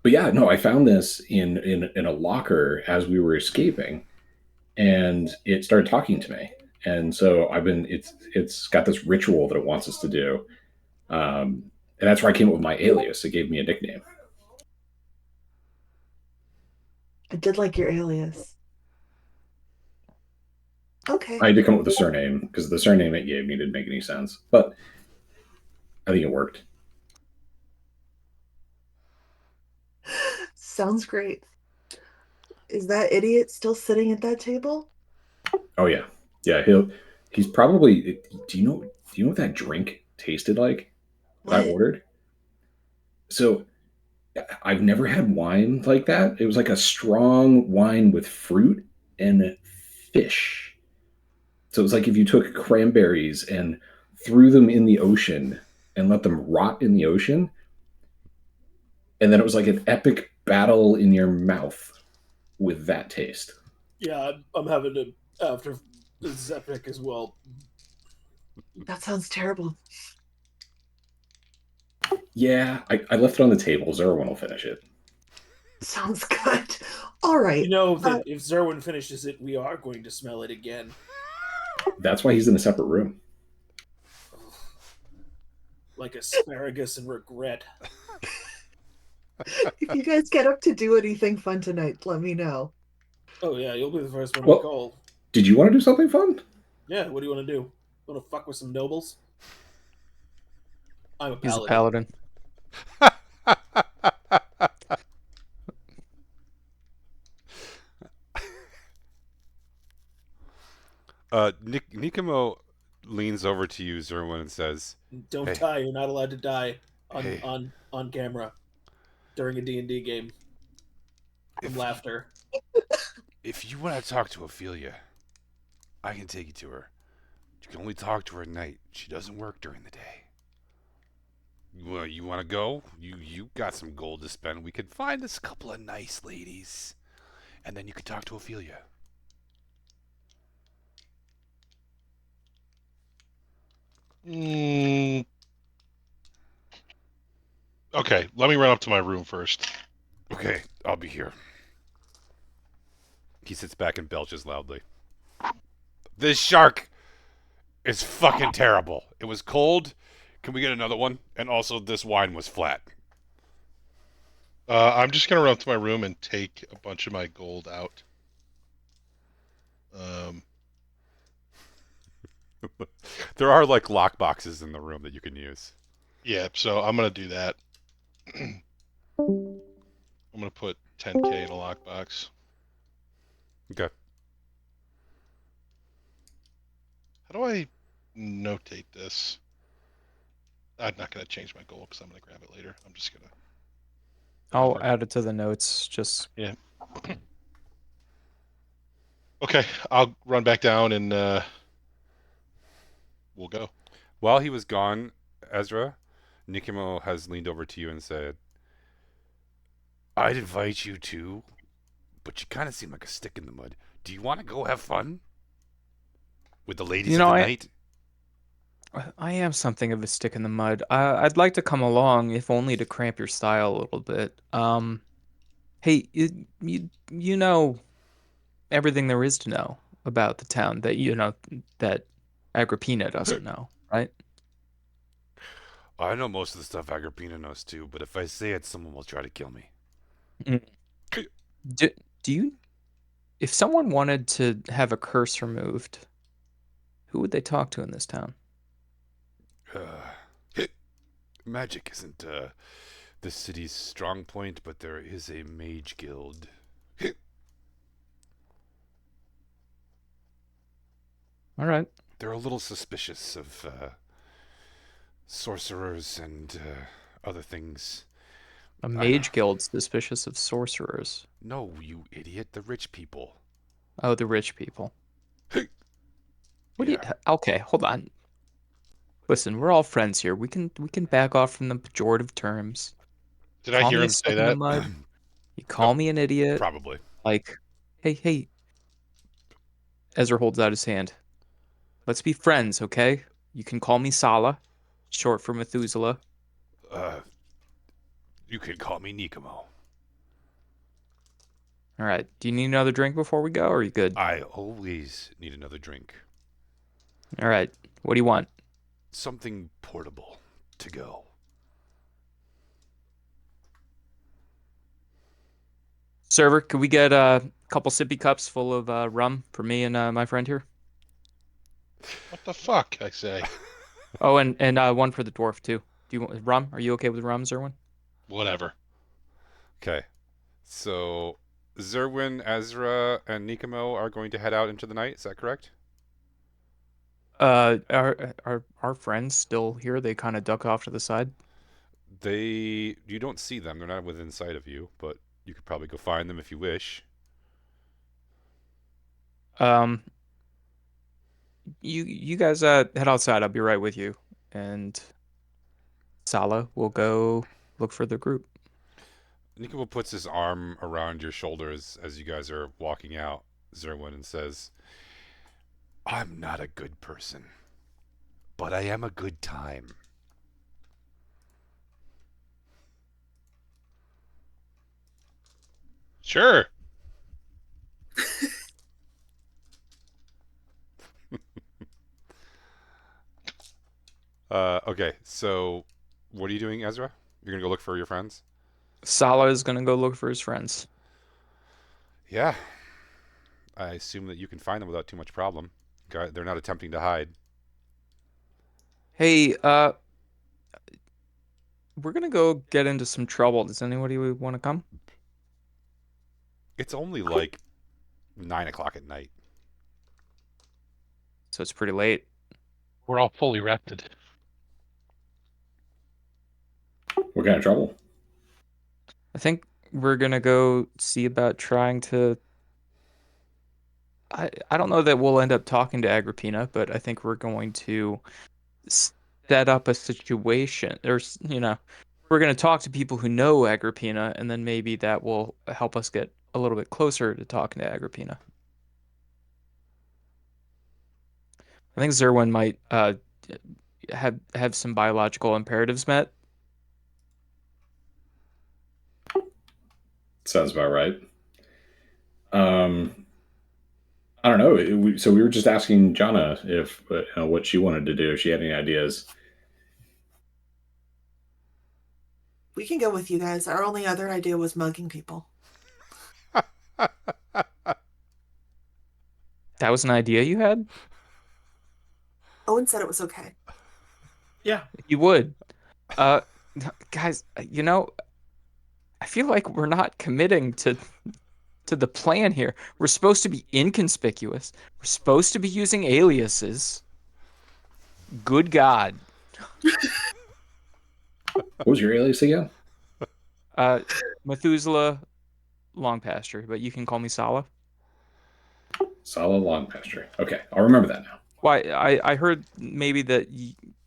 But yeah, no, I found this in a locker as we were escaping, and it started talking to me. And so it's got this ritual that it wants us to do, and that's where I came up with my alias. It gave me a nickname. I did like your alias. Okay. I had to come up with a surname because the surname it gave me didn't make any sense, but I think it worked. Sounds great. Is that idiot still sitting at that table? Oh yeah, he's probably. Do you know what that drink tasted like? That I ordered. So I've never had wine like that. It was like a strong wine with fruit and fish. So it was like if you took cranberries and threw them in the ocean and let them rot in the ocean, and then it was like an epic battle in your mouth with that taste. Yeah, I'm having to after this is epic as well. That sounds terrible. Yeah, I left it on the table. Zerwin will finish it. Sounds good. All right. You know that if Zerwin finishes it, we are going to smell it again. That's why he's in a separate room. Like asparagus and regret. If you guys get up to do anything fun tonight, let me know. Oh yeah, you'll be the first one to call. Did you want to do something fun? Yeah, what do you want to do? Want to fuck with some nobles? I'm a paladin. He's a paladin. Nikimo leans over to you, Zerwin, and says, Don't "Hey, die. You're not allowed to die on hey, on camera during a D&D game from if laughter. if you want to talk to Ophelia, I can take you to her. You can only talk to her at night. She doesn't work during the day. You want to go? You got some gold to spend. We could find us a couple of nice ladies, and then you could talk to Ophelia." Mm, okay, let me run up to my room first. Okay, I'll be here. He sits back and belches loudly. This shark is fucking terrible. It was cold. Can we get another one? And also, this wine was flat. I'm just gonna run up to my room and take a bunch of my gold out. Um, There are like lock boxes in the room that you can use. yeah, so I'm gonna do that. I'm gonna put 10k in a lockbox. Okay. How do I notate this? I'm not gonna change my goal because I'm gonna grab it later. I'm just gonna. I'll Whatever. add it to the notes. Just Yeah. Okay, I'll run back down and we'll go. While he was gone, Ezra, Nikimo has leaned over to you and said, "I'd invite you too, but you kind of seem like a stick in the mud. Do you want to go have fun with the ladies you of know, the I night?" I am something of a stick in the mud. I'd like to come along, if only to cramp your style a little bit. Hey, you know everything there is to know about the town that that Agrippina doesn't know, right? I know most of the stuff Agrippina knows too, but if I say it, someone will try to kill me. Mm. Do, do you, if someone wanted to have a curse removed, who would they talk to in this town? Magic isn't the city's strong point, but there is a mage guild. All right. They're a little suspicious of sorcerers and other things. A I know. mage guild suspicious of sorcerers. No, you idiot. The rich people. Oh, the rich people. What do you? Yeah. Okay, hold on. Listen, we're all friends here. We can back off from the pejorative terms. Did I Call hear me a him say stick in the that? mud. You call me an idiot. Probably. Like, hey, Ezra holds out his hand. Let's be friends, okay? You can call me Sala, short for Methuselah. Uh, you could call me Nikamo. All right. Do you need another drink before we go, or are you good? I always need another drink. All right. What do you want? Something portable to go. Server, could we get a couple sippy cups full of rum for me and my friend here? What the fuck? I say. Oh, and one for the dwarf too. Do you want rum? Are you okay with rum, Zerwin? Whatever. Okay. So, Zerwin, Ezra, and Nikamo are going to head out into the night. Is that correct? Are our friends still here? They kind of duck off to the side. You don't see them. They're not within sight of you, but you could probably go find them if you wish. Um, you guys head outside. I'll be right with you. And Sala will go look for the group. Nikamo puts his arm around your shoulders as you guys are walking out, Zerwin, and says, "I'm not a good person, but I am a good time." Sure. Okay, so what are you doing, Ezra? You're gonna go look for your friends? Sala is gonna go look for his friends. Yeah. I assume that you can find them without too much problem. They're not attempting to hide. Hey, we're gonna go get into some trouble. Does anybody want to come? It's only like 9 o'clock at night. so it's pretty late. We're all fully rested. What kind of trouble? I think we're gonna go see about trying to. I don't know that we'll end up talking to Agrippina, but I think we're going to set up a situation, or we're going to talk to people who know Agrippina, and then maybe that will help us get a little bit closer to talking to Agrippina. I think Zerwin might have some biological imperatives met. Sounds about right. I don't know. So we were just asking Jana if what she wanted to do, if she had any ideas. We can go with you guys. Our only other idea was mugging people. That was an idea you had? Owen said it was okay. Yeah. You would. Guys, I feel like we're not committing to the plan here. We're supposed to be inconspicuous. We're supposed to be using aliases. Good God. What was your alias again? Methuselah Long Pasture, but you can call me Sala. Sala Long Pasture. Okay, I'll remember that now. Why? I heard maybe that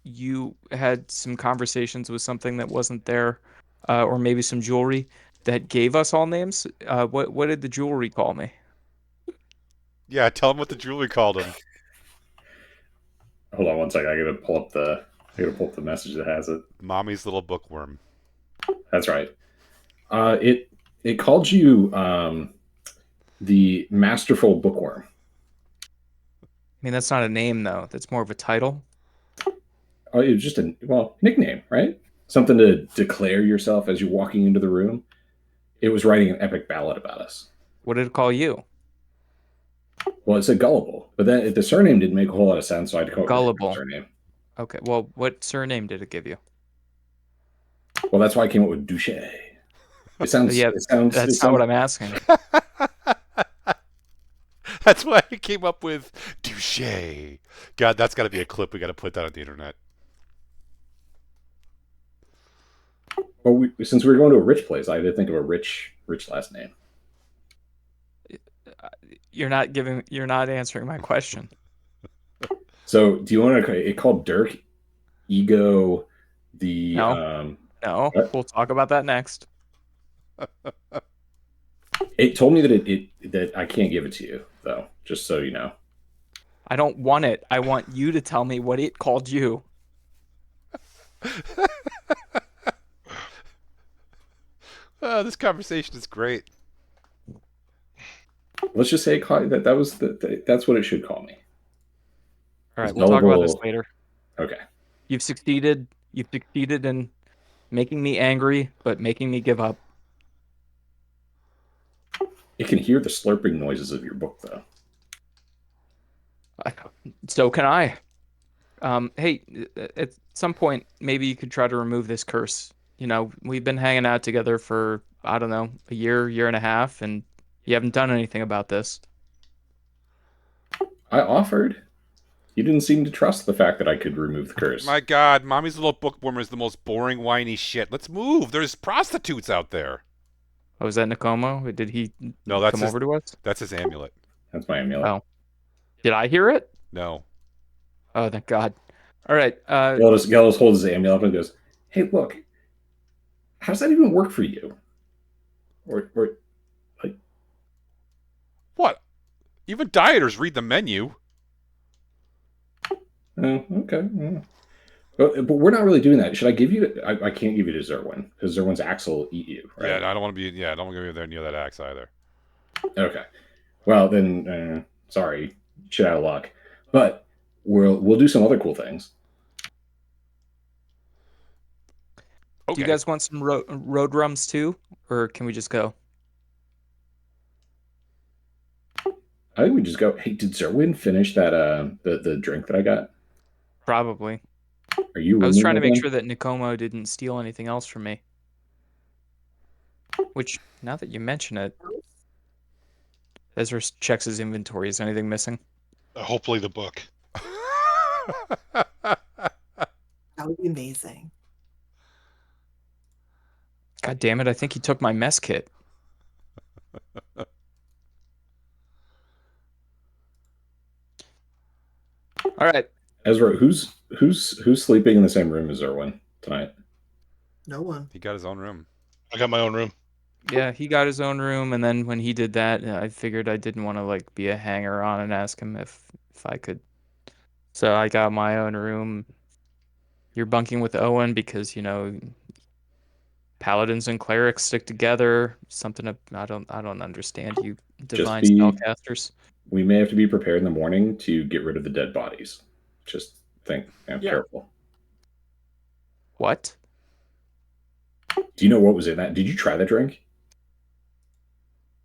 you had some conversations with something that wasn't there, or maybe some jewelry that gave us all names. What did the jewelry call me? Yeah, tell him what the jewelry called him. Hold on one second. I gotta pull up the message that has it. Mommy's little bookworm. That's right. It called you the Masterful Bookworm. I mean, that's not a name though. That's more of a title. Oh, it was just a nickname, right? Something to declare yourself as you're walking into the room. It was writing an epic ballad about us. What did it call you? Well, it said gullible, but then the surname didn't make a whole lot of sense, so I had to come up with a Gullible. different surname. Okay. Well, what surname did it give you? Well, that's why I came up with Duche. It sounds. Yeah, It sounds. that's not what I'm asking. That's why I came up with Douche. God, that's got to be a clip. We got to put that on the internet. Well, since we were going to a rich place, I had to think of a rich last name. You're not answering my question. So, do you want to? It called Dirk Ego. The No. No, what? we'll talk about that next. It told me that that I can't give it to you though. Just so you know. I don't want it. I want you to tell me what it called you. This conversation is great. Let's just say that was that's what it should call me. All right, we'll talk about this later. Okay. You've succeeded. You've succeeded in making me angry, but making me give up. It can hear the slurping noises of your book, though. So can I. Hey, at some point, maybe you could try to remove this curse. We've been hanging out together for, I don't know, a year and a half, and you haven't done anything about this. I offered. You didn't seem to trust the fact that I could remove the curse. My God, Mommy's little bookworm is the most boring, whiny shit. Let's move. There's prostitutes out there. Oh, is that Nicomo? Did he that's come over to us? That's his amulet. That's my amulet. Oh. Did I hear it? No. Oh, thank God. All right. Gallows holds his amulet up and goes, "Hey, look. How does that even work for you?" Or like, what? Even dieters read the menu. Oh, okay. Yeah. But we're not really doing that. Should I give you? I can't give you to Zerwin because Zerwin's axe will eat you. Right? Yeah, I don't want to be. Yeah, I don't want to be there near that axe either. Okay. Well, then, sorry, shit out of luck. But we'll do some other cool things. Okay. Do you guys want some road rums too, or can we just go? I think we just go. Hey, did Zerwin finish that the drink that I got? Probably. Are you? I was trying to make sure that Nicomo didn't steal anything else from me. Which, now that you mention it, Ezra checks his inventory. Is anything missing? Hopefully the book. That would be amazing. God damn it! I think he took my mess kit. All right. Ezra, who's sleeping in the same room as Erwin tonight? No one. He got his own room. I got my own room. Yeah, he got his own room, and then when he did that, I figured I didn't want to like be a hanger on and ask him if I could. So I got my own room. You're bunking with Owen because paladins and clerics stick together. I don't understand you Just divine be. spellcasters. We may have to be prepared in the morning to get rid of the dead bodies. Just think, Yeah. careful. What? Do you know what was in that? Did you try the drink?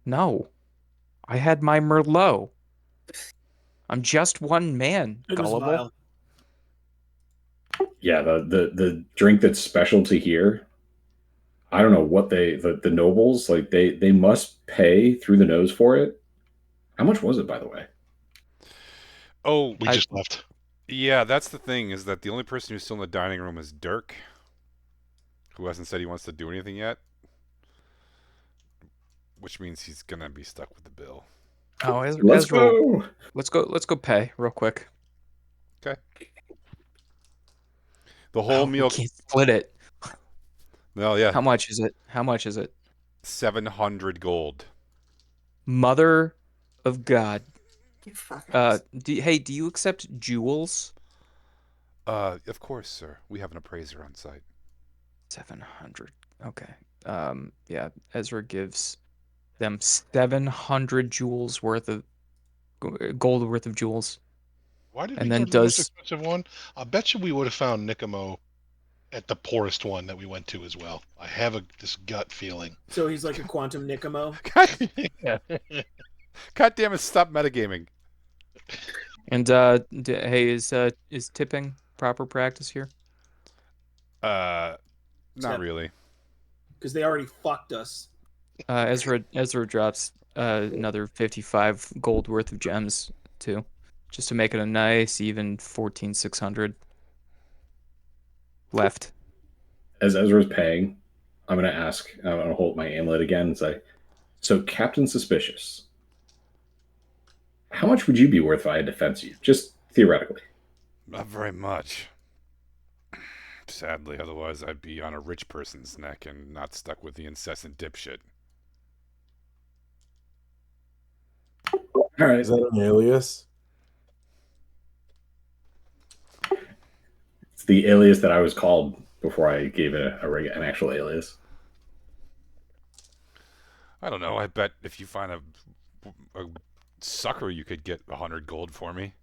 No. I had my Merlot. I'm just one man, It was gullible. vile. Yeah, the drink that's special to here. I don't know what the nobles like they must pay through the nose for it. How much was it, by the way? Oh, We just left. yeah, that's the thing, is that the only person who's still in the dining room is Dirk, who hasn't said he wants to do anything yet. Which means he's gonna be stuck with the bill. Oh, Let's Ezra, go. let's go pay real quick. Okay. The whole We meal. can't split it. No, yeah. How much is it? How much is it? 700 gold. Mother of God. You fuckers. Hey, do you accept jewels? Of course, sir. We have an appraiser on site. 700. Okay. Yeah, Ezra gives them 700 jewels worth of gold worth of jewels. Why did And we then go to the most does expensive one? I bet you we would have found Nicomo at the poorest one that we went to as well. I have this gut feeling. So he's like a quantum Nicomo. God damn it! Stop metagaming. and hey, is tipping proper practice here? Not Except- really. Because they already fucked us. Ezra drops another 55 gold worth of gems too, just to make it a nice even 14,600 left. As Ezra's paying, I'm going to ask. I'm going to hold my amulet again and say, "So, Captain Suspicious, how much would you be worth if I had to fence you? Just theoretically." Not very much. Sadly, otherwise I'd be on a rich person's neck and not stuck with the incessant dipshit. All right. Is that an alias? It's the alias that I was called before I gave it an actual alias. I don't know. I bet if you find a sucker, you could get 100 gold for me.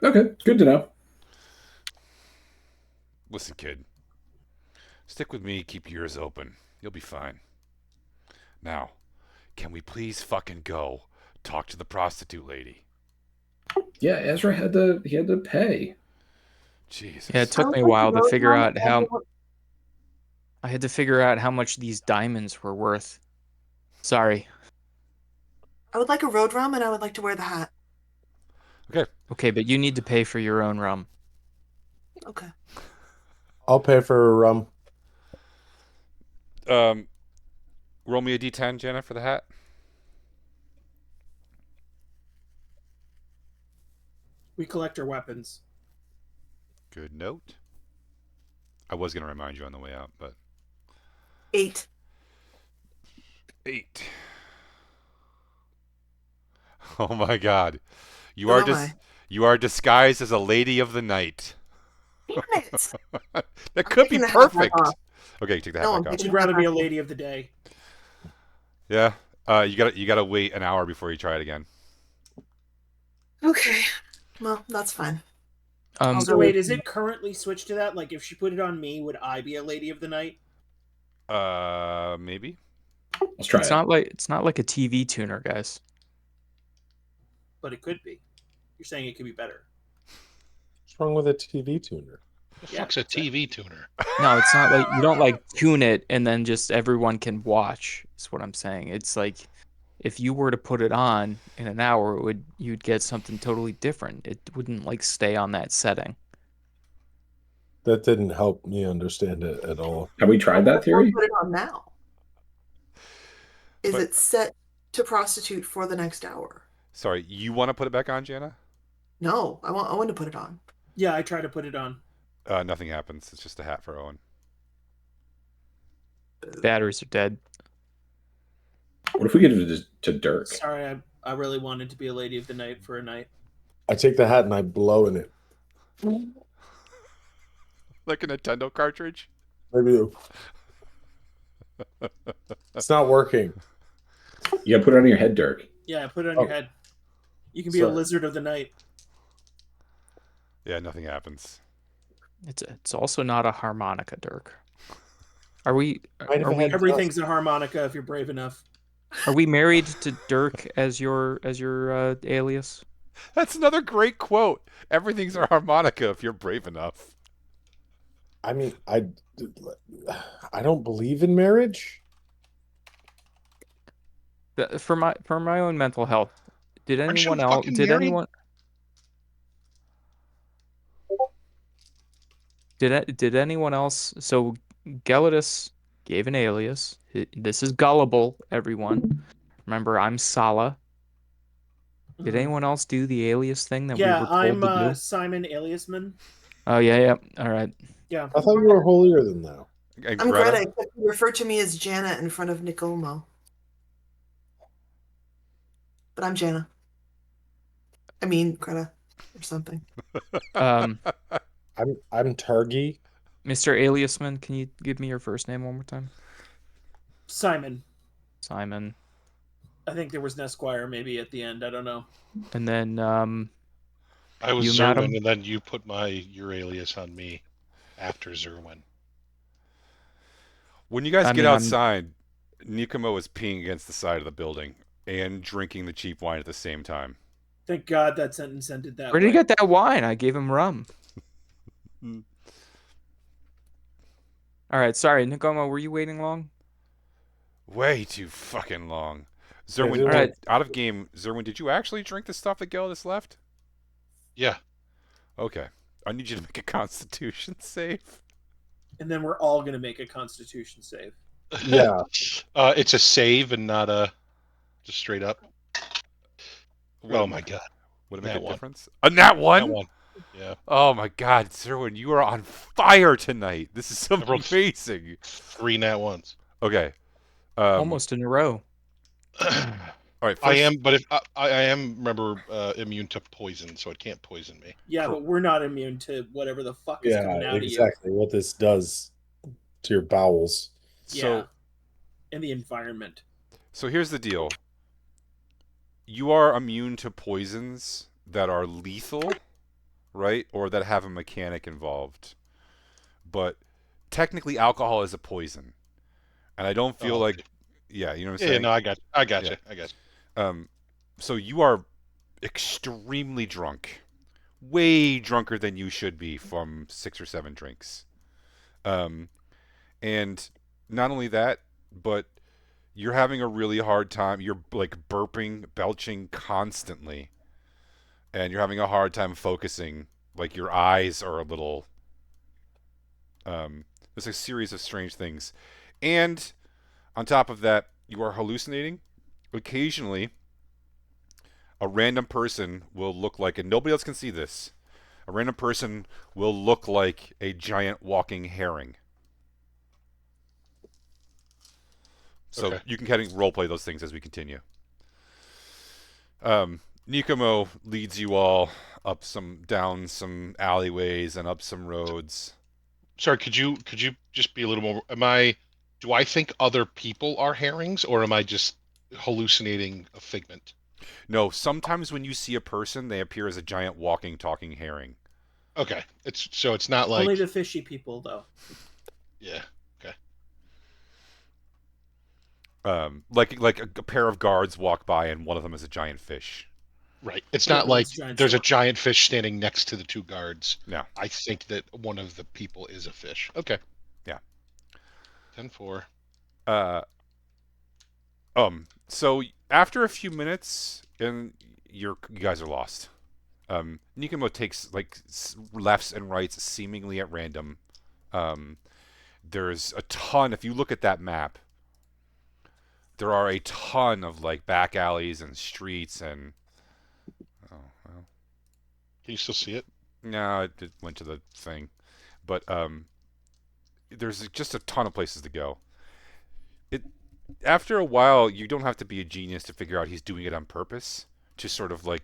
Okay, good to know. Listen, kid. Stick with me. Keep your ears open. You'll be fine. Now, can we please fucking go talk to the prostitute lady? Yeah, Ezra had to pay. Jesus. Yeah, it took me a while to figure out how. I had to figure out how much these diamonds were worth. Sorry. I would like a road rum and I would like to wear the hat. Okay, but you need to pay for your own rum. Okay. I'll pay for a rum. Roll me a d10, Jenna, for the hat. We collect our weapons. Good note. I was going to remind you on the way out, but 8. 8. Oh my God. You Who are am just I? you are disguised as a lady of the night. Damn it. That could be taking the hat back perfect. off. Okay, take the hat No, I'm back off. She'd rather be a lady of the day. Yeah. You gotta wait an hour before you try it again. Okay. Well, that's fine. So wait, is it currently switched to that? Like, if she put it on me, would I be a lady of the night? Maybe. Let's try it. It's not like a TV tuner, guys. But it could be. You're saying it could be better. What's wrong with a TV tuner? The fuck's a TV tuner? No, it's not like you don't like tune it and then just everyone can watch. Is what I'm saying. It's like if you were to put it on in an hour, you'd get something totally different. It wouldn't like stay on that setting. That didn't help me understand it at all. Have we tried that I'll theory? put it on now. Is But- it set to prostitute for the next hour? Sorry, you want to put it back on, Jana? No, I want to put it on. Yeah, I try to put it on. Nothing happens. It's just a hat for Owen. Batteries are dead. What if we give it to Dirk? Sorry, I really wanted to be a lady of the night for a night. I take the hat and I blow in it. Like a Nintendo cartridge? Maybe it's not working. You gotta put it on your head, Dirk. Yeah, put it on your head. You can be a Sorry. lizard of the night. Yeah, nothing happens. It's also not a harmonica, Dirk. Are we Might have had Everything's a harmonica if you're brave enough. are we married to Dirk as your alias? That's another great quote. Everything's a harmonica if you're brave enough. I mean, I don't believe in marriage. For my own mental health, did Aren't you anyone else? fucking Did married? anyone? Did anyone else? So Gelidus gave an alias. This is gullible, everyone. Remember, I'm Sala. Did anyone else do the alias thing that we Yeah, were told I'm to do? Simon Aliasman. Oh yeah. All right. Yeah. I thought you were holier than thou. And I'm Greta? Greta. Except you refer to me as Jana in front of Nicomo. But I'm Jana. I mean Greta or something. Um, I'm Targi. Mr. Aliasman, can you give me your first name one more time? Simon. Simon. I think there was an Esquire maybe at the end. I don't know. And then I was You, Zerwin, madam? and then you put your alias on me after Zerwin. When you guys I get mean, I'm- outside, Nikomo is peeing against the side of the building and drinking the cheap wine at the same time. Thank God that sentence ended that where did way. he get that wine? I gave him rum. All right, sorry, Nicomo, were you waiting long? Way too fucking long. Zerwin, All right. out of game. Zerwin, did you actually drink the stuff that Gelidus left? Yeah. Okay. I need you to make a Constitution save. And then we're all going to make a Constitution save. Yeah. It's a save and not a just straight up. Oh my God. Would it make Nat a one. difference? A nat one? That one. Yeah. Oh my God, Zerwin, you are on fire tonight. This is I rolled amazing. 3 nat ones. Okay. Almost in a row. All right. First, I am, but if I am, remember, immune to poison, so it can't poison me. Yeah, but we're not immune to whatever the fuck is coming Yeah, out exactly. What this does to your bowels. of you. So, Yeah. And the environment. so here's the deal. You are immune to poisons that are lethal, right? Or that have a mechanic involved. But technically alcohol is a poison. And I don't feel like yeah, you know what I'm Yeah, saying? no, I got Yeah. you. I got you. So you are extremely drunk. Way drunker than you should be from 6 or 7 drinks. And not only that, but you're having a really hard time. You're like burping, belching constantly. And you're having a hard time focusing. Like your eyes are a little there's a series of strange things. And on top of that, you are hallucinating. Occasionally, a random person will look like, and nobody else can see this, a random person will look like a giant walking herring. So Okay. you can kind of roleplay those things as we continue. Nikomo leads you all down some alleyways and up some roads. Sorry, could you just be a little more? Do I think other people are herrings, or am I just hallucinating a figment? No, sometimes when you see a person, they appear as a giant walking, talking herring. Okay, it's not like Only the fishy people, though. yeah. Okay. Like a pair of guards walk by and one of them is a giant fish. Right. It's Yeah, not but like it's giant there's a sword. giant fish standing next to the 2 guards. No. I think that one of the people is a fish. Okay. Yeah. 10-4. So after a few minutes, and you guys are lost. Nikimo takes like lefts and rights seemingly at random. Um, there's a ton. If you look at that map, there are a ton of like back alleys and streets and. Oh well. Can you still see it? No, it went to the thing, but there's just a ton of places to go. It After a while, you don't have to be a genius to figure out he's doing it on purpose to sort of like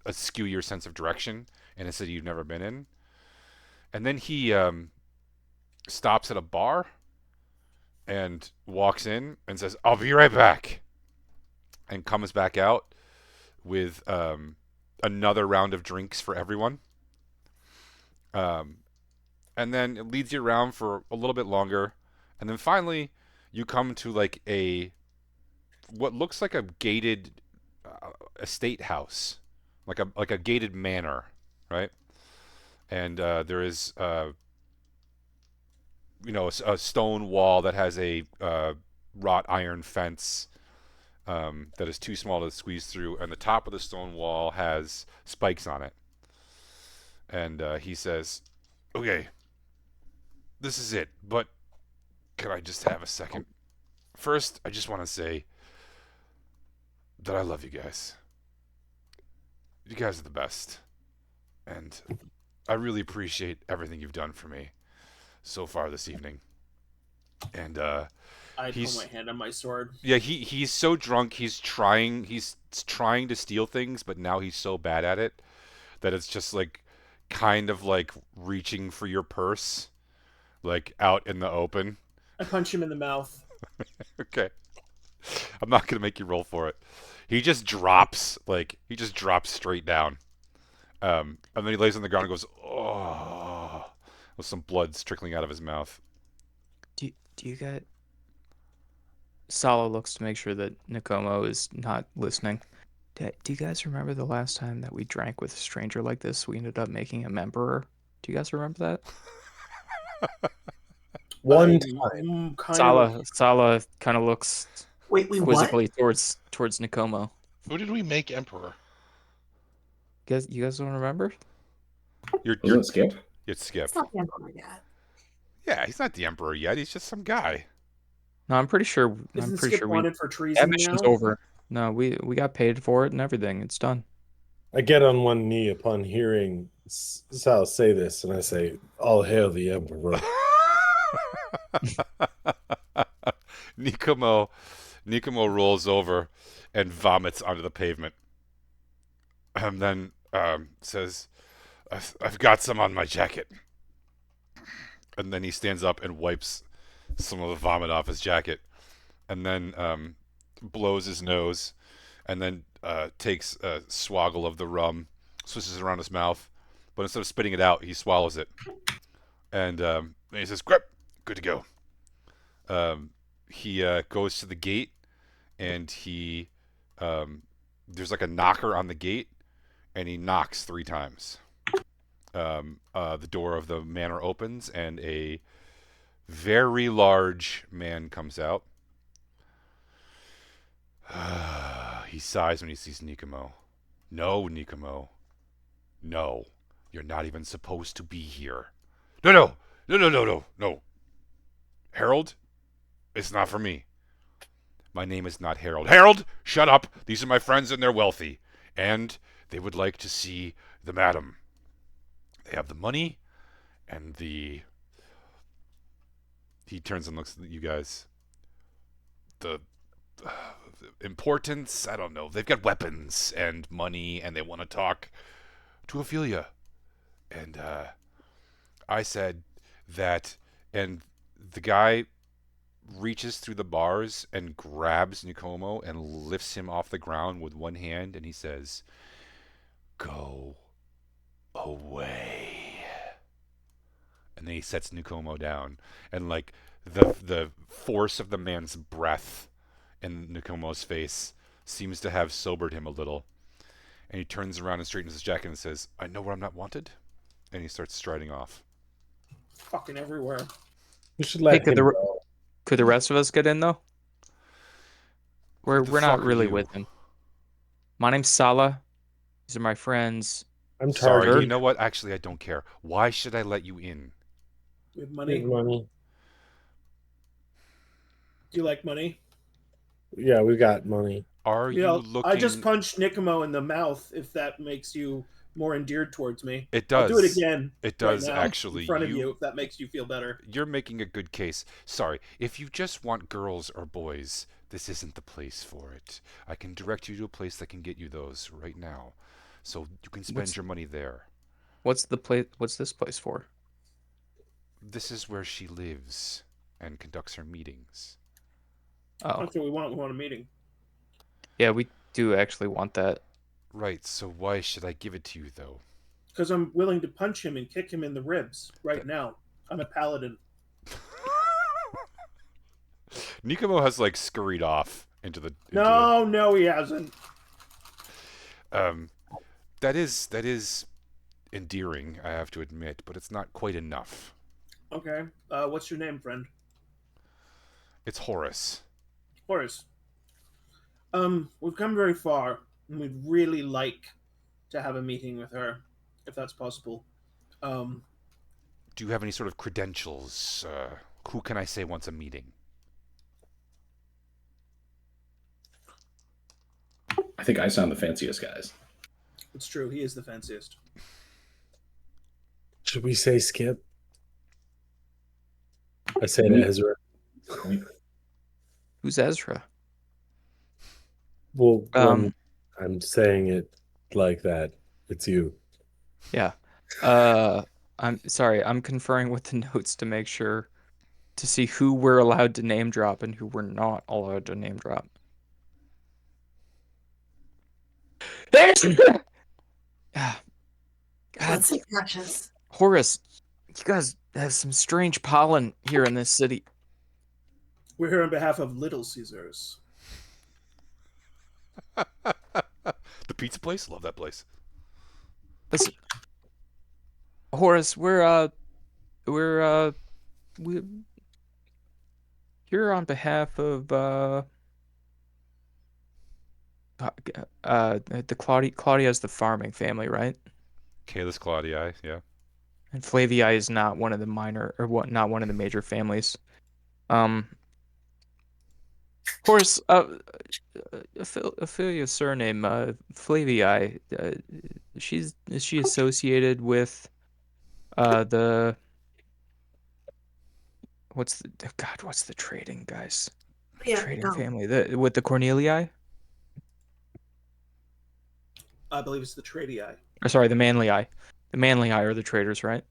askew your sense of direction in a city you've never been in. And then he stops at a bar and walks in and says, "I'll be right back," and comes back out with another round of drinks for everyone. Um, and then it leads you around for a little bit longer, and then finally you come to like a what looks like a gated estate house, like a gated manor, right? And there is a stone wall that has a wrought iron fence that is too small to squeeze through, and the top of the stone wall has spikes on it. And he says, "Okay, this is it, but can I just have a second? First, I just want to say that I love you guys. You guys are the best, and I really appreciate everything you've done for me so far this evening." And I put he's my hand on my sword. yeah, he's so drunk. He's trying to steal things, but now he's so bad at it that it's just like kind of like reaching for your purse, like out in the open. I punch him in the mouth. Okay, I'm not gonna make you roll for it. He just drops straight down. And then he lays on the ground and goes, "Oh," with some blood trickling out of his mouth. Do you get? Sala looks to make sure that Nikomo is not listening. Do you guys remember the last time that we drank with a stranger like this? We ended up making him emperor. Do you guys remember that? One time. Sala kind of looks Wait, what? quizzically towards Nikomo. Who did we make emperor? You guys don't remember? Isn't it Skip? It's Skip. It's not the Emperor yet. Yeah, he's not the emperor yet. He's just some guy. No, I'm pretty sure. Isn't I'm pretty Skip sure wanted for that treason mission's now? over. No, we got paid for it and everything. It's done. I get on one knee upon hearing Sal say this, and I say, "All hail the Emperor." Nikomo rolls over and vomits onto the pavement. And then says, I've got some on my jacket." And then he stands up and wipes some of the vomit off his jacket. And then blows his nose. And then takes a swaggle of the rum, swishes it around his mouth. But instead of spitting it out, he swallows it. And he says, "Grip, good to go." He goes to the gate, and there's like a knocker on the gate, and he knocks 3 times. The door of the manor opens, and a very large man comes out. He sighs when he sees Nikomo. "No, Nikomo. No. You're not even supposed to be here." No. "Harold? It's not for me. My name is not Harold." "Harold, shut up. These are my friends and they're wealthy. And they would like to see the madam. They have the money and the..." He turns and looks at you guys. The importance, I don't know. They've got weapons and money and they want to talk to Ophelia. And I said that, and the guy reaches through the bars and grabs Nikomo and lifts him off the ground with one hand, and he says, "Go away." And then he sets Nikomo down, and like the force of the man's breath in Nikomo's face seems to have sobered him a little. And he turns around and straightens his jacket and says, "I know where I'm not wanted." And he starts striding off. Fucking everywhere. We should let him go. Could the rest of us get in though? We're the we're not fuck are really you? with him. My name's Sala. These are my friends. I'm Sorry, Target. you know what? Actually, I don't care. Why should I let you in? With Give money. money. Do you like money? Yeah, we got money. Are You you know, I just looking? punched Nicomo in the mouth. If that makes you more endeared towards me, It I'll do it does. again It right does now in actually. front of you. If that makes you feel better. You're making a good case. Sorry, if you just want girls or boys, this isn't the place for it. I can direct you to a place that can get you those right now. So you can spend What's your money there. what's the place? What's this place for? This is where she lives and conducts her meetings. Oh, That's what we want. We want a meeting. yeah, we do actually want that. Right, so why should I give it to you, though? Because I'm willing to punch him and kick him in the ribs right That- now. I'm a paladin. Nikomo has, like, scurried off into the... No, he hasn't. Um, that is endearing, I have to admit, but it's not quite enough. Okay. What's your name, friend? It's Horace. Horace. We've come very far, and we'd really like to have a meeting with her, if that's possible. Um, Do you have any sort of credentials? Who can I say wants a meeting? I think I sound the fanciest, guys. it's true, he is the fanciest. Should we say Skip? I say We- to Ezra. Who's Ezra? Well, Um, when I'm saying it like that, it's you. Yeah. I'm sorry. I'm conferring with the notes to make sure to see who we're allowed to name drop and who we're not allowed to name drop. Ah, God, Let's see, precious. Horace, you guys have some strange pollen here in this city. We're here on behalf of Little Caesars. The pizza place? Love that place. Listen, Horace, we here on behalf of the Claudia's the farming family, right? Caelus Claudii, yeah. And Flavii is not one of the minor or what not one of the major families. Of course, Ophelia's surname, Flavii, is she associated with the what's the trading guys? Yeah, Trading no. family with the Cornelii? I believe it's the Tradii. Or sorry, the Manlii. The Manlii are the traders, right?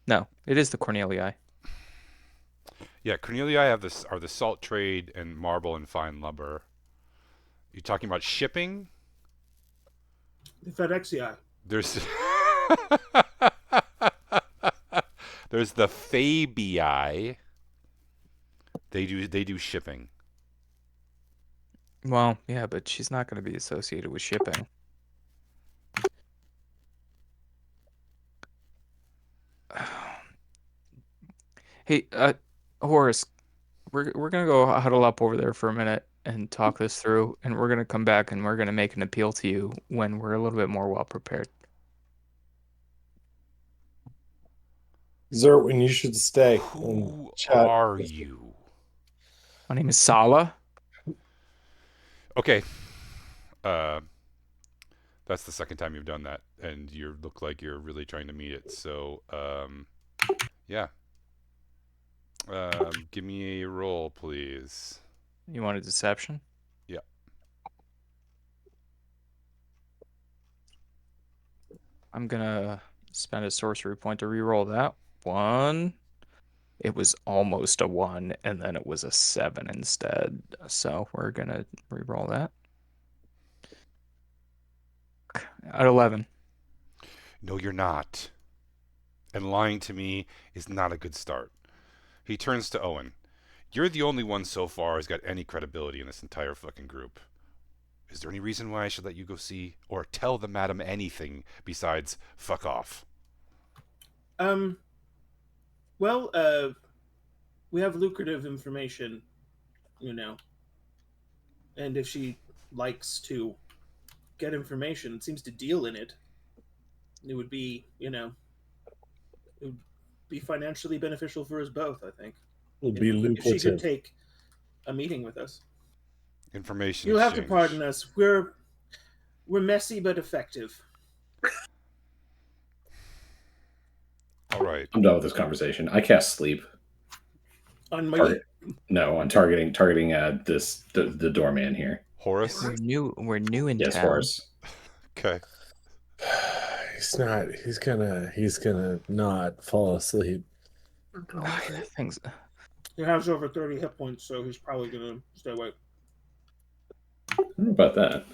No, it is the Cornelii. Yeah, Cornelii are the salt trade and marble and fine lumber. You talking about shipping? The FedExi. There's there's the Fabii. They do shipping. Well, yeah, but she's not going to be associated with shipping. Hey, Horace, we're gonna go huddle up over there for a minute and talk this through, and we're gonna come back and we're gonna make an appeal to you when we're a little bit more well prepared. Zerwin, you should stay. Who Chat. are you? My name is Sala. Okay. That's the second time you've done that, and you look like you're really trying to meet it. So, yeah. Give me a roll, please. You want a deception? Yeah. I'm gonna spend a sorcery point to reroll that one. It was almost a 1, and then it was a 7 instead. So we're gonna reroll that. At 11. No, you're not. And lying to me is not a good start. He turns to Owen. You're the only one so far who's got any credibility in this entire fucking group. Is there any reason why I should let you go see or tell the madam anything besides fuck off? Well, we have lucrative information, you know. And if she likes to get information, seems to deal in it, it would be, it would be financially beneficial for us both, I think. Will be If she could lucrative. take a meeting with us. Information You'll have to exchange. pardon us. We're messy but effective. All right. I'm done with this conversation. I cast sleep. On my On targeting the doorman here. Horace? We're new in Yes, town. Horace. Okay. He's gonna not fall asleep. Things. He has over 30 hit points, so he's probably gonna stay awake. I don't know about that.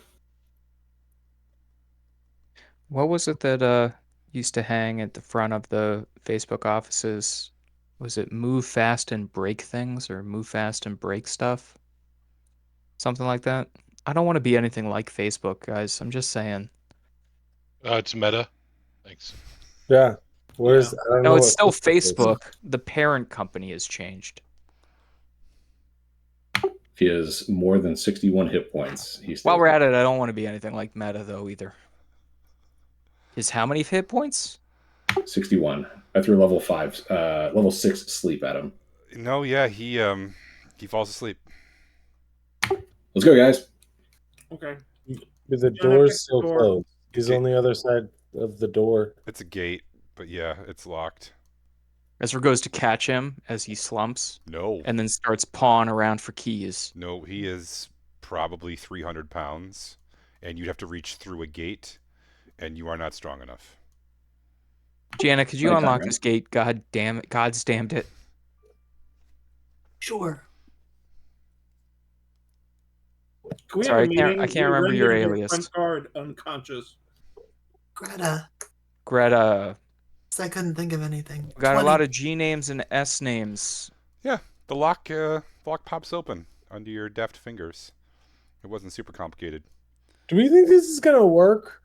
What was it that used to hang at the front of the Facebook offices? Was it move fast and break things, or move fast and break stuff? Something like that. I don't want to be anything like Facebook, guys. I'm just saying. It's Meta. Thanks. Yeah. Where's I don't No, know it's what still is. Facebook. The parent company has changed. If he has more than 61 hit points, he's While we're at it, I don't want to be anything like Meta though either. Is how many hit points? 61. I threw level 6 sleep at him. No, yeah, he falls asleep. Let's go, guys. Okay. But the Yeah, door's fix the still door. closed. He's on the other side of the door. It's a gate, but yeah, it's locked. Ezra goes to catch him as he slumps, No. and then starts pawing around for keys. No, he is probably 300 pounds, and you'd have to reach through a gate, and you are not strong enough. Jana, could you Anytime, unlock right? this gate? God damn it. God's damned it. Sure. Can we Sorry, have a meeting? I can't remember your alias. Front guard unconscious. Greta. Greta. I couldn't think of anything. We got 20. a lot of G names and S names. Yeah, the lock pops open under your deft fingers. It wasn't super complicated. Do we think this is gonna work?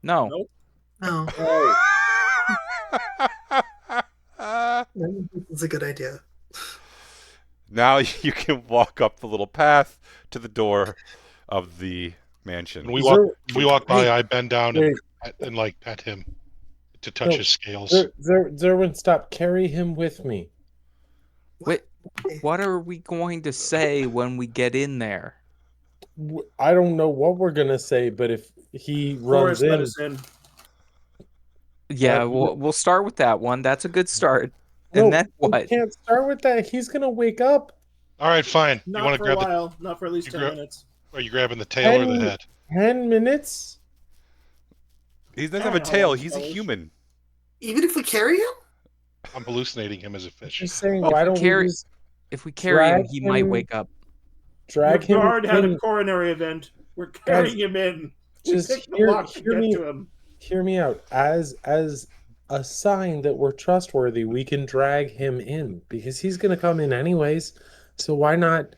No. Nope. No, Uh, it's a good idea. now you can walk up the little path to the door of the mansion. When we Is walk by, Hey. I bend down Wait. and like pet him to touch No. his scales. Zerwin, stop. Carry him with me. Wait, what are we going to say when we get in there? I don't know what we're gonna say, but if he runs Horace let in, us in. Yeah, Uh, we'll start with that one. That's a good start. no, And then we what? can't start with that. He's gonna wake up. All right, fine. You Not want to for grab a the? while. Not for at least you 10 grab- minutes. Are you grabbing the tail or the 10 head? 10 minutes? He doesn't have a How tail. long, He's a fellas? human. Even if we carry him? I'm hallucinating him as a fish. Just saying, Well, why if we don't carry- we just If we carry him, drag he might him- wake up. drag Your him guard had in? a coronary event. We're carrying him in. We Just picked the hear- lock to hear get me- to him. Hear me out. As a sign that we're trustworthy, we can drag him in because he's gonna come in anyways. So why not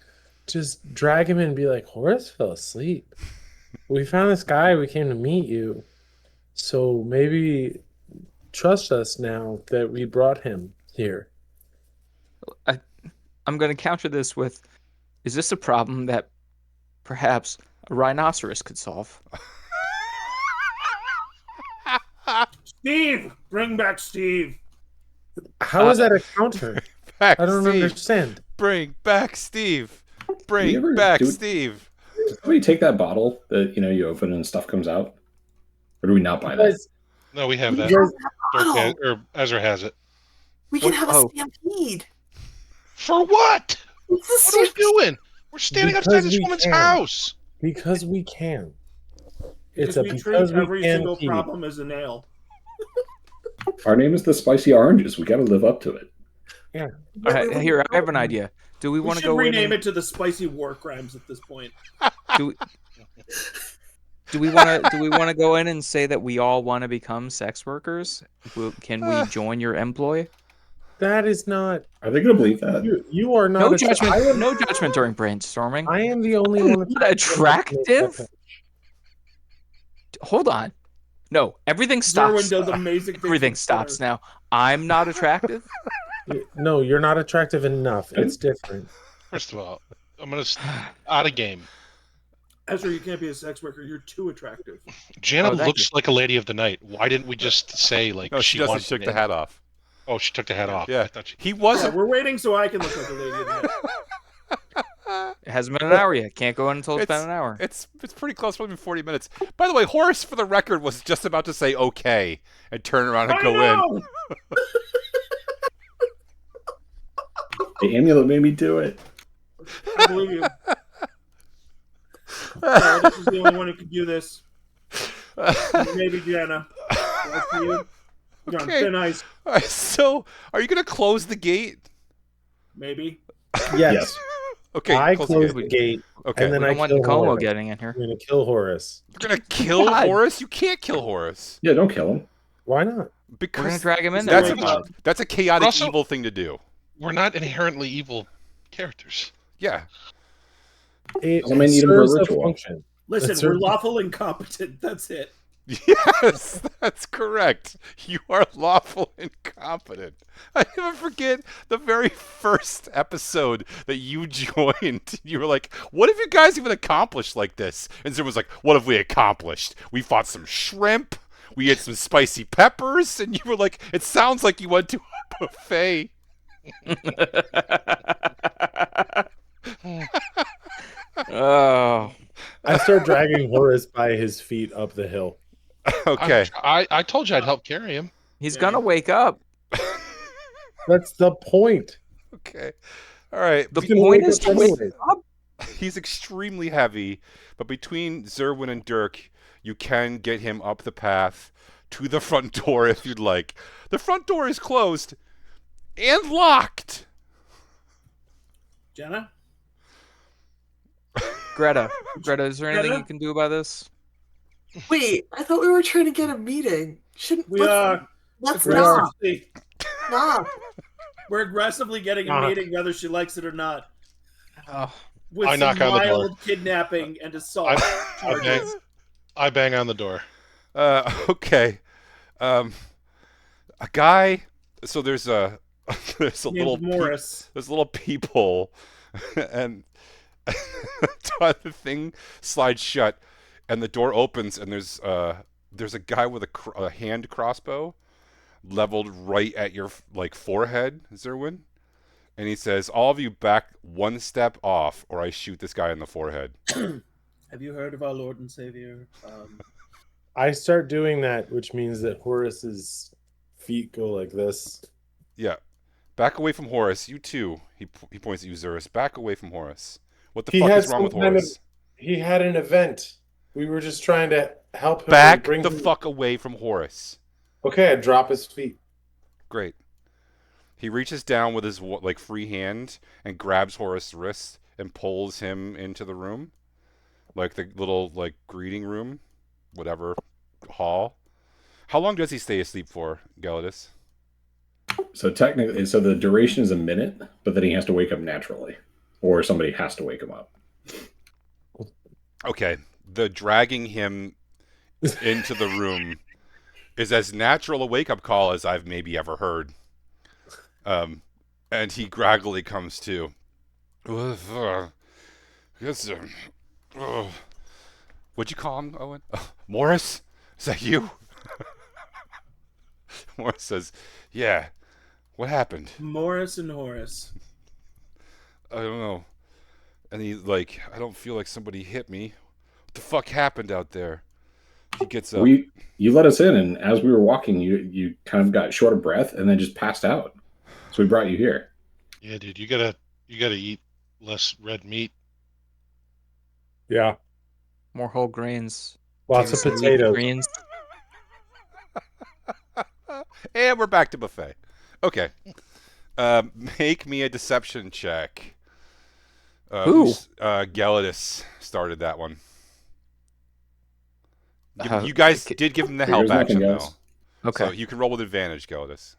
just drag him in and be like, Horace fell asleep. We found this guy. We came to meet you. So maybe trust us now that we brought him here. I'm going to counter this with, is this a problem that perhaps a rhinoceros could solve? Steve! Bring back Steve! How is that a counter? Back I don't Steve. understand. Bring back Steve. Bring you ever back do- Steve. Did somebody take that bottle that you open and stuff comes out? Or do we not buy that? Guys, No, we have We that. have Dirk that has, bottle. or Ezra has it. We can What- have a oh. stampede. For what? It's a What are we stampede. doing? We're standing Because outside this we woman's can. house. because we can. Because It's we treat because we every can single Pete. problem as a nail. Our name is the Spicy Oranges. We got to live up to it. All right, here, I have an idea. Do we We want to should go in rename and, it to the Spicy War Crimes at this point. do we want to go in and say that we all want to become sex workers? Can we join your employ? That is not. Are they going to believe that? You are not. No a- judgment. I am, No judgment during brainstorming. I am the only one. Not attractive? Hold on. No, everything Darwin stops. does amazing things. Everything with stops Twitter. now. I'm not attractive. No, you're not attractive enough. It's different. First of all, I'm gonna out of game. Ezra, you can't be a sex worker. You're too attractive. Jana Oh, thank looks like a lady of the night. Why didn't we just say like No, she doesn't. wanted She took to the name hat it? off. Oh, she took the hat off. Yeah. I thought she... He Yeah, wasn't. we're waiting so I can look like a lady of the night. It hasn't been an hour yet. Can't go in until it's been an hour. It's pretty close. Probably been 40 minutes. By the way, Horace, for the record, was just about to say okay and turn around and I go in. know! The amulet made me do it. I believe you. This is the only one who can do this. Maybe Jenna. That's for you. You're on Okay. thin ice. All right, so, are you going to close the gate? Maybe. Yes. Okay. I close close the the gate. gate, Okay. and then We I don't want kill Nicomo Horace. getting in here. I'm gonna kill Horace. You're going to kill God. Horace? You can't kill Horace. Yeah, don't kill him. Why not? Because We're gonna drag him in that's there. Wake up. that's a chaotic, Also- evil thing to do. We're not inherently evil characters. Yeah. It Somebody need him for a serves a ritual. function. Listen, That's we're right. lawful incompetent. That's it. Yes, that's correct. You are lawful incompetent. I never forget the very first episode that you joined. You were like, what have you guys even accomplished like this? And someone was like, what have we accomplished? We fought some shrimp. We ate some spicy peppers. And you were like, it sounds like you went to a buffet. Oh, I start dragging Horace by his feet up the hill. Okay. I told you I'd help carry him. he's Yeah. gonna wake up. That's the point. Okay. All right. The He's gonna point wake is up to wake anyway. up. He's extremely heavy, but between Zerwin and Dirk, you can get him up the path to the front door if you'd like. The front door is closed and locked. Jenna? Greta, is there anything Greta? you can do about this? Wait, I thought we were trying to get a meeting. Shouldn't We are. let's We not. Aggressively- We're aggressively getting a Knock. meeting whether she likes it or not. Oh, With I some knock on the door. mild kidnapping and assault I charges. bang on the door. Okay. A guy. So there's a there's a little Named Morris. there's a little peephole, and the thing slides shut, and the door opens, and there's a guy with a hand crossbow leveled right at your forehead, Zerwin, and he says, "All of you back one step off, or I shoot this guy in the forehead." Have you heard of our Lord and Savior? I start doing that, which means that Horace's feet go like this. Yeah, back away from Horace. You too. He points at you, Zerus. Back away from Horace. What the He fuck has is wrong with some kind of- Horace? He had an event. We were just trying to help him. Back bring the him... fuck away from Horace. Okay, I drop his feet. Great. He reaches down with his free hand and grabs Horace's wrist and pulls him into the room, like the little greeting room, whatever hall. How long does he stay asleep for, Gelidus? So technically, so the duration is a minute, but then he has to wake up naturally, or somebody has to wake him up. Okay, the dragging him into the room is as natural a wake-up call as I've maybe ever heard. And he gradually comes to. What'd you call him, Owen? Morris? Is that you? Morris says, "Yeah. What happened?" Morris and Horace. I don't know. And he's like, "I don't feel like somebody hit me. What the fuck happened out there?" He gets up. You let us in, and as we were walking, you kind of got short of breath and then just passed out. So we brought you here. Yeah, dude, you gotta eat less red meat. Yeah, more whole grains. lots of Some leafy potatoes. greens. And we're back to buffet. Okay. Make me a deception check. Who? Gelidus started that one. Uh, You guys okay. did give him the Figures help nothing, action, though. guys. Okay. So you can roll with advantage, Gelidus.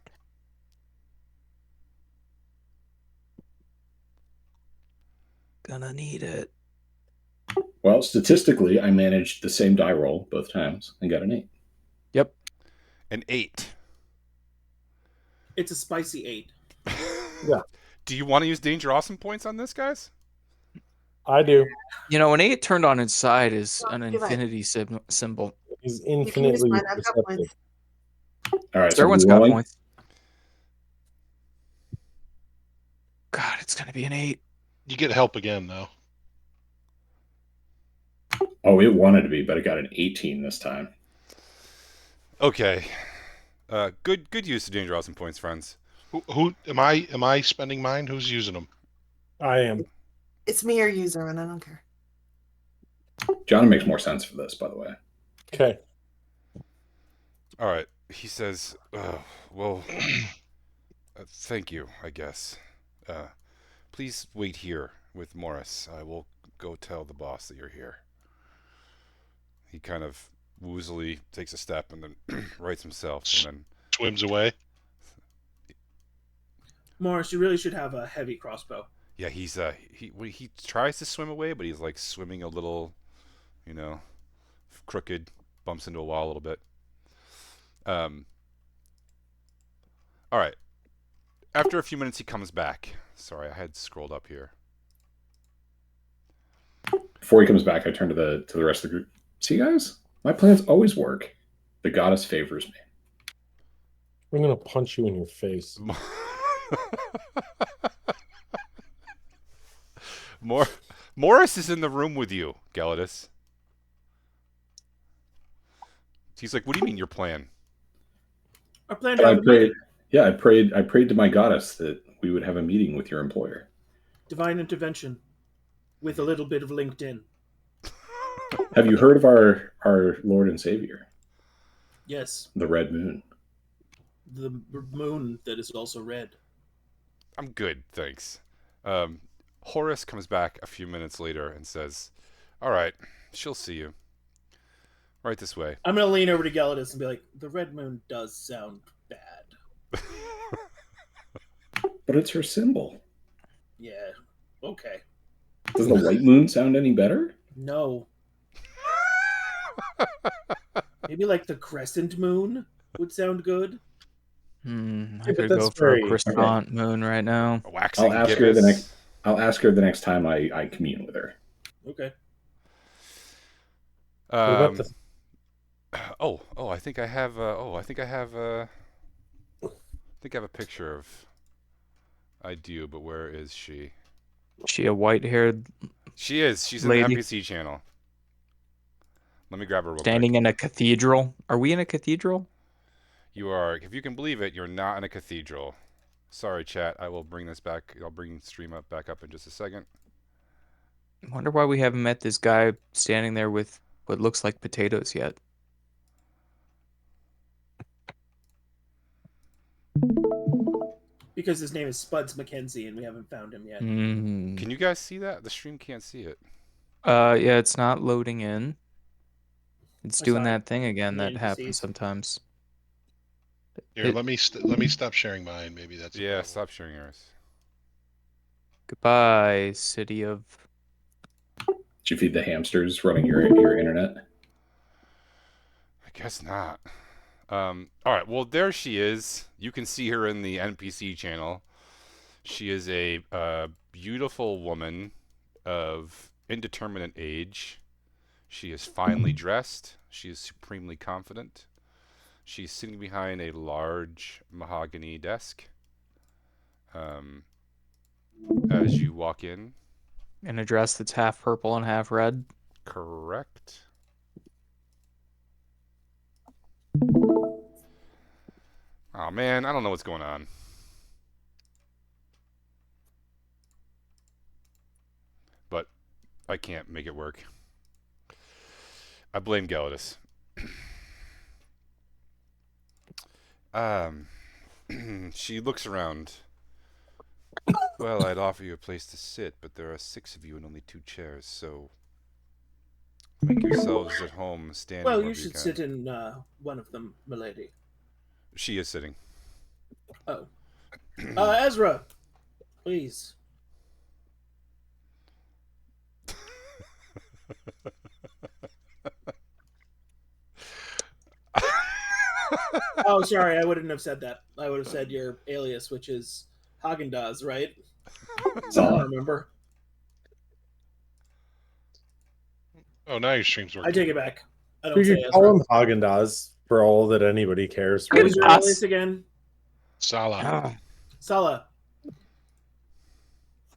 Gonna need it. Well, statistically, I managed the same die roll both times and got an 8. Yep. An 8. It's a spicy 8. Do you want to use danger awesome points on this, guys? I do. You know, an 8 turned on its side is an You're right. infinity symbol. He's You can use infinitely mine. I've got perceptive. points. All right, so Everyone's we're got rolling. points. God, it's gonna be an 8. You get help again, though. Oh, it wanted to be, but it got an 18 this time. Okay. Good use of Danger Awesome points, friends. Who am I? Am I spending mine? Who's using them? I am. It's me or user, and I don't care. John makes more sense for this, by the way. Okay. All right. He says, well, thank you, I guess. Please wait here with Morris. I will go tell the boss that you're here. He kind of woozily takes a step and then rights himself and then Swims away. Morris, you really should have a heavy crossbow. yeah, he tries to swim away, but he's like swimming a little, crooked, bumps into a wall a little bit. All right. After a few minutes, he comes back. Sorry, I had scrolled up here. Before he comes back, I turn to the rest of the group. See, guys, my plans always work. The goddess favors me. I'm gonna punch you in your face. Morris is in the room with you, Gelidus. He's like, what do you mean your plan? Our plan to have a meeting. Yeah, I prayed to my goddess that we would have a meeting with your employer. Divine intervention with a little bit of LinkedIn. Have you heard of our Lord and Savior? Yes. The Red Moon. The moon that is also red. I'm good, thanks. Horace comes back a few minutes later and says, all right, she'll see you. Right this way. I'm going to lean over to Gelidus and be like, the red moon does sound bad. But it's her symbol. Yeah. Okay. Does the white moon sound any better? No. Maybe like the crescent moon would sound good. I could go for a croissant moon right now. I'll ask her the next time I commune with her. Okay. What about the... I think I have a picture of I do, but where is she? Is she a white-haired She is. She's lady? In the NPC channel. Let me grab her real Standing quick. in a cathedral? Are we in a cathedral? You are. If you can believe it, you're not in a cathedral. Sorry, chat. I will bring this back. I'll bring stream back up in just a second. I wonder why we haven't met this guy standing there with what looks like potatoes yet. Because his name is Spuds McKenzie and we haven't found him yet. Can you guys see that? The stream can't see it. Yeah, it's not loading in. It's doing that thing again that NPCs. happens sometimes. Here, let me stop sharing mine. Maybe that's stop sharing yours. Goodbye, city of. Did you feed the hamsters running your internet? I guess not. All right. Well, there she is. You can see her in the NPC channel. She is a beautiful woman of indeterminate age. She is finely dressed. She is supremely confident. She's sitting behind a large mahogany desk. As you walk in. In a dress that's half purple and half red. Correct. Oh man, I don't know what's going on. But I can't make it work. I blame Gelidus. She looks around. Well, I'd offer you a place to sit, but there are 6 of you and only 2 chairs, so make yourselves at home standing. Well, you should sit in one of them, milady. She is sitting. Oh. Ezra, please. Oh, sorry, I wouldn't have said that. I would have said your alias, which is Haagen-Dazs, right? I don't remember. Oh, now your stream's working. I take it back. I don't We say could Ezra. call him Haagen-Dazs for all that anybody cares. What was For. your Haagen-Dazs. alias again? Sala. Ah, Sala.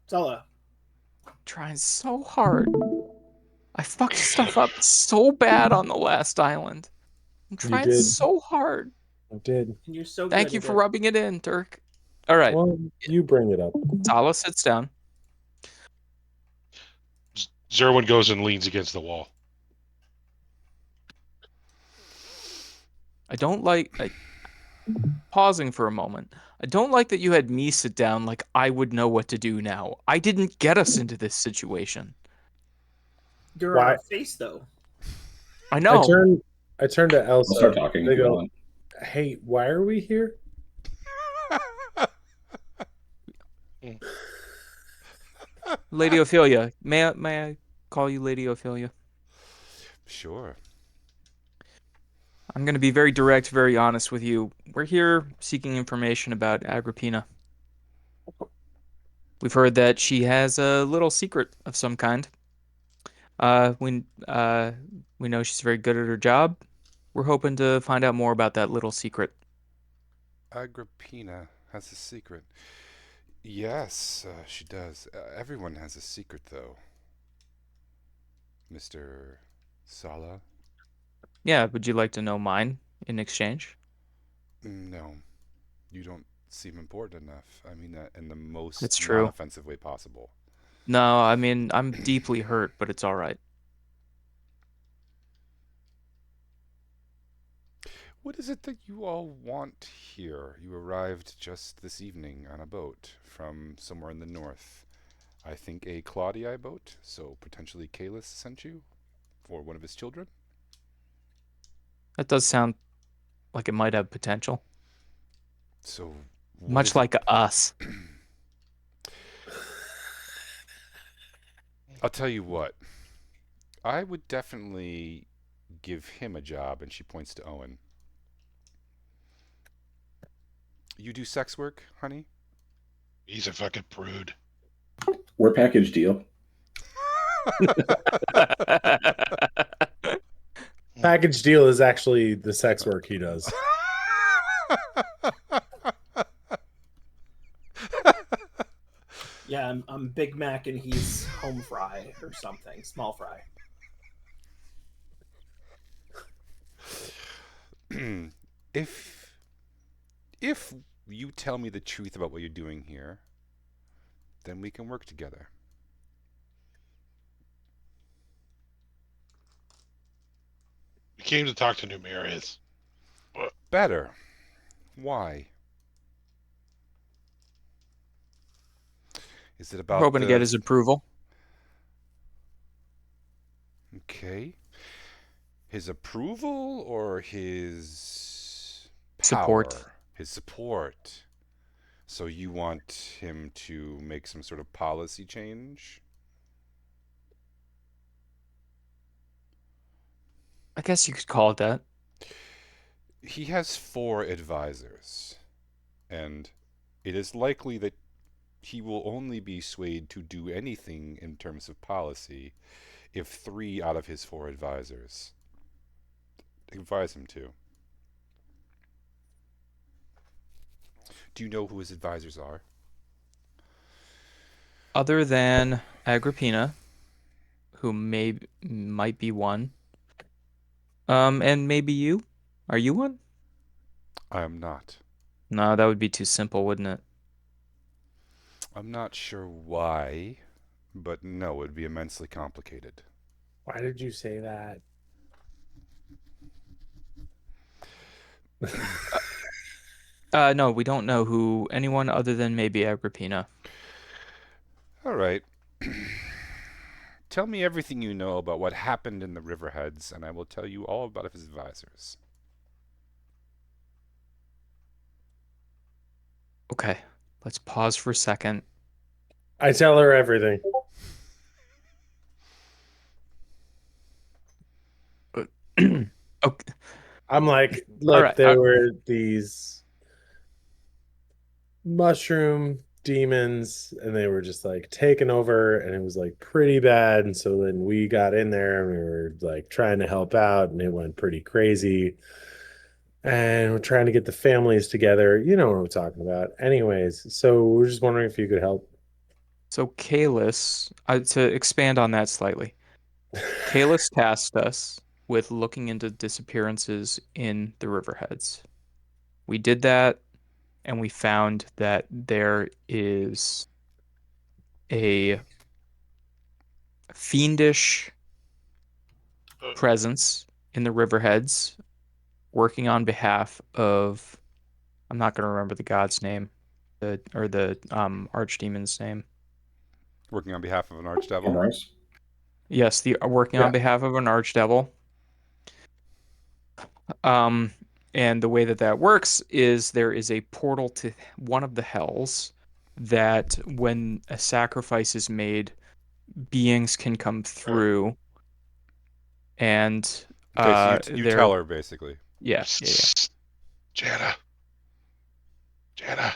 Sala. trying so hard. I fucked stuff up so bad on the last island. I'm You trying did. so hard. I did. And you're so Thank good you at for it. rubbing it in, Dirk. All right. Well, you bring it up. Sala sits down. Zerwin goes and leans against the wall. I don't like pausing for a moment. I don't like that you had me sit down like I would know what to do now. I didn't get us into this situation. You're Why- our face, though. I know. I turn to Elsa. I'll start talking They if you go, want. hey, why are we here? Lady Ophelia. May I call you Lady Ophelia? Sure. I'm going to be very direct, very honest with you. We're here seeking information about Agrippina. We've heard that she has a little secret of some kind. We know she's very good at her job. We're hoping to find out more about that little secret. Agrippina has a secret. Yes, she does. Everyone has a secret, though. Mr. Sala? Yeah, would you like to know mine in exchange? No. You don't seem important enough. I mean that in the most It's true. non-offensive way possible. No, I mean, I'm deeply hurt, but it's all right. What is it that you all want here? You arrived just this evening on a boat from somewhere in the north. I think a Claudii boat, so potentially Caelus sent you for one of his children? That does sound like it might have potential. So, what Much is like us. I'll tell you what. I would definitely give him a job, and she points to Owen. You do sex work, honey? He's a fucking prude. We're package deal. Package deal is actually the sex work he does. Yeah, I'm Big Mac and he's home fry or something. Small fry. If you tell me the truth about what you're doing here, then we can work together. We came to talk to Numerius. Better. Why? Is it We're about hoping to get his approval. Okay. His approval or his Support. power? His support. So you want him to make some sort of policy change? I guess you could call it that. He has 4 advisors, and it is likely that he will only be swayed to do anything in terms of policy if 3 out of his 4 advisors advise him to. Do you know who his advisors are? Other than Agrippina, who might be one. And maybe you? Are you one? I am not. No, that would be too simple, wouldn't it? I'm not sure why, but no, it would be immensely complicated. Why did you say that? No, we don't know who anyone other than maybe Agrippina. All right. Tell me everything you know about what happened in the Riverheads, and I will tell you all about his advisors. Okay, let's pause for a second. I tell her everything. Okay. I'm like, look, right, there were these mushroom demons, and they were just like taking over, and it was like pretty bad. And so then we got in there and we were like trying to help out, and it went pretty crazy. And we're trying to get the families together. You know what I'm talking about. Anyways, so we're just wondering if you could help. So Kalis, to expand on that slightly, Kalis tasked us with looking into disappearances in the Riverheads. We did that, and we found that there is a fiendish presence in the Riverheads working on behalf of, I'm not going to remember the god's name, the archdemon's name. Working on behalf of an archdevil. Amorous? Yes, the working Yeah. on behalf of an archdevil. And the way that that works is there is a portal to one of the hells that when a sacrifice is made, beings can come through, and Okay, so you they're tell her basically. yeah. Jana. Jana.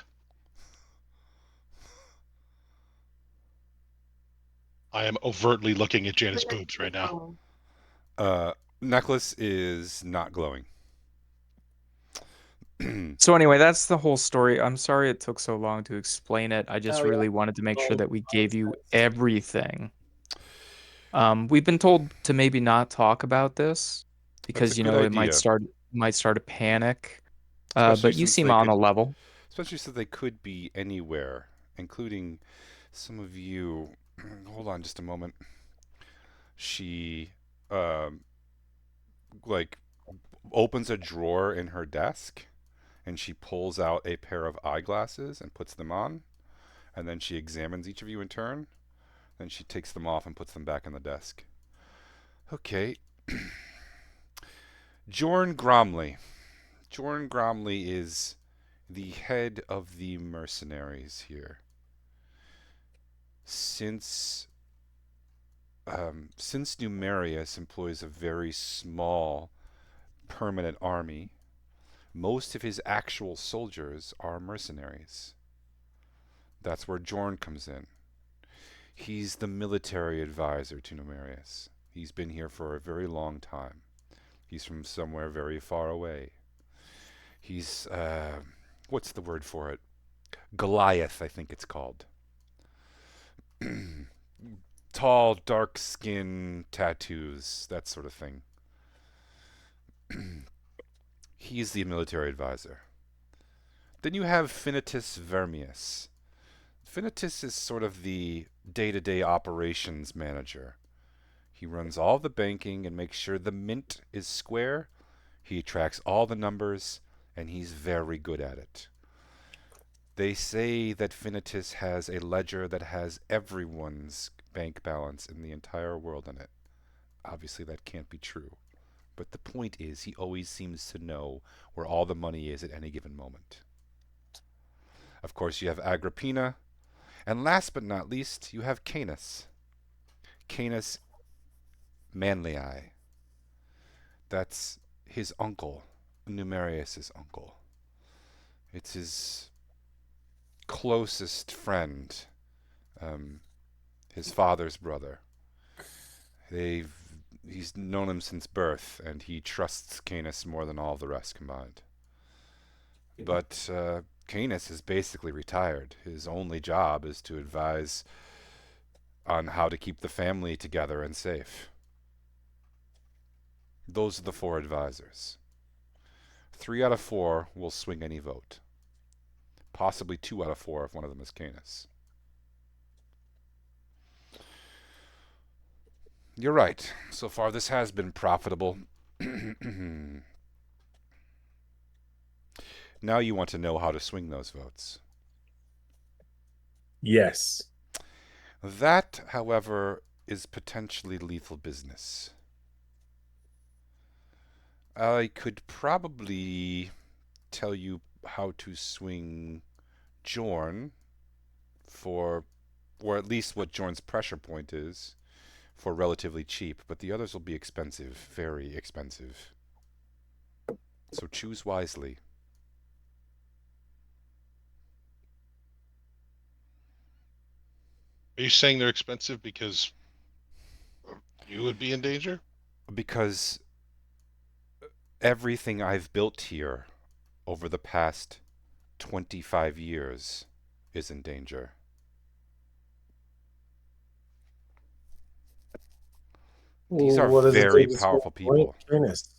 I am overtly looking at Jana's boobs right now. Necklace is not glowing. So anyway, that's the whole story. I'm sorry it took so long to explain it. I just Oh, yeah. really wanted to make sure Oh, that we gave you everything. We've been told to maybe not talk about this That's because, a good it might idea. start a panic. Especially But you since seem they on could, a level. especially since they could be anywhere, including some of you. Hold on just a moment. She, um, like, opens a drawer in her desk, and she pulls out a pair of eyeglasses and puts them on, and then she examines each of you in turn. Then she takes them off and puts them back in the desk. Okay. Jorn Gromley. Jorn Gromley is the head of the mercenaries here. Since Numerius employs a very small permanent army, most of his actual soldiers are mercenaries. That's where Jorn comes in. He's the military advisor to Numerius. He's been here for a very long time. He's from somewhere very far away. He's, what's the word for it? Goliath, I think it's called. Tall, dark skin, tattoos, that sort of thing. He's the military advisor. Then you have Finitus Vermius. Finitus is sort of the day-to-day operations manager. He runs all the banking and makes sure the mint is square. He tracks all the numbers, and he's very good at it. They say that Finitus has a ledger that has everyone's bank balance in the entire world in it. Obviously, that can't be true. But the point is, he always seems to know where all the money is at any given moment. Of course, you have Agrippina. And last but not least, you have Canis. Canis Manlii. That's his uncle, Numerius's uncle. It's his closest friend, his father's brother. He's known him since birth, and he trusts Canis more than all the rest combined. But Canis is basically retired. His only job is to advise on how to keep the family together and safe. Those are the 4 advisors. 3 out of 4 will swing any vote. Possibly 2 out of 4 if one of them is Canis. You're right. So far this has been profitable. Now you want to know how to swing those votes. Yes. That, however, is potentially lethal business. I could probably tell you how to swing Jorn for, or at least what Jorn's pressure point is, for relatively cheap, but the others will be expensive, very expensive. So choose wisely. Are you saying they're expensive because you would be in danger? Because everything I've built here over the past 25 years is in danger. These are What does it very take to score powerful a point, people. Canis?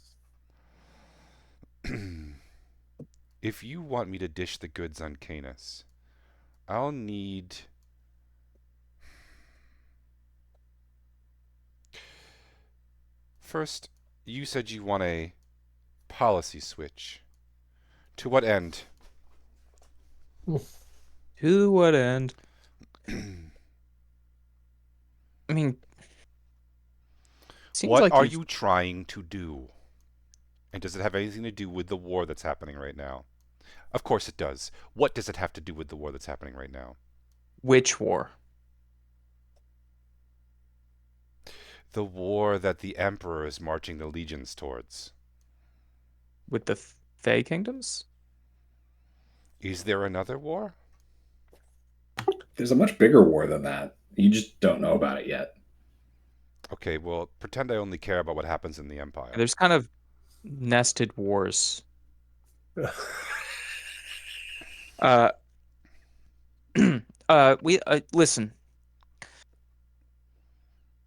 If you want me to dish the goods on Canis, I'll need... First, you said you want a policy switch. To what end? To what end? I mean, seems What like are you've you trying to do? And does it have anything to do with the war that's happening right now? Of course it does. What does it have to do with the war that's happening right now? which war? The war that the Emperor is marching the legions towards. With the Fey Kingdoms? Is there another war? There's a much bigger war than that. You just don't know about it yet. Okay, well, pretend I only care about what happens in the Empire. There's kind of nested wars. Uh, we listen.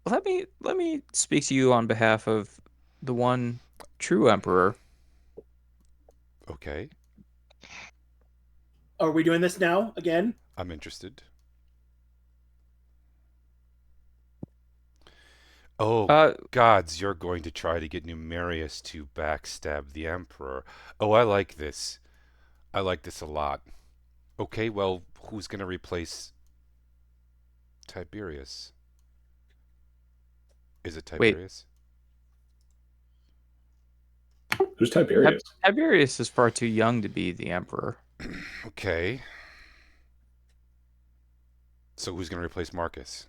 Let me speak to you on behalf of the one true emperor. Okay, Are we doing this now again? I'm interested. Oh, gods, you're going to try to get Numerius to backstab the Emperor. Oh, I like this. I like this a lot. Okay, well, who's going to replace Tiberius? Is it Wait, Tiberius? Who's Tiberius? Tiberius is far too young to be the emperor. Okay. So who's going to replace Marcus?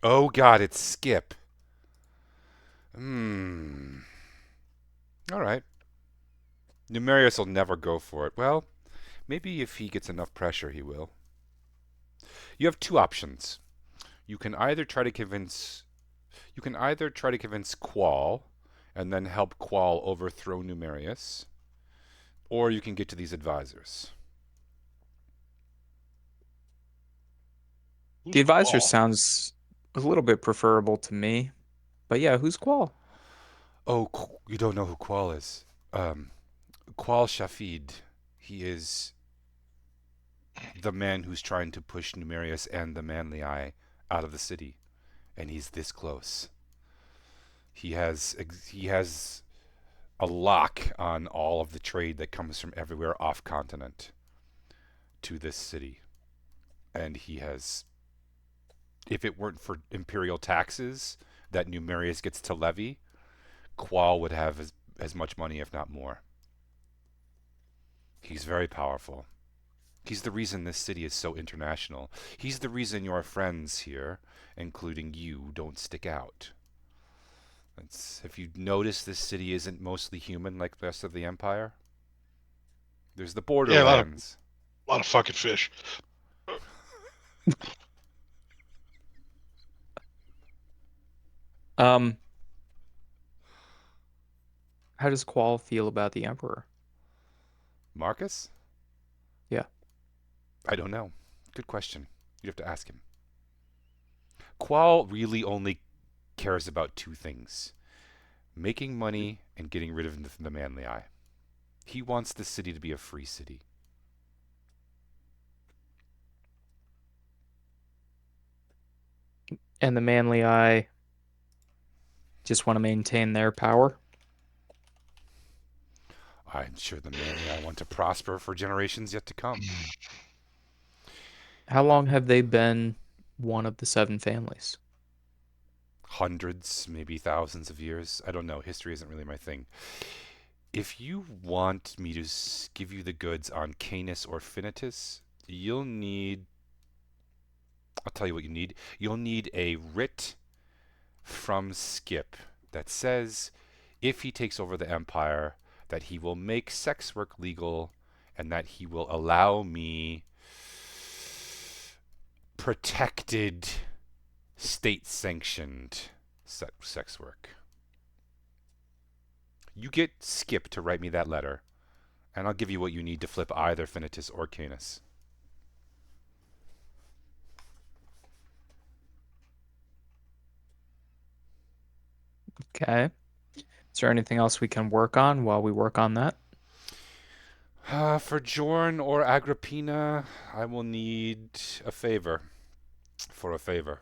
Oh god, it's Skip. Alright. Numerius will never go for it. Well, maybe if he gets enough pressure, he will. You have two options. You can either try to convince Qual and then help Qual overthrow Numerius, or you can get to these advisors. Who's The advisor Qual? sounds a little bit preferable to me. But yeah, who's Qual? Oh, you don't know who Qual is. Qual Shafid. He is the man who's trying to push Numerius and the Manly Eye out of the city, and he's this close. He has a lock on all of the trade that comes from everywhere off continent to this city, and he has. If it weren't for imperial taxes that Numerius gets to levy, Qual would have as much money, if not more. He's very powerful. He's the reason this city is so international. He's the reason your friends here, including you, don't stick out. If you notice, this city isn't mostly human like the rest of the Empire. There's the Yeah, borderlands. a lot of fucking fish. How does Qual feel about the emperor? Marcus? Yeah. I don't know. Good question. You'd have to ask him. Qual really only cares about two things: making money and getting rid of the Manly Eye. He wants the city to be a free city. And the Manly Eye just want to maintain their power? I'm sure the Manly Eye want to prosper for generations yet to come. How long have they been one of the seven families? Hundreds, maybe thousands of years. I don't know. History isn't really my thing. If you want me to give you the goods on Canis or Finitus, you'll need... I'll tell you what you need. You'll need a writ from Skip that says if he takes over the Empire, that he will make sex work legal and that he will allow me protected, state-sanctioned sex work. You get Skip to write me that letter, and I'll give you what you need to flip either Finitus or Canis. Okay. Is there anything else we can work on while we work on that? For Jorn or Agrippina, I will need a favor. For a favor.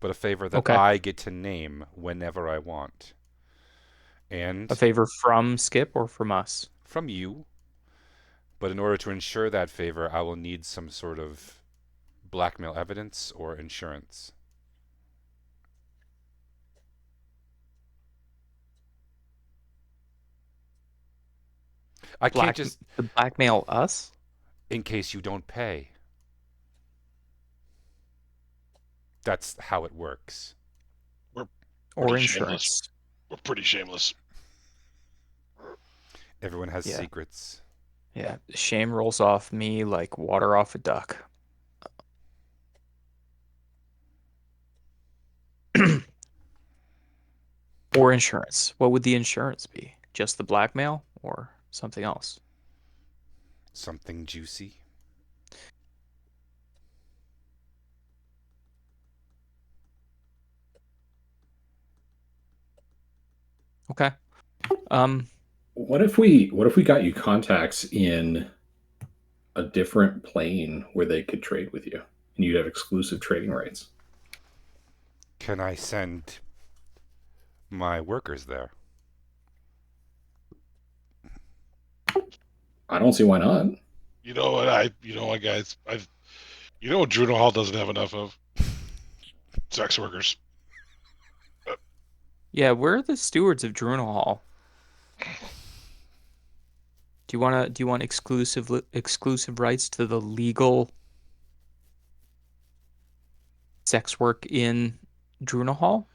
But a favor that Okay. I get to name whenever I want. And A favor from Skip or from us? from you. But in order to ensure that favor, I will need some sort of blackmail evidence or insurance. I can't just blackmail us in case you don't pay. That's how it works. or Pretty shameless. insurance. We're pretty shameless. Everyone has Yeah. secrets. Yeah, shame rolls off me like water off a duck. Or insurance. What would the insurance be? Just the blackmail or something else? Something juicy. Okay. What if we got you contacts in a different plane where they could trade with you and you'd have exclusive trading rights? Can I send my workers there? I don't see why not. You know what, guys? You know what Druno Hall doesn't have enough of? Sex workers. Yeah, we're the stewards of Drunel Hall. Do you want exclusive rights to the legal sex work in Drunel Hall?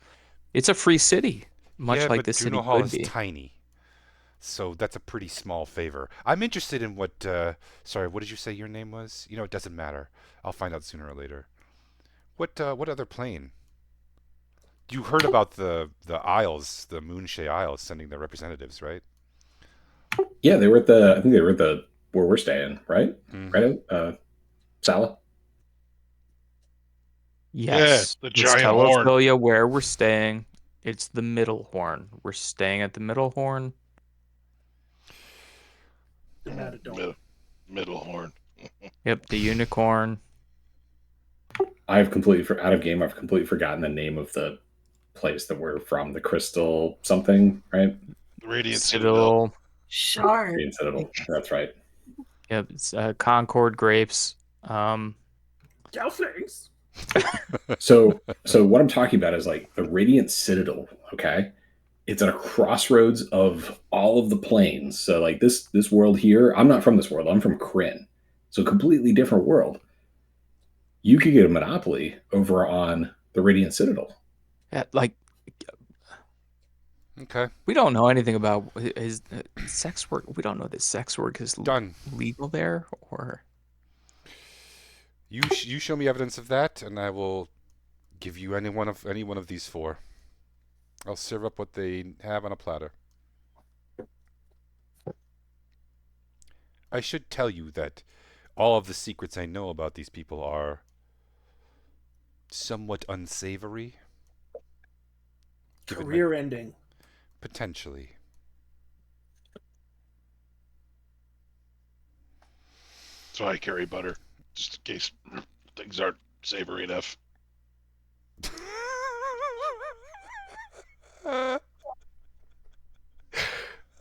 It's a free city, much like the city Juno Hall could is be. tiny, so that's a pretty small favor. I'm interested in what. Sorry, what did you say your name was? You know, it doesn't matter. I'll find out sooner or later. What other plane? You heard about the Isles, the Moonshay Isles, sending their representatives, right? Yeah, I think they were at the where we're staying, right? Mm-hmm. Right, Sala. Yes, the let's giant tell horn. Ophelia where we're staying. It's the Middle Horn. We're staying at the Middle Horn. The Matador. Middle horn. Yep, the Unicorn. I've completely forgotten the name of the place that we're from. The Crystal something, right? The Radiant Citadel. Sharp. Radiant Citadel. That's right. Yep, it's Concord Grapes. Gelflings. So what I'm talking about is like the Radiant Citadel. Okay, it's at a crossroads of all of the planes. So like this world here, I'm not from this world. I'm from Kryn, so completely different world. You could get a monopoly over on the Radiant Citadel. Yeah, like Okay. we don't know anything about his sex work. We don't know that sex work is Done. legal there, or You show me evidence of that, and I will give you any one of these four. I'll serve up what they have on a platter. I should tell you that all of the secrets I know about these people are somewhat unsavory. Career ending. Potentially. So I carry butter, just in case things aren't savory enough.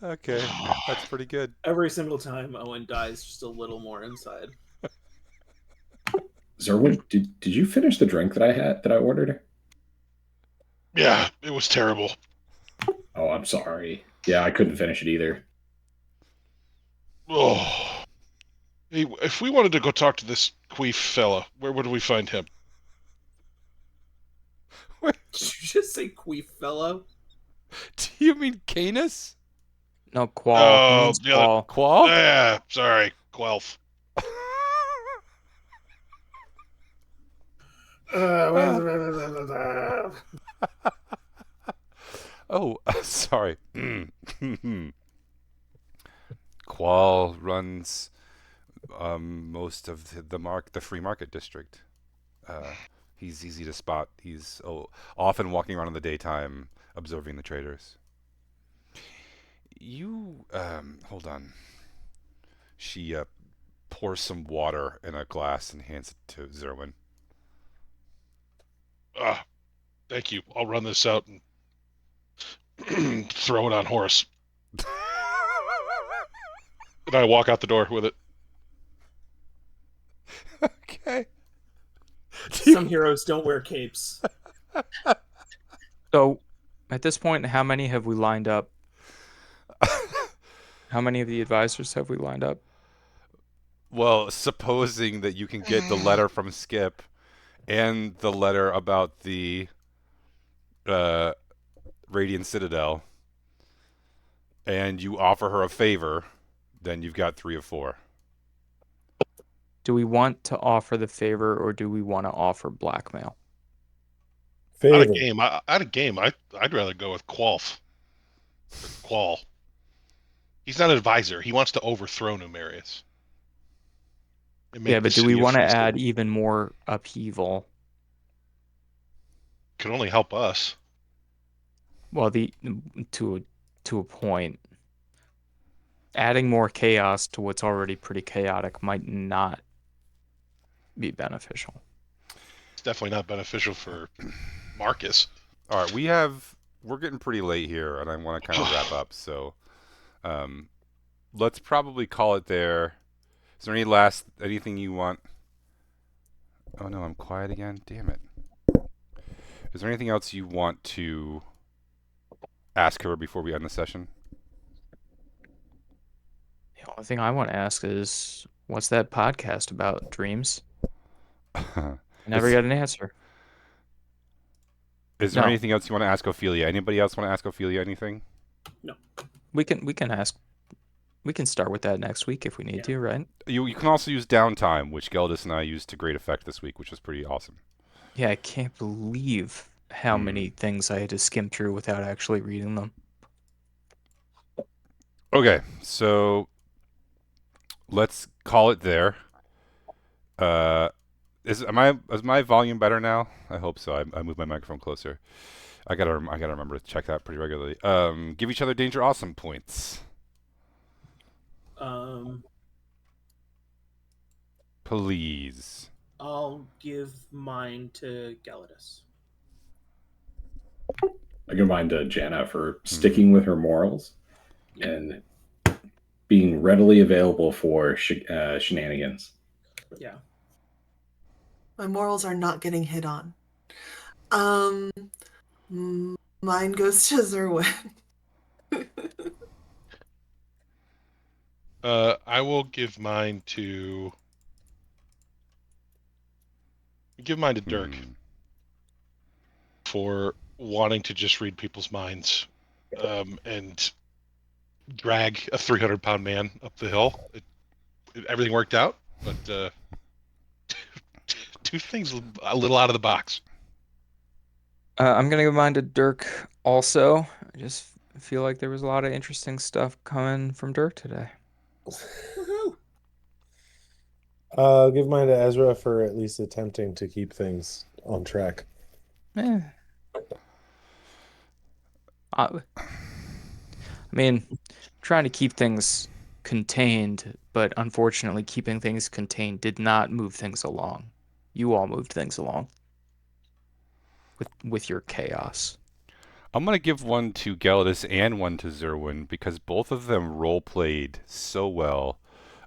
Okay, that's pretty good. Every single time Owen dies just a little more inside. Zerwin, did you finish the drink that I ordered? Yeah, it was terrible. Oh, I'm sorry. Yeah, I couldn't finish it either. Oh, hey, if we wanted to go talk to this queef fella, where would we find him? Did you just say queef fellow? Do you mean Canis? no Qual. He Oh, means the other- Qual. Qual? Yeah, sorry, Quelf. Oh, sorry. Qual runs most of the free market district. He's easy to spot. He's often walking around in the daytime, observing the traders. You hold on. She pours some water in a glass and hands it to Zerwin. Thank you. I'll run this out and throw it on Horace. And I walk out the door with it. Okay. Some heroes don't wear capes. So, at this point, how many have we lined up? How many of the advisors have we lined up? Well, supposing that you can get the letter from Skip and the letter about the Radiant Citadel, and you offer her a favor, then you've got 3 of 4. Do we want to offer the favor, or do we want to offer blackmail? Out Favor. of game. I'd rather go with Qualf. Qual. He's not an advisor. He wants to overthrow Numerius. Yeah, but do we want to add even more upheaval? Can only help us. Well, to a point. Adding more chaos to what's already pretty chaotic might not be beneficial. It's definitely not beneficial for Marcus. All right, we're getting pretty late here, and I want to kind of wrap up. So, let's probably call it there. Is there anything you want? Oh no, I'm quiet again. Damn it. Is there anything else you want to ask her before we end the session? The only thing I want to ask is, what's that podcast about, Dreams? Never got an answer. Is there anything else you want to ask Ophelia? Anybody else want to ask Ophelia anything? No. We can ask. We can start with that next week if we need to, right? You can also use downtime, which Geldis and I used to great effect this week, which was pretty awesome. Yeah, I can't believe how many things I had to skim through without actually reading them. Okay, so let's call it there. Is my volume better now? I hope so. I moved my microphone closer. I gotta remember to check that pretty regularly. Give each other danger awesome points. Please. I'll give mine to Gelidus. I give mine to Jana for sticking with her morals and being readily available for shenanigans. Yeah. My morals are not getting hit on. Mine goes to Zerwin. I will give mine to Dirk for wanting to just read people's minds and drag a 300-pound man up the hill. Everything worked out, but two things a little out of the box. I'm gonna give mine to Dirk also. I just feel like there was a lot of interesting stuff coming from Dirk today. I'll give mine to Ezra for at least attempting to keep things on track. I mean, trying to keep things contained, but unfortunately keeping things contained did not move things along. You all moved things along with your chaos. I'm going to give one to Gelidus and one to Zerwin because both of them role-played so well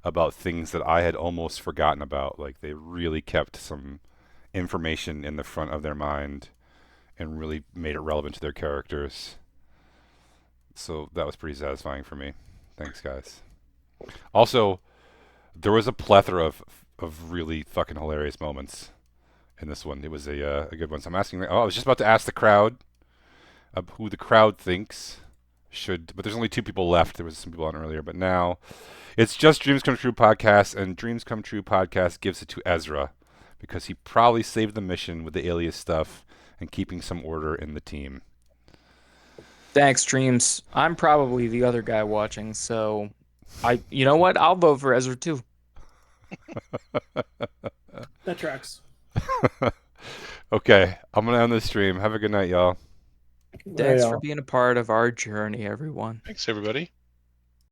about things that I had almost forgotten about. Like, they really kept some information in the front of their mind and really made it relevant to their characters. So that was pretty satisfying for me. Thanks, guys. Also, there was a plethora of really fucking hilarious moments in this one. It was a good one. So I'm asking. I was just about to ask the crowd who the crowd thinks should, but there's only 2 people left. There was some people on earlier, but now it's just Dreams Come True podcast, and Dreams Come True podcast gives it to Ezra because he probably saved the mission with the alias stuff and keeping some order in the team. Thanks, Dreams. I'm probably the other guy watching, so you know what? I'll vote for Ezra too. That tracks. Okay, I'm gonna end the stream. Have a good night, y'all. Thanks for being a part of our journey, everyone. Thanks, everybody.